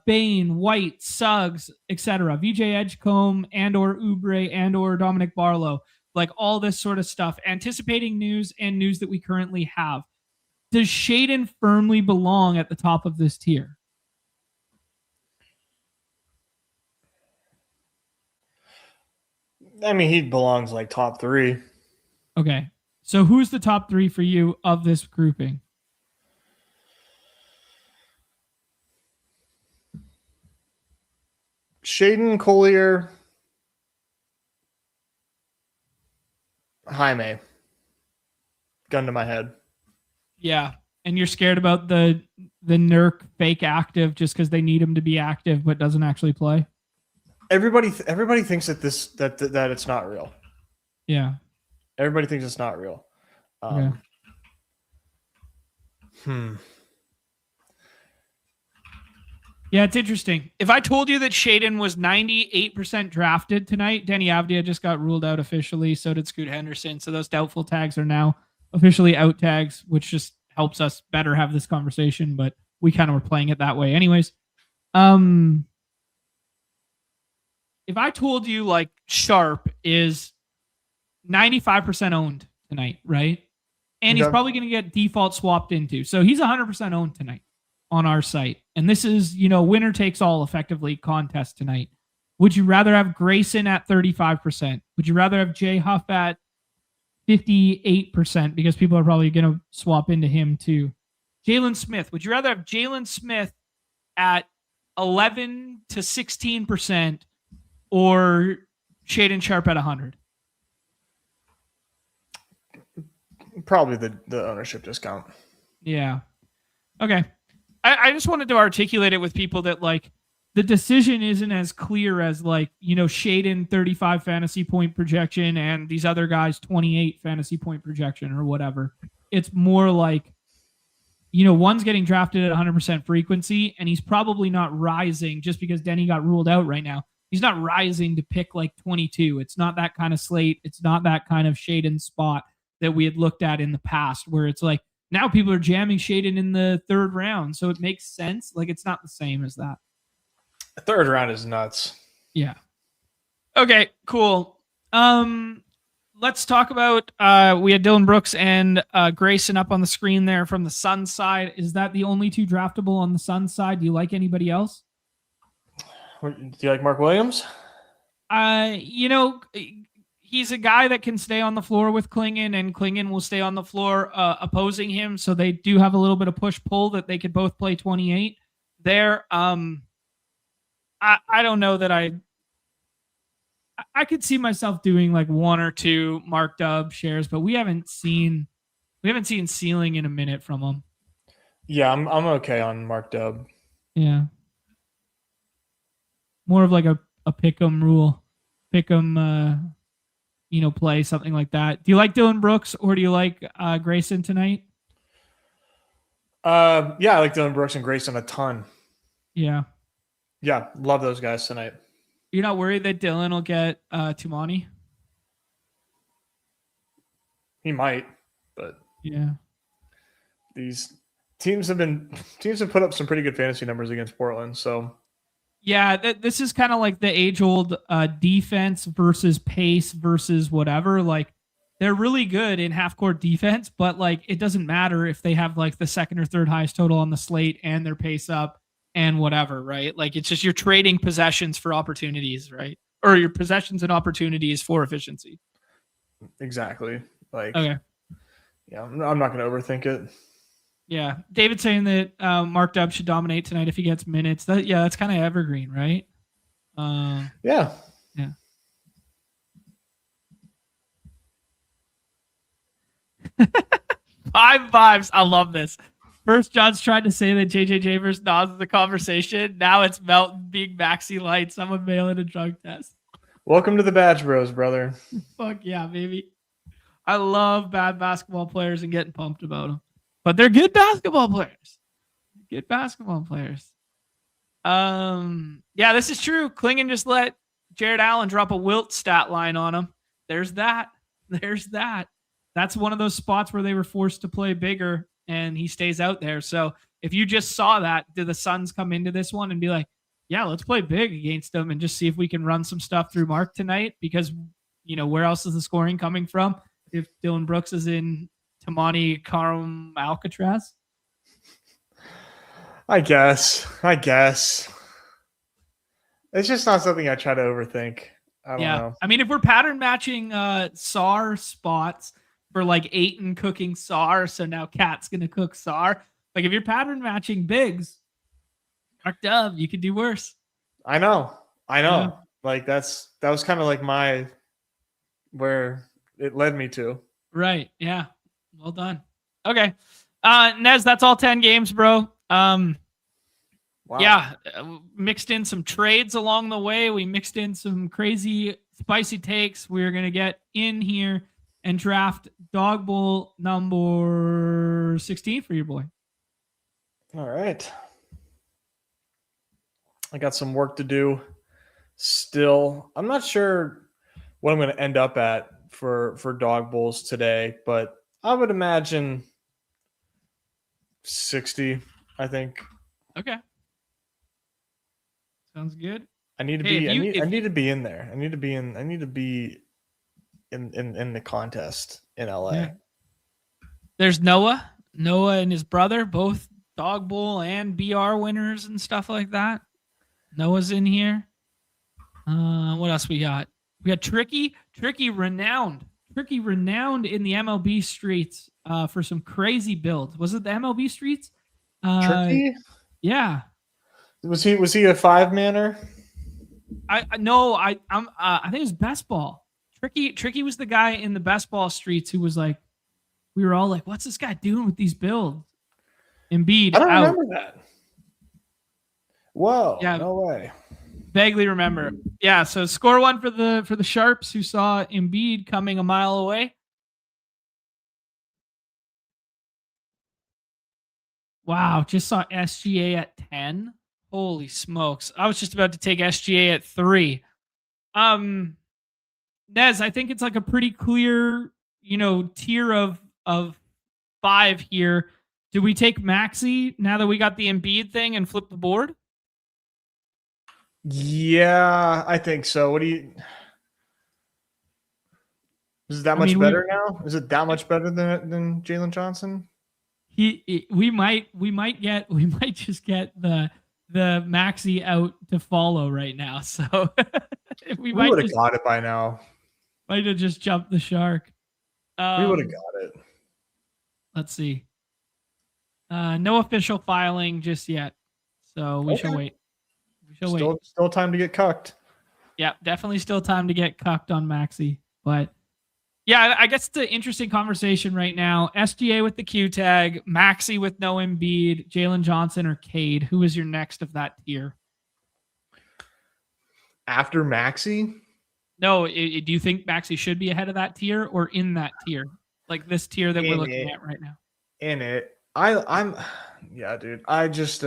Bane, White, Suggs, etc. VJ Edgecombe and or Oubre and or Dominic Barlow. Like all this sort of stuff. Anticipating news and news that we currently have. Does Shaedon firmly belong at the top of this tier? I mean, he belongs like top 3. Okay. So who's the top 3 for you of this grouping? Shaedon, Collier, Jaime. Gun to my head. Yeah. And you're scared about the Nurk fake active just because they need him to be active but doesn't actually play? Everybody thinks that that it's not real. Yeah. Everybody thinks it's not real. Okay. Yeah, it's interesting. If I told you that Shaedon was 98% drafted tonight, Denny Avdia just got ruled out officially. So did Scoot Henderson. So those doubtful tags are now officially out tags, which just helps us better have this conversation. But we kind of were playing it that way, anyways. If I told you like Sharp is 95% owned tonight, right? And he's probably going to get default swapped into. So he's 100% owned tonight on our site. And this is, winner takes all effectively contest tonight. Would you rather have Grayson at 35%? Would you rather have J Huff at 58%? Because people are probably going to swap into him too. Jalen Smith. Would you rather have Jalen Smith at 11 to 16% or Shaedon Sharpe at 100? Probably the ownership discount. Yeah. Okay. I just wanted to articulate it with people that like the decision isn't as clear as like, Shaedon 35 fantasy point projection and these other guys 28 fantasy point projection or whatever. It's more like, one's getting drafted at 100% frequency and he's probably not rising just because Denny got ruled out right now. He's not rising to pick like 22. It's not that kind of slate. It's not that kind of Shaedon spot that we had looked at in the past where it's like, now people are jamming Shaedon in the 3rd round. So it makes sense. Like it's not the same as that. The 3rd round is nuts. Yeah. Okay, cool. Let's talk about, we had Dylan Brooks and Grayson up on the screen there from the Suns side. Is that the only 2 draftable on the Suns side? Do you like anybody else? Do you like Mark Williams? He's a guy that can stay on the floor with Klingon, and Klingon will stay on the floor opposing him. So they do have a little bit of push-pull that they could both play 28 there. I don't know that I could see myself doing like 1 or 2 Mark Dub shares, but we haven't seen ceiling in a minute from him. Yeah, I'm okay on Mark Dub. Yeah. More of like a pick 'em rule. Pick 'em play, something like that. Do you like Dylan Brooks or do you like Grayson tonight? Yeah, I like Dylan Brooks and Grayson a ton. Yeah. Yeah, love those guys tonight. You're not worried that Dylan will get Tumani? He might, but yeah. These teams have put up some pretty good fantasy numbers against Portland, so yeah, this is kind of like the age-old defense versus pace versus whatever. Like, they're really good in half-court defense, but like it doesn't matter if they have like the 2nd or 3rd highest total on the slate and their pace up and whatever, right? Like, it's just you're trading possessions for opportunities, right? Or your possessions and opportunities for efficiency. Exactly. Like, okay. Yeah, I'm not going to overthink it. Yeah, David's saying that Mark Dub should dominate tonight if he gets minutes. That's kind of evergreen, right? Yeah. 5 vibes. I love this. First, John's trying to say that JJJ versus Nas is a conversation. Now it's Melton being Maxi Light. Someone mailing a drug test. Welcome to the Badge Bros, brother. Fuck yeah, baby. I love bad basketball players and getting pumped about them. But they're good basketball players. Good basketball players. Yeah, this is true. Klingon just let Jared Allen drop a Wilt stat line on him. There's that. That's one of those spots where they were forced to play bigger and he stays out there. So if you just saw that, do the Suns come into this one and be like, yeah, let's play big against them and just see if we can run some stuff through Mark tonight? Because, where else is the scoring coming from if Dylan Brooks is in Tamani Karam Alcatraz? I guess. It's just not something I try to overthink. I don't know. I mean, if we're pattern matching SAR spots for like Aiton cooking SAR, so now Cat's going to cook SAR. Like if you're pattern matching bigs, Mark Dub, you could do worse. I know. Yeah. Like that was kind of like where it led me to. Right. Yeah. Well done. Okay. Nez, that's all 10 games, bro. Wow. Yeah. Mixed in some trades along the way. We mixed in some crazy spicy takes. We're going to get in here and draft Dog Bowl number 16 for your boy. All right. I got some work to do still. I'm not sure what I'm going to end up at for Dog Bowls today, but I would imagine 60, I think. Okay. Sounds good. I need to I need to be in there. I need to be in the contest in LA. Yeah. There's Noah and his brother, both Dog Bowl and BR winners and stuff like that. Noah's in here. What else we got? We got Tricky renowned in the MLB streets for some crazy builds. Was it the MLB streets? Tricky? Yeah. Was he a 5-manner? I think it was best ball. Tricky was the guy in the best ball streets who was like, we were all like, what's this guy doing with these builds? Embiid. I don't remember that. Whoa. Yeah. No way. Vaguely remember. Yeah, so score one for the Sharps who saw Embiid coming a mile away. Wow, just saw SGA at 10. Holy smokes. I was just about to take SGA at 3. Nez, I think it's like a pretty clear, tier of 5 here. Do we take Maxi now that we got the Embiid thing and flip the board? Yeah, I think so. Is it that much better now? Is it that much better than Jalen Johnson? We might just get the Maxi out to follow right now. So we would have got it by now. Might have just jumped the shark. We would have got it. Let's see. No official filing just yet. So we shall wait. Still time to get cucked. Yeah, definitely still time to get cucked on Maxi. But yeah, I guess it's an interesting conversation right now. SGA with the Q tag, Maxi with no Embiid, Jalen Johnson or Cade. Who is your next of that tier? After Maxi? No, do you think Maxi should be ahead of that tier or in that tier? Like this tier that we're looking at right now? In it. Yeah, dude. I just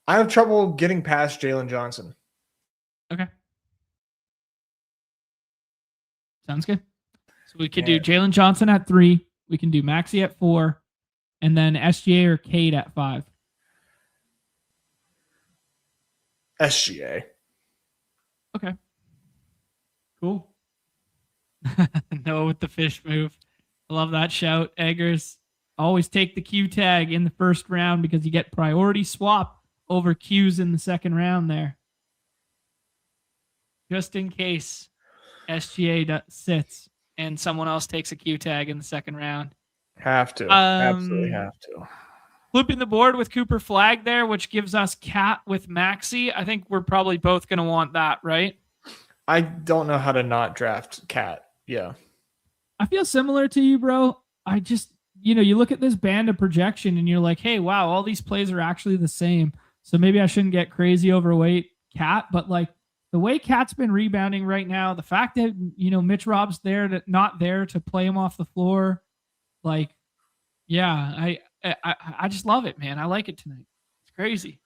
I have trouble getting past Jalen Johnson. Okay. Sounds good. So we could do Jalen Johnson at 3. We can do Maxi at 4. And then SGA or Cade at 5. SGA. Okay. Cool. No with the fish move. I love that shout. Eggers. Always take the Q tag in the first round because you get priority swap over Qs in the second round there. Just in case SGA sits and someone else takes a Q tag in the second round. Have to. Absolutely have to. Flipping the board with Cooper Flag there, which gives us Cat with Maxi. I think we're probably both going to want that, right? I don't know how to not draft Cat. Yeah. I feel similar to you, bro. I just, you look at this band of projection and you're like, hey, wow, all these plays are actually the same. So maybe I shouldn't get crazy overweight Cat, but like the way Cat's been rebounding right now, the fact that Mitch Rob's not there to play him off the floor, like, yeah, I just love it, man. I like it tonight. It's crazy.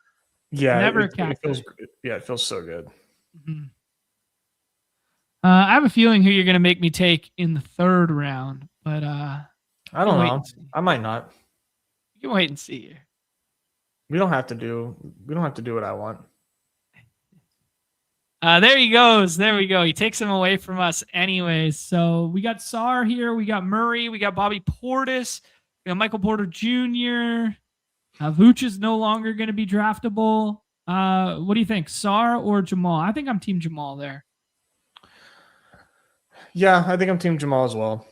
Yeah, Never it a Cat. feels. Yeah, it feels so good. Mm-hmm. I have a feeling who you're going to make me take in the third round, but I don't know. I might not. You can wait and see. We don't have to do what I want. There he goes. There we go. He takes him away from us anyways. So we got Sar here. We got Murray. We got Bobby Portis. We got Michael Porter Jr. Vooch is no longer going to be draftable. What do you think, Sar or Jamal? I think I'm team Jamal there. Yeah, I think I'm team Jamal as well.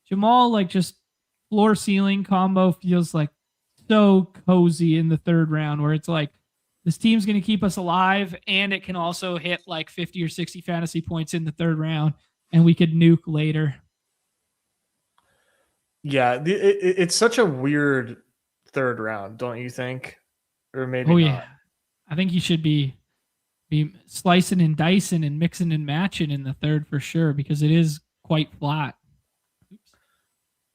Jamal, like, just floor ceiling combo feels like so cozy in the third round, where it's like this team's going to keep us alive, and it can also hit like 50 or 60 fantasy points in the third round, and we could nuke later. Yeah, it's such a weird third round, don't you think? Or maybe not. Yeah. I think you should be slicing and dicing and mixing and matching in the third for sure, because it is quite flat. Oops.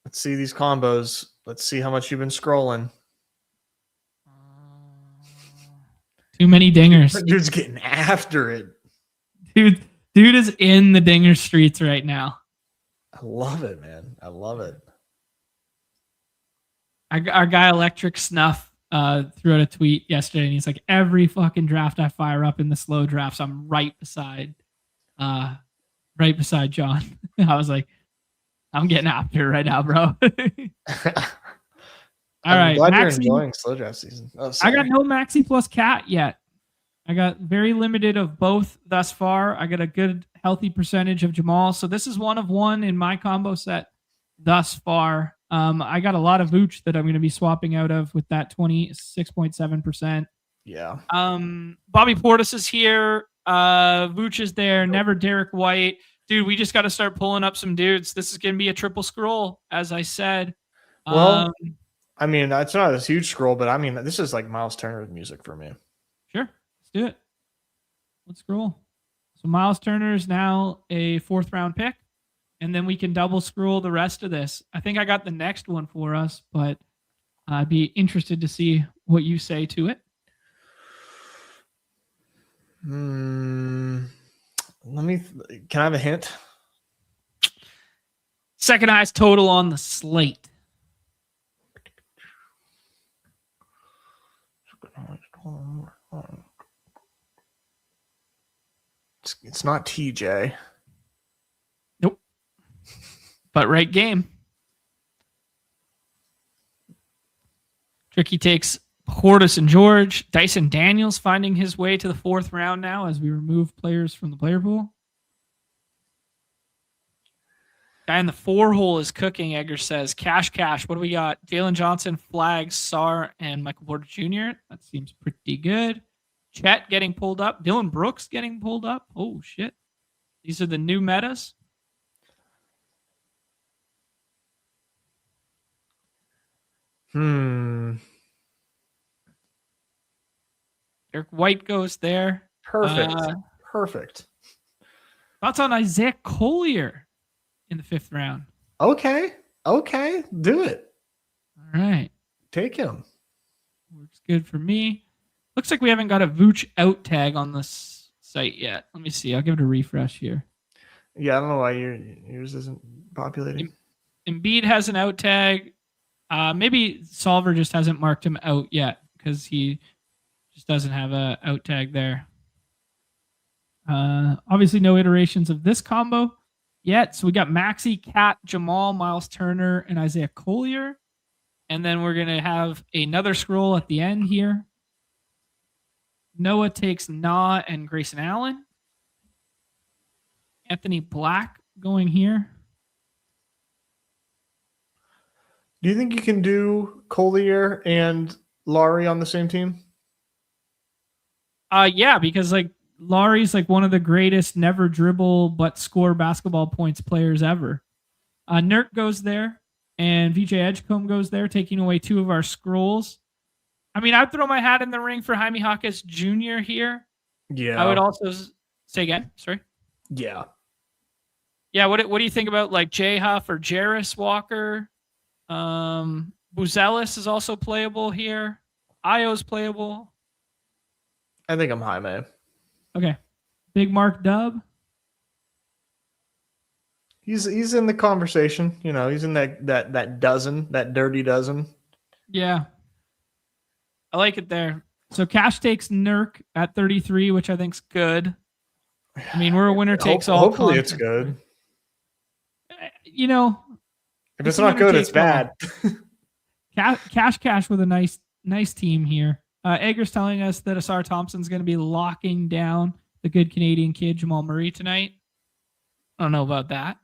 Let's see these combos. Let's see how much you've been scrolling. Too many dingers. Dude's getting after it. Dude is in the dinger streets right now. I love it, man. I love it. Our guy Electric Snuff threw out a tweet yesterday, and he's like, every fucking draft I fire up in the slow drafts, I'm right beside John. I was like, I'm getting after it right now, bro. All right, glad you're enjoying slow draft season. I got no Maxi plus Cat yet. I got very limited of both thus far. I got a good healthy percentage of Jamal, so this is one of one in my combo set thus far. I got a lot of Vooch that I'm going to be swapping out of with that 26.7%. Yeah. Bobby Portis is here. Vooch is there. Never Derek White. Dude, we just got to start pulling up some dudes. This is going to be a triple scroll, as I said. Well, I mean, it's not a huge scroll, but I mean, this is like Miles Turner music for me. Sure. Let's do it. Let's scroll. So Miles Turner is now a 4th round pick. And then we can double scroll the rest of this. I think I got the next one for us, but I'd be interested to see what you say to it. Can I have a hint? Second highest total on the slate. It's not TJ. Nope. But right game. Tricky takes Portis and George. Dyson Daniels finding his way to the 4th round now as we remove players from the player pool. Guy in the 4 hole is cooking, Edgar says. Cash. What do we got? Jalen Johnson, Flags, Sar, and Michael Porter Jr. That seems pretty good. Chet getting pulled up. Dylan Brooks getting pulled up. Oh, shit. These are the new metas. Derek White goes there. Perfect. Thoughts on Isaiah Collier in the 5th round? Okay. Do it. All right. Take him. Works good for me. Looks like we haven't got a Vooch out tag on this site yet. Let me see. I'll give it a refresh here. Yeah, I don't know why yours isn't populating. Embiid has an out tag. Maybe Solver just hasn't marked him out yet because he just doesn't have a out tag there. Obviously, no iterations of this combo yet. So we got Maxi, Cat, Jamal, Miles Turner, and Isaiah Collier. And then we're going to have another scroll at the end here. Noah takes Na and Grayson Allen. Anthony Black going here. Do you think you can do Collier and Laurie on the same team? Yeah, because like Laurie's like one of the greatest never dribble but score basketball points players ever. Nurk goes there. and VJ Edgecombe goes there, taking away 2 of our scrolls. I mean, I'd throw my hat in the ring for Jaime Hawkes Jr. here. Yeah. I would also say again. Sorry. Yeah. Yeah. What do you think about like J Huff or Jarris Walker? Buzelis is also playable here. Io's playable. I think I'm Jaime. Okay. Big Mark Dub. He's in the conversation. You know, he's in that dozen, that dirty dozen. Yeah. I like it there. So Cash takes Nurk at 33, which I think's good. I mean, we're a winner takes all. Hopefully it's good. You know, if it's not good, it's bad. Cash with a nice team here. Egger's telling us that Asar Thompson's going to be locking down the good Canadian kid Jamal Murray tonight. I don't know about that.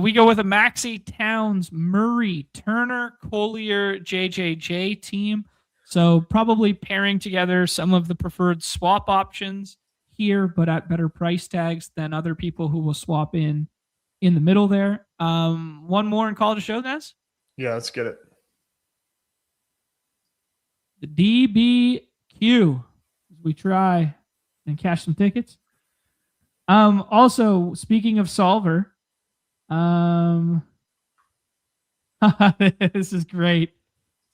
We go with a Maxey, Towns, Murray, Turner, Collier, JJJ team. So probably pairing together some of the preferred swap options here, but at better price tags than other people who will swap in the middle there. One more and call it a show, Nez? Yeah, let's get it. The DBQ. We try and cash some tickets. Also, speaking of Solver, this is great.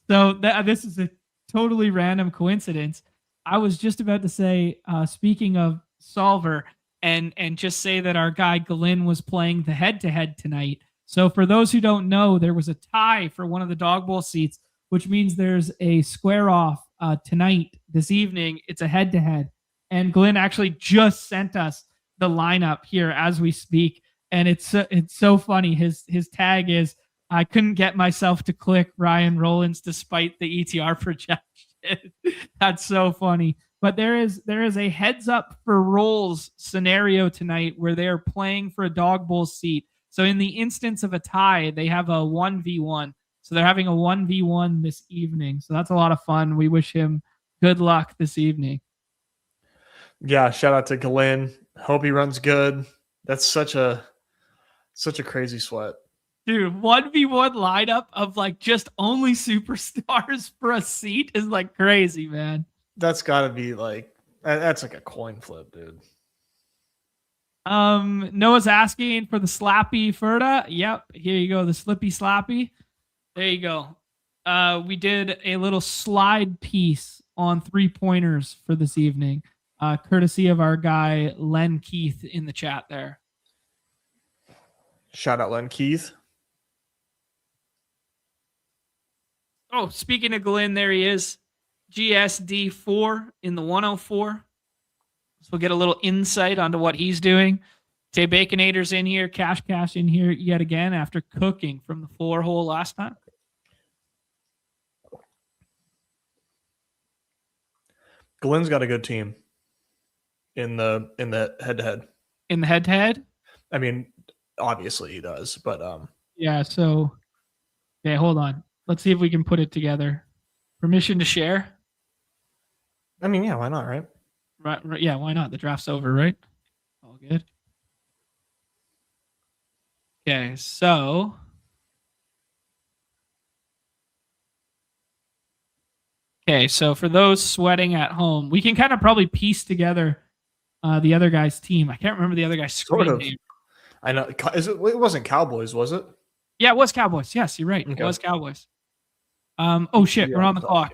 So this is a totally random coincidence. I was just about to say, speaking of Solver, and just say that our guy Glenn was playing the head-to-head tonight. So for those who don't know, there was a tie for one of the Dog Bowl seats, which means there's a square off tonight, this evening. It's a head-to-head. And Glenn actually just sent us the lineup here as we speak. And it's so funny. His tag is, I couldn't get myself to click Ryan Rollins despite the ETR projection. That's so funny. But there is a heads up for rolls scenario tonight where they are playing for a Dog Bowl seat. So in the instance of a tie, they have a 1v1. So they're having a 1v1 this evening. So that's a lot of fun. We wish him good luck this evening. Yeah, shout out to Glenn. Hope he runs good. That's such a crazy sweat. Dude, 1v1 lineup of like just only superstars for a seat is like crazy, man. That's got to be like, that's like a coin flip, dude. Noah's asking for the Slappy Ferda. Yep, here you go, the Slippy Slappy. There you go. We did a little slide piece on 3-pointers for this evening, courtesy of our guy Len Keith in the chat there. Shout out Len Keith. Oh, speaking of Glenn, there he is. GSD4 in the 104. So we'll get a little insight onto what he's doing. Tay Baconator's in here. Cash in here yet again after cooking from the 4-hole last time. Glenn's got a good team in the head-to-head. In the head-to-head? I mean, obviously he does, but yeah, so okay, hold on. Let's see if we can put it together. Permission to share? I mean, yeah, why not, right? Right, yeah, why not? The draft's over, right? All good. Okay, so for those sweating at home, we can kind of probably piece together the other guy's team. I can't remember the other guy's screen name. I know. It wasn't Cowboys, was it? Yeah, it was Cowboys. Yes, you're right. Okay. It was Cowboys. Oh shit, we're on the clock.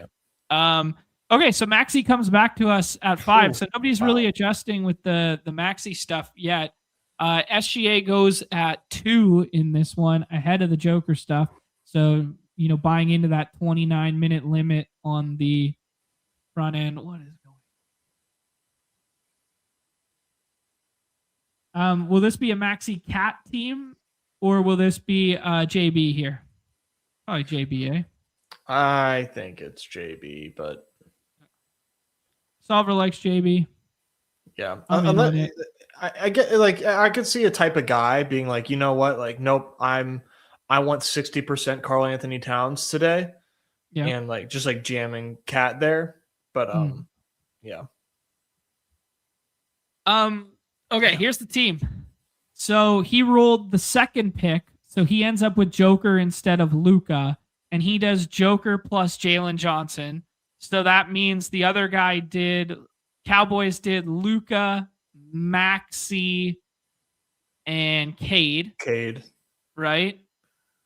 Yeah. Okay, so Maxey comes back to us at 5. So nobody's really adjusting with the Maxey stuff yet. SGA goes at 2 in this one, ahead of the Joker stuff. So, buying into that 29-minute limit on the front end. What is going? Will this be a Maxey Cat team, or will this be JB here? Probably JB, eh? I think it's JB, but Solver likes JB. Yeah, I get like I could see a type of guy being like, you know what, like, nope, I want 60% Karl Anthony Towns today, and like just like jamming Cat there, but yeah. Okay, here's the team. So he rolled the second pick, So he ends up with Joker instead of Luca, and he does Joker plus Jalen Johnson. So that means the other guy did Cowboys did Luca, Maxi, and Cade, Cade. right?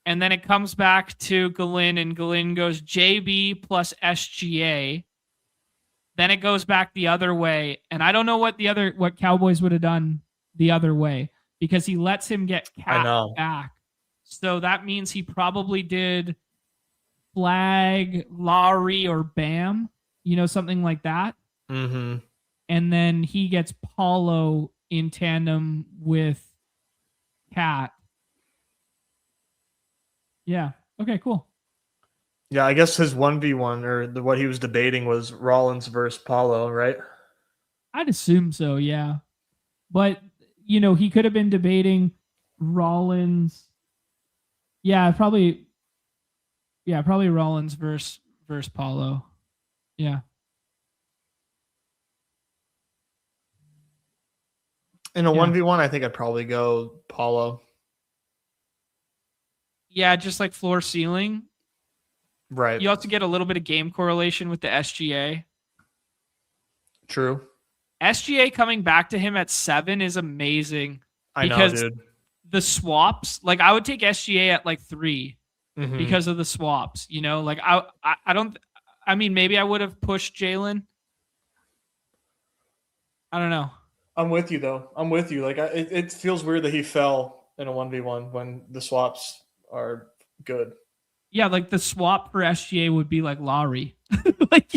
And then it comes back to Glenn, and Glenn goes JB plus SGA. Then it goes back the other way, and I don't know what Cowboys would have done the other way because he lets him get Cat back. So that means he probably did Flag, Lowry, or Bam, something like that. Mm-hmm. And then he gets Paulo in tandem with Cat. Yeah. Okay, cool. Yeah, I guess his 1v1 or what he was debating was Rollins versus Paulo, right? I'd assume so, yeah. But, he could have been debating Rollins. Yeah, probably Rollins versus Paulo. Yeah. In a 1v1, I think I'd probably go Paulo. Yeah, just like floor ceiling. Right. You also get a little bit of game correlation with the SGA. True. SGA coming back to him at 7 is amazing. I know, dude. The swaps, like I would take SGA at like 3 because of the swaps. Like I don't. I mean, maybe I would have pushed Jalen. I don't know. I'm with you though. I'm with you. Like it feels weird that he fell in a 1v1 when the swaps are good. Yeah, like the swap for SGA would be like Lowry. like,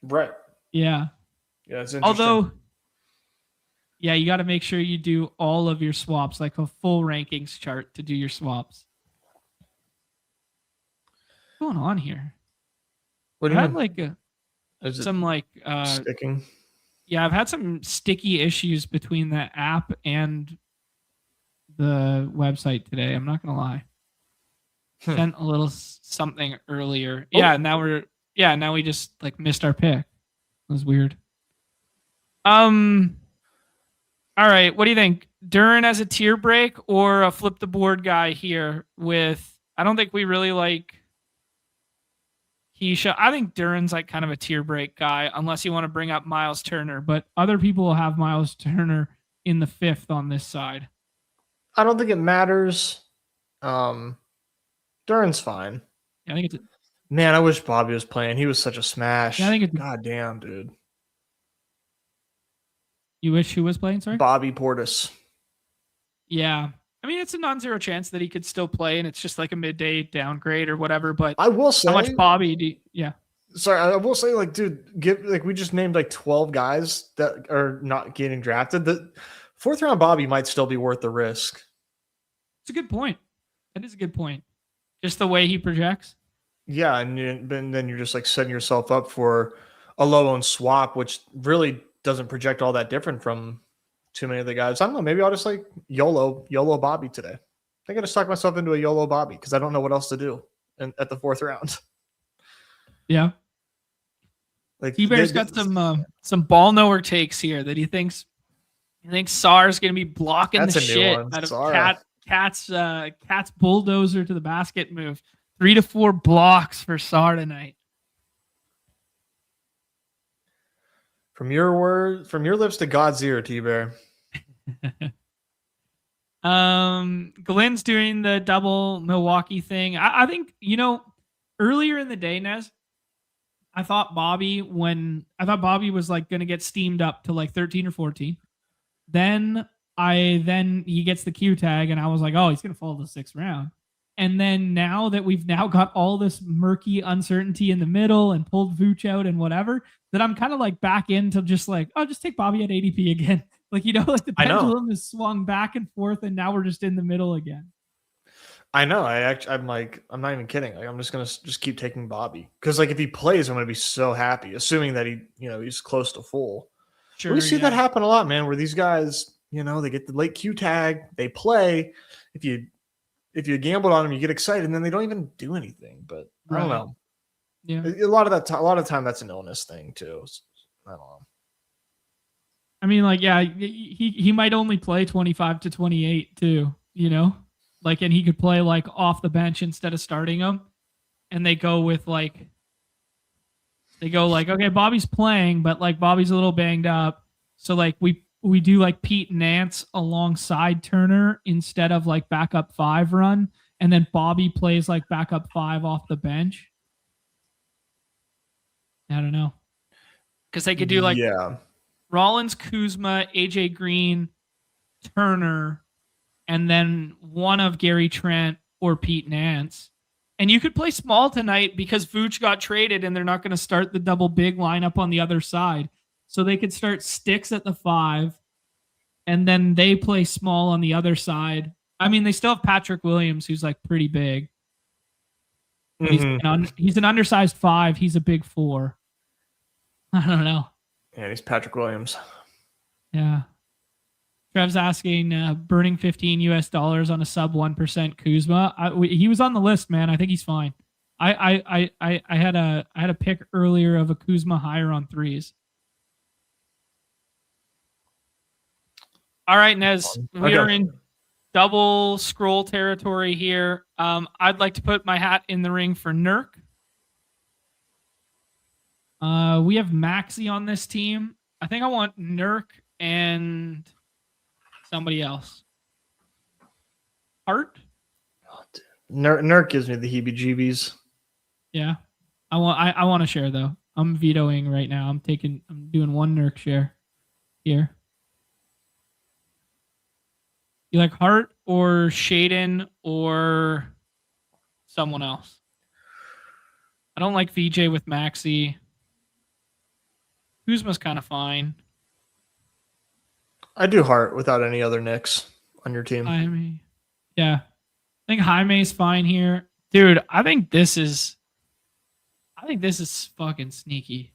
Right. Yeah. Yeah, it's interesting. Although, yeah, you got to make sure you do all of your swaps, like a full rankings chart to do your swaps. What's going on here? What do you mean? Like sticking? Yeah, I've had some sticky issues between the app and the website today. I'm not gonna lie. Sent a little something earlier. Oh. Now we just like missed our pick. It was weird. All right, what do you think? Duren as a tier break or a flip the board guy here with I don't think we really like Keisha. I think Duren's like kind of a tier break guy, unless you want to bring up Miles Turner, but other people will have Miles Turner in the 5th on this side. I don't think it matters. Duren's fine. Yeah, I think it's Man, I wish Bobby was playing. He was such a smash. Yeah, I think God damn, dude. You wish who was playing, sorry? Bobby Portis. Yeah. I mean, it's a non-zero chance that he could still play, and it's just like a midday downgrade or whatever. But I will say, how much Bobby? Sorry, I will say, like, dude, we just named like 12 guys that are not getting drafted. The 4th round Bobby might still be worth the risk. It's a good point. That is a good point. Just the way he projects. Yeah, and then you're just like setting yourself up for a low-owned swap, which really doesn't project all that different from too many of the guys. I don't know. Maybe I'll just like YOLO Bobby today. I think I just talked myself into a YOLO Bobby because I don't know what else to do at the 4th round. Yeah. Like T-Bear's got some ball knower takes here that he thinks Sarr's going to be blocking the shit out of Cat's bulldozer to the basket move. 3 to 4 blocks for Sarr tonight. From your lips to God's ear, T-Bear. Glenn's doing the double Milwaukee thing. I think, earlier in the day, Nez, I thought Bobby was like going to get steamed up to like 13 or 14. Then he gets the Q tag and I was like, oh, he's going to fall to the 6th round. And then now that we've now got all this murky uncertainty in the middle and pulled Vooch out and whatever, that I'm kind of like back into just like, oh, just take Bobby at ADP again. Like, like the pendulum is swung back and forth and now we're just in the middle again. I know. I'm not even kidding. Like, I'm just going to just keep taking Bobby. Because like if he plays, I'm going to be so happy, assuming that he's close to full. Sure. We see that happen a lot, man, where these guys, they get the late Q tag, they play. If you gambled on them, you get excited, and then they don't even do anything. But I don't know. Yeah, a lot of time that's an illness thing too. So, I don't know. I mean, like, yeah, he might only play 25 to 28 too. Like, and he could play like off the bench instead of starting him. And they go like, okay, Bobby's playing, but like Bobby's a little banged up. So like we do like Pete Nance alongside Turner instead of like backup 5 run. And then Bobby plays like backup 5 off the bench. I don't know. Because they could do like Rollins, Kuzma, AJ Green, Turner, and then one of Gary Trent or Pete Nance. And you could play small tonight because Vooch got traded and they're not going to start the double big lineup on the other side. So they could start Sticks at the 5 and then they play small on the other side. I mean, they still have Patrick Williams, who's like pretty big. Mm-hmm. He's an undersized 5. He's a big 4. I don't know. Yeah, he's Patrick Williams. Yeah. Trev's asking, burning $15 on a sub 1% Kuzma. He was on the list, man. I think he's fine. I had a pick earlier of a Kuzma higher on 3s. All right, Nez, we are in double scroll territory here. I'd like to put my hat in the ring for Nurk. We have Maxey on this team. I think I want Nurk and somebody else. Hart? Nurk gives me the heebie-jeebies. Yeah. I want to share though. I'm vetoing right now. I'm doing one Nurk share here. You like Hart or Shaden or someone else? I don't like VJ with Maxey. Kuzma's kind of fine. I do Hart without any other Knicks on your team. Jaime. Yeah. I think Jaime's fine here. Dude, I think this is fucking sneaky.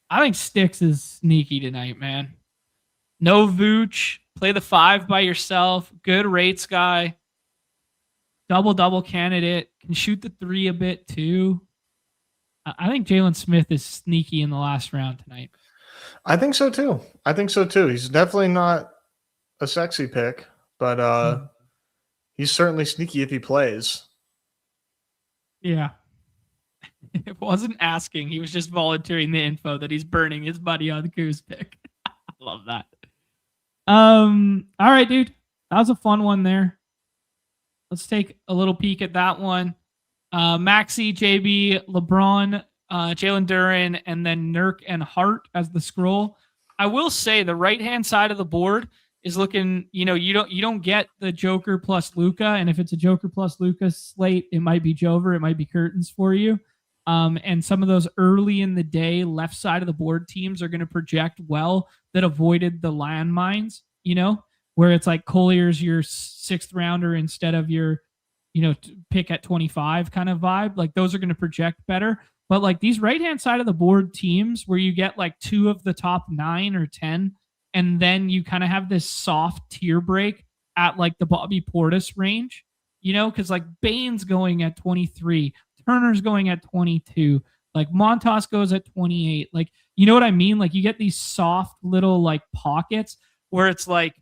I think Sticks is sneaky tonight, man. No Vooch. Play the 5 by yourself. Good rates guy. Double candidate. Can shoot the 3 a bit too. I think Jalen Smith is sneaky in the last round tonight. I think so too. He's definitely not a sexy pick, but he's certainly sneaky if he plays. Yeah. It wasn't asking. He was just volunteering the info that he's burning his buddy on the Kuz pick. I love that. All right, dude. That was a fun one there. Let's take a little peek at that one. Maxey, JB, LeBron, Jalen Duren, and then Nurk and Hart as the scroll. I will say the right-hand side of the board is looking, you don't get the Joker plus Luka, and if it's a Joker plus Luka slate, it might be Jover, it might be curtains for you. And some of those early in the day left side of the board teams are going to project well that avoided the landmines, where it's like Collier's your 6th rounder instead of your pick at 25 kind of vibe. Like those are going to project better. But like these right-hand side of the board teams where you get like 2 of the top 9 or 10, and then you kind of have this soft tier break at like the Bobby Portis range, because like Bane's going at 23, Turner's going at 22, like Montas goes at 28. Like, you know what I mean? Like you get these soft little like pockets where it's like,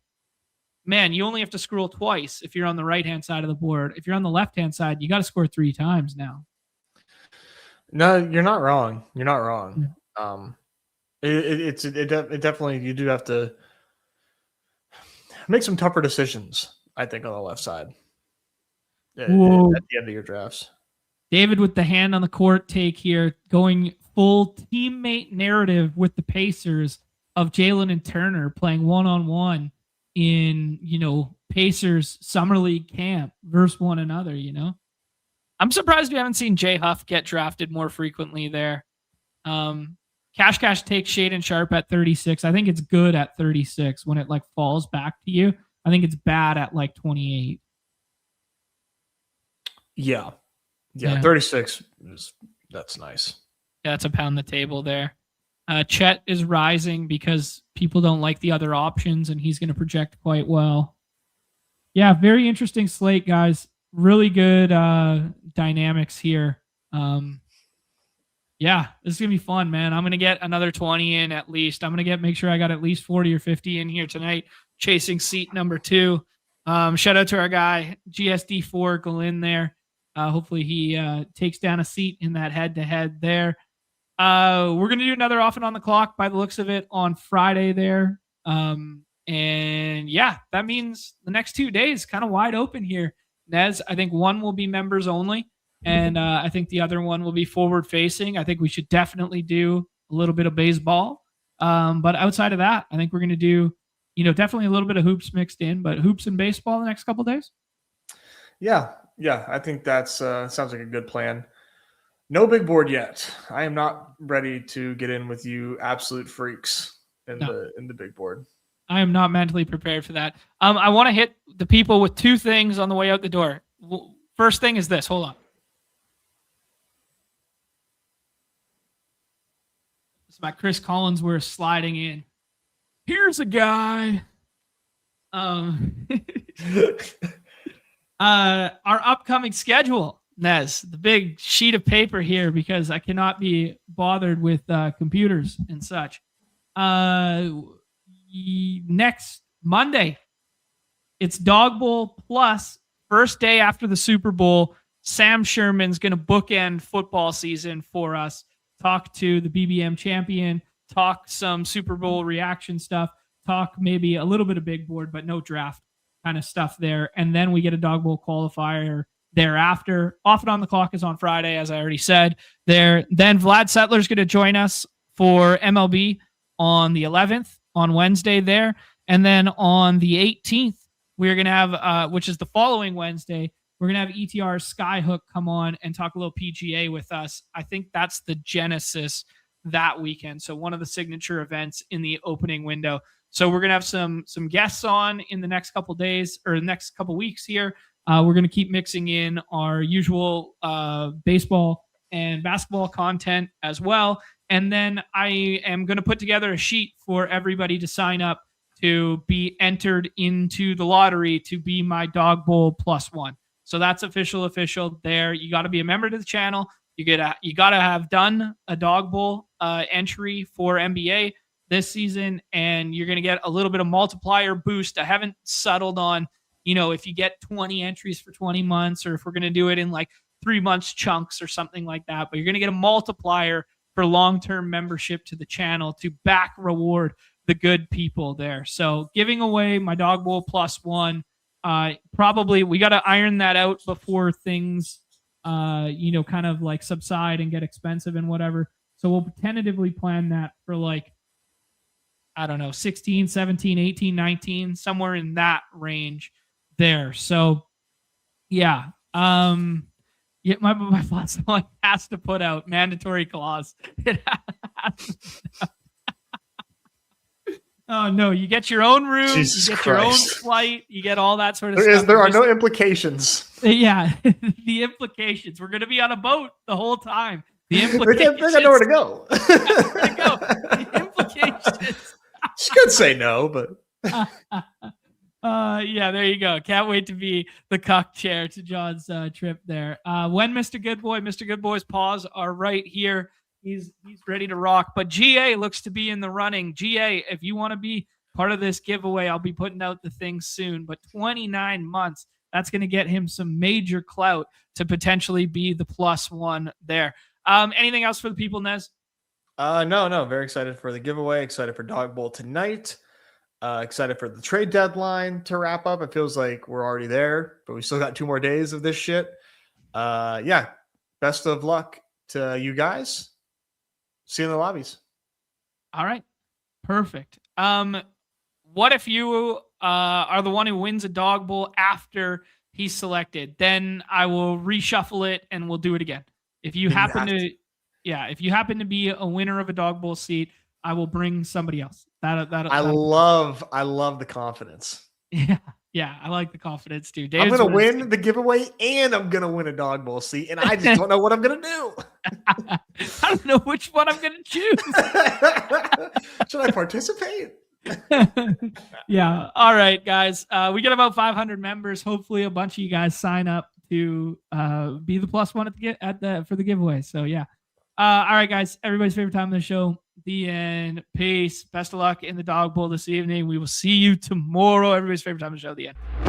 man, you only have to scroll twice if you're on the right-hand side of the board. If you're on the left-hand side, you got to score 3 times now. No, you're not wrong. You're not wrong. It definitely, you do have to make some tougher decisions, I think, on the left side at the end of your drafts. David with the hand on the court take here, going full teammate narrative with the Pacers of Jalen and Turner playing one-on-one in, Pacers Summer League camp versus one another, I'm surprised we haven't seen Jay Huff get drafted more frequently there. Cash takes Shaden Sharp at 36. I think it's good at 36 when it like falls back to you. I think it's bad at like 28. Yeah. 36 that's nice. Yeah, that's a pound the table there. Chet is rising because people don't like the other options, and he's going to project quite well. Yeah, very interesting slate, guys. Really good dynamics here. Yeah, this is going to be fun, man. I'm going to get another 20 in at least. I'm going to make sure I got at least 40 or 50 in here tonight chasing seat number 2. Shout out to our guy GSD4 Glenn there. Hopefully he takes down a seat in that head-to-head there. We're going to do another Off and On the Clock by the looks of it on Friday there. And yeah, that means the next 2 days kind of wide open here. Nez, I think one will be members only, and I think the other one will be forward facing. I think we should definitely do a little bit of baseball. But outside of that, I think we're going to do, definitely a little bit of hoops mixed in, but hoops and baseball the next couple of days. Yeah. I think that's sounds like a good plan. No big board yet. I am not ready to get in with you absolute freaks in the big board. I am not mentally prepared for that. I want to hit the people with 2 things on the way out the door. First thing is this. Hold on. It's my Chris Collinsworth sliding in. Here's a guy. Our upcoming schedule, Nez, the big sheet of paper here, because I cannot be bothered with computers and such. Next Monday, it's Dawg Bowl plus first day after the Super Bowl. Sam Sherman's going to bookend football season for us. Talk to the BBM champion, talk some Super Bowl reaction stuff, talk maybe a little bit of big board, but no draft kind of stuff there. And then we get a Dawg Bowl qualifier thereafter. Off and On the Clock is on Friday, as I already said there. Then Vlad Settler's going to join us for MLB on the 11th on Wednesday there. And then on the 18th, we're going to have, which is the following Wednesday, we're going to have ETR Skyhook come on and talk a little PGA with us. I think that's the genesis that weekend. So one of the signature events in the opening window. So we're going to have some guests on in the next couple days or the next couple weeks here. We're going to keep mixing in our usual baseball and basketball content as well. And then I am going to put together a sheet for everybody to sign up to be entered into the lottery to be my Dawg Bowl +1. So that's official there. You got to be a member to the channel. You got to have done a Dawg Bowl entry for NBA this season, and you're going to get a little bit of multiplier boost. I haven't settled on, if you get 20 entries for 20 months or if we're going to do it in like 3 months chunks or something like that, but you're going to get a multiplier for long-term membership to the channel to back reward the good people there. So giving away my Dawg Bowl +1, probably we got to iron that out before things, kind of like subside and get expensive and whatever. So we'll tentatively plan that for like, I don't know, 16, 17, 18, 19, somewhere in that range there. So yeah. Yeah, my boss has to put out mandatory clause. Oh no, you get your own room, Jesus you get Christ. your own flight, you get all that sort of stuff. There are no implications. Yeah, the implications. We're going to be on a boat the whole time. The implications. They got nowhere to go. The implications. She could say no, but. Yeah, there you go. Can't wait to be the cuck chair to John's trip there. When Mr. Goodboy's paws are right here. He's ready to rock. But GA looks to be in the running. GA, if you want to be part of this giveaway, I'll be putting out the thing soon. But 29 months, that's going to get him some major clout to potentially be the +1 there. Anything else for the people, Nez? No. Very excited for the giveaway. Excited for Dawg Bowl tonight. Excited for the trade deadline to wrap up. It feels like we're already there, but we still got 2 more days of this shit. Yeah. Best of luck to you guys. See you in the lobbies. All right. Perfect. What if you are the one who wins a Dawg Bowl after he's selected? Then I will reshuffle it and we'll do it again. If you happen to be a winner of a Dawg Bowl seat, I will bring somebody else. I love the confidence. Yeah, I like the confidence too. I'm going to win the giveaway and I'm going to win a Dawg Bowl seat, and I just don't know what I'm going to do. I don't know which one I'm going to choose. Should I participate? Yeah. All right, guys. We get about 500 members. Hopefully a bunch of you guys sign up to be the +1 for the giveaway. So yeah. All right, guys. Everybody's favorite time of the show, The end. Peace. Best of luck in the Dog Bowl this evening. We will see you tomorrow. Everybody's favorite time of the show, the end.